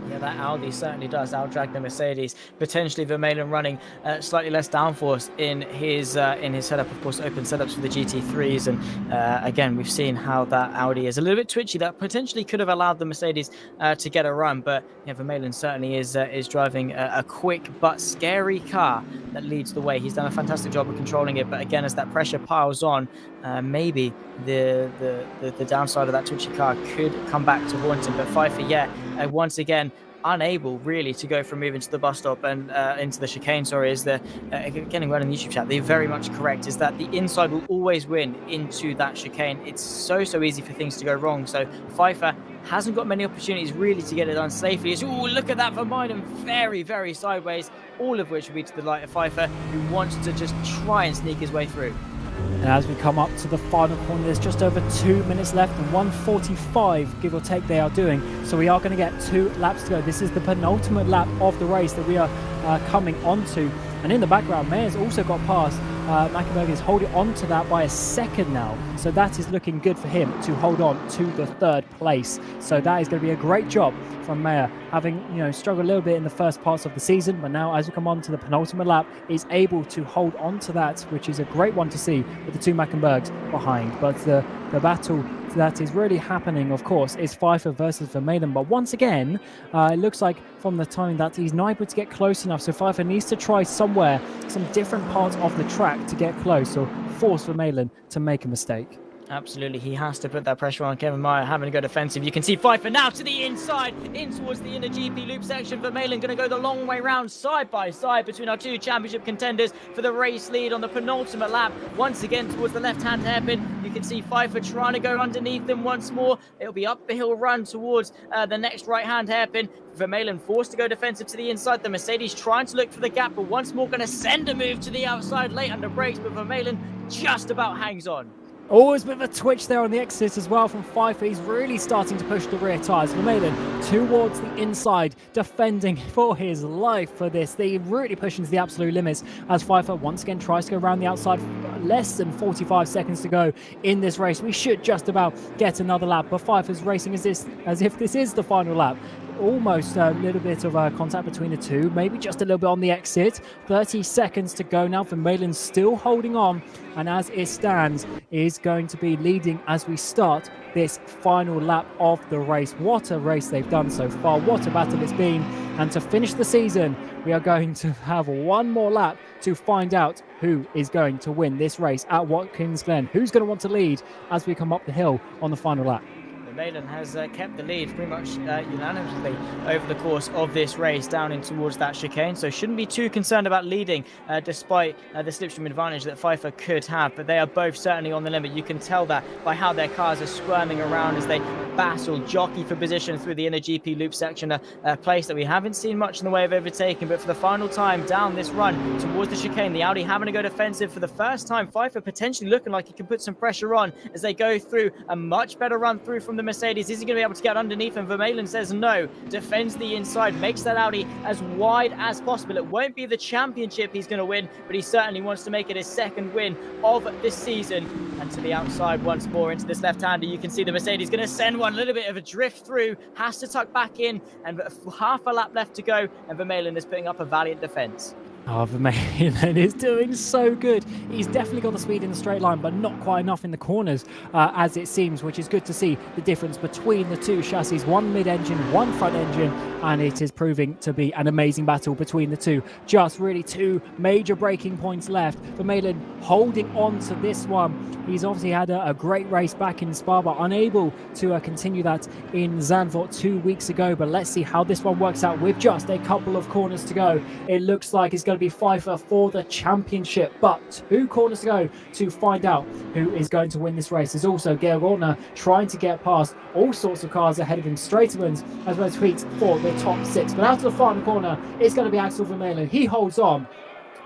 Yeah, that Audi certainly does outdrag the Mercedes. Potentially Vermeulen running slightly less downforce in his setup, of course, open setups for the GT3s. And again, we've seen how that Audi is a little bit twitchy. That potentially could have allowed the Mercedes to get a run. But yeah, Vermeulen certainly is driving a quick but scary car that leads the way. He's done a fantastic job of controlling it. But again, as that pressure piles on, maybe the downside of that twitchy car could come back to haunt him. But Pfeiffer, yeah, once again, unable really to go from moving to the bus stop and into the chicane. Sorry, is the getting well in the YouTube chat, they're very much correct, is that the inside will always win into that chicane. It's so easy for things to go wrong. So Pfeiffer hasn't got many opportunities really to get it done safely. Oh, look at that Vermeulen, very sideways, all of which will be to the light of Pfeiffer, who wants to just try and sneak his way through. And as we come up to the final corner, there's just over 2 minutes left, and 1:45, give or take, they are doing. So we are going to get 2 laps to go. This is the penultimate lap of the race that we are coming onto. And in the background, Mayer's also got past. Mackenberg is holding on to that by a second now. So that is looking good for him to hold on to the 3rd place. So that is going to be a great job from Mayer, having struggled a little bit in the first parts of the season, but now as we come on to the penultimate lap, is able to hold on to that, which is a great one to see with the 2 Mackenbergs behind. But the battle that is really happening, of course, is Pfeiffer versus Vermeulen. But once again, it looks like from the time that he's not able to get close enough. So Pfeiffer needs to try some different parts of the track to get close, or force Vermeulen to make a mistake. Absolutely, he has to put that pressure on. Kevin Mayer having to go defensive. You can see Pfeiffer now to the inside, in towards the inner GP loop section. Vermeulen going to go the long way round, side by side between our 2 championship contenders for the race lead on the penultimate lap. Once again towards the left-hand hairpin. You can see Pfeiffer trying to go underneath them once more. It'll be up the hill run towards the next right-hand hairpin. Vermeulen forced to go defensive to the inside. The Mercedes trying to look for the gap, but once more going to send a move to the outside late under brakes, but Vermeulen just about hangs on. Always a bit of a twitch there on the exit as well from Pfeiffer. He's really starting to push the rear tyres. Vermeulen towards the inside, defending for his life for this. They really pushing to the absolute limits as Pfeiffer once again tries to go around the outside. Less than 45 seconds to go in this race. We should just about get another lap, but Pfeiffer's racing as if this is the final lap. Almost a little bit of contact between the two, maybe just a little bit on the exit. 30 seconds to go now. Vermeulen still holding on, and as it stands, is going to be leading as we start this final lap of the race. What a race they've done so far. What a battle it's been. And to finish the season, we are going to have one more lap to find out who is going to win this race at Watkins Glen. Who's going to want to lead as we come up the hill on the final lap. Vermeulen has kept the lead pretty much unanimously over the course of this race down in towards that chicane, so shouldn't be too concerned about leading despite the slipstream advantage that Pfeiffer could have. But they are both certainly on the limit. You can tell that by how their cars are squirming around as they battle, jockey for position through the inner GP loop section, a place that we haven't seen much in the way of overtaking. But for the final time down this run towards the chicane, the Audi having to go defensive for the first time. Pfeiffer potentially looking like he can put some pressure on as they go through a much better run through from the Mercedes. Is he going to be able to get underneath? And Vermeulen says no, defends the inside, makes that Audi as wide as possible. It won't be the championship he's going to win, but he certainly wants to make it his 2nd win of this season. And to the outside once more into this left-hander, you can see the Mercedes going to send one, a little bit of a drift through, has to tuck back in, and half a lap left to go, and Vermeulen is putting up a valiant defense. Oh, Vermeulen is doing so good. He's definitely got the speed in the straight line, but not quite enough in the corners, as it seems, which is good to see the difference between the two chassis. One mid-engine, one front engine, and it is proving to be an amazing battle between the two. Just really two major braking points left. Vermeulen holding on to this one. He's obviously had a great race back in Spa, but unable to continue that in Zandvoort 2 weeks ago. But let's see how this one works out with just a couple of corners to go. It looks like it's going to be Pfeiffer for the championship, but 2 corners to go to find out who is going to win this race. There's also Georg Ortner trying to get past all sorts of cars ahead of him. Stratermans as well as Wheat for the top 6, but out of the final corner it's going to be Axel Vermeulen. He holds on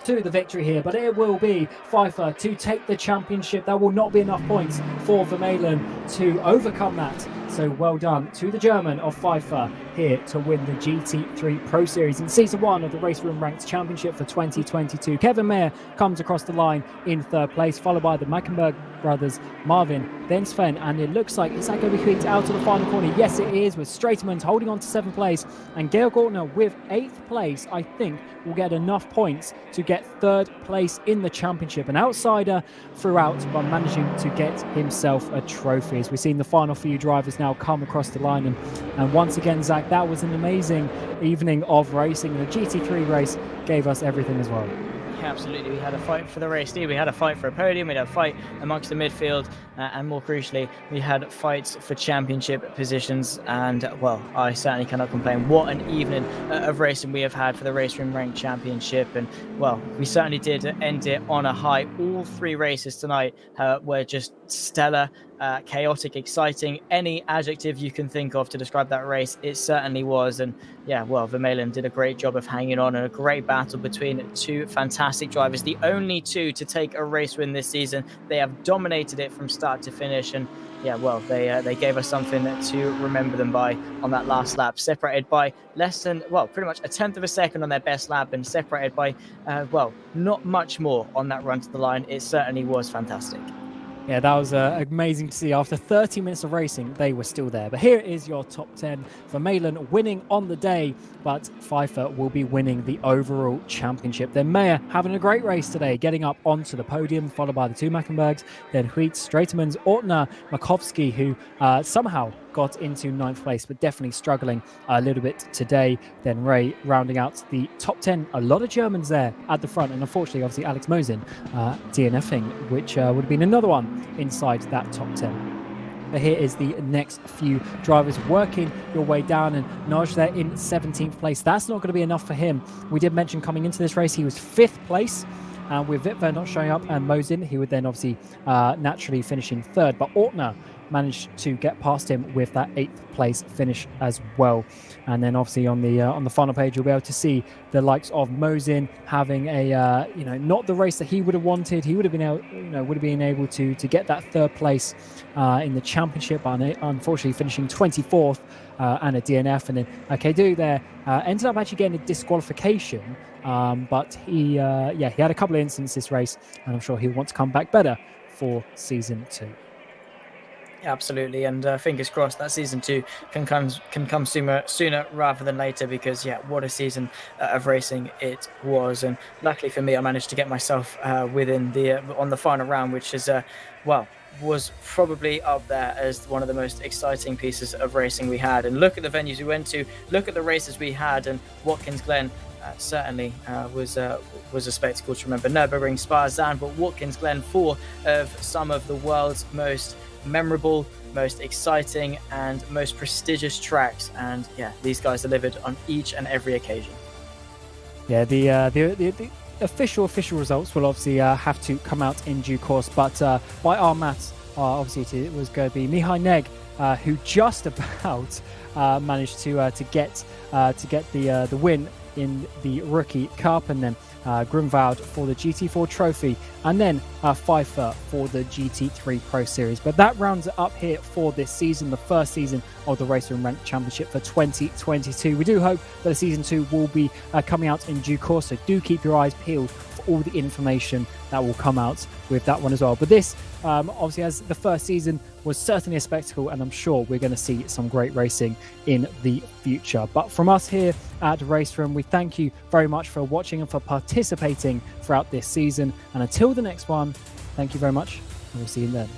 to the victory here, but it will be Pfeiffer to take the championship. There will not be enough points for Vermeulen to overcome that. So well done to the German of Pfeiffer here to win the GT3 Pro Series in Season 1 of the RaceRoom Ranked Championship for 2022. Kevin Mayer comes across the line in 3rd place, followed by the Mecklenburg brothers, Marvin, then Sven, and it looks like, is that going to be quicked out to the final corner? Yes, it is, with Stratermans holding on to 7th place, and Georg Ortner with 8th place, I think, will get enough points to get 3rd place in the championship. An outsider throughout, but managing to get himself a trophy. As we've seen the final few drivers now come across the line, and once again, Zach, that was an amazing evening of racing. The GT3 race gave us everything as well. Yeah, absolutely. We had a fight for the race, we had a fight for a podium, we had a fight amongst the midfield, and more crucially, we had fights for championship positions. And well, I certainly cannot complain. What an evening of racing we have had for the RaceRoom Ranked Championship. And well, we certainly did end it on a high. All 3 races tonight were just stellar, chaotic, exciting. Any adjective you can think of to describe that race, it certainly was. And yeah, well, Vermeulen did a great job of hanging on, and a great battle between 2 fantastic drivers, the only 2 to take a race win this season. They have dominated it from start to finish, and yeah, well, they gave us something to remember them by on that last lap, separated by less than, well, pretty much a 1/10 of a second on their best lap, and separated by well, not much more on that run to the line. It certainly was fantastic. Yeah, that was amazing to see. After 30 minutes of racing, they were still there. But here is your top 10. Vermeulen winning on the day, but Pfeiffer will be winning the overall championship. Then Mayer having a great race today, getting up onto the podium, followed by the 2 Mecklenburgs, then Wheat, Stratermans, Ortner, Makovsky, who somehow got into 9th place, but definitely struggling a little bit today. Then Ray rounding out the top 10. A lot of Germans there at the front, and unfortunately, obviously, Alex Mosin DNFing, which would have been another one inside that top 10. But here is the next few drivers working your way down, and Naj there in 17th place. That's not going to be enough for him. We did mention coming into this race, he was 5th place. With Wittwer not showing up, and Mosin, he would then obviously naturally finish in 3rd. But Ortner managed to get past him with that 8th place finish as well. And then obviously on the final page, you'll be able to see the likes of Mosin having a not the race that he would have wanted. He would have been able to get that 3rd place in the championship, and unfortunately finishing 24th and a DNF. And then Kedu there ended up actually getting a disqualification, but he had a couple of incidents this race, and I'm sure he'll want to come back better for season 2. Absolutely, and fingers crossed that season 2 can come sooner rather than later, because yeah, what a season of racing it was. And luckily for me, I managed to get myself within on the final round, which is was probably up there as one of the most exciting pieces of racing we had. And look at the venues we went to, look at the races we had, and Watkins Glen certainly was a spectacle to remember. Nürburgring, Spa, Zandvoort, Watkins Glen, 4 of some of the world's most memorable, most exciting, and most prestigious tracks. And yeah, these guys delivered on each and every occasion. Yeah, the official results will obviously have to come out in due course, but by our maths, obviously it was going to be Mihai Neg who just about managed to get the win in the Rookie Cup, and then Grunwald for the GT4 Trophy, and then Pfeiffer for the GT3 Pro Series. But that rounds it up here for this season, the first season of the RaceRoom Ranked Championship for 2022. We do hope that season 2 will be coming out in due course, so do keep your eyes peeled for all the information that will come out with that one as well. But this Obviously, as the first season was certainly a spectacle, and I'm sure we're going to see some great racing in the future. But from us here at RaceRoom, we thank you very much for watching and for participating throughout this season. And until the next one, thank you very much, and we'll see you then.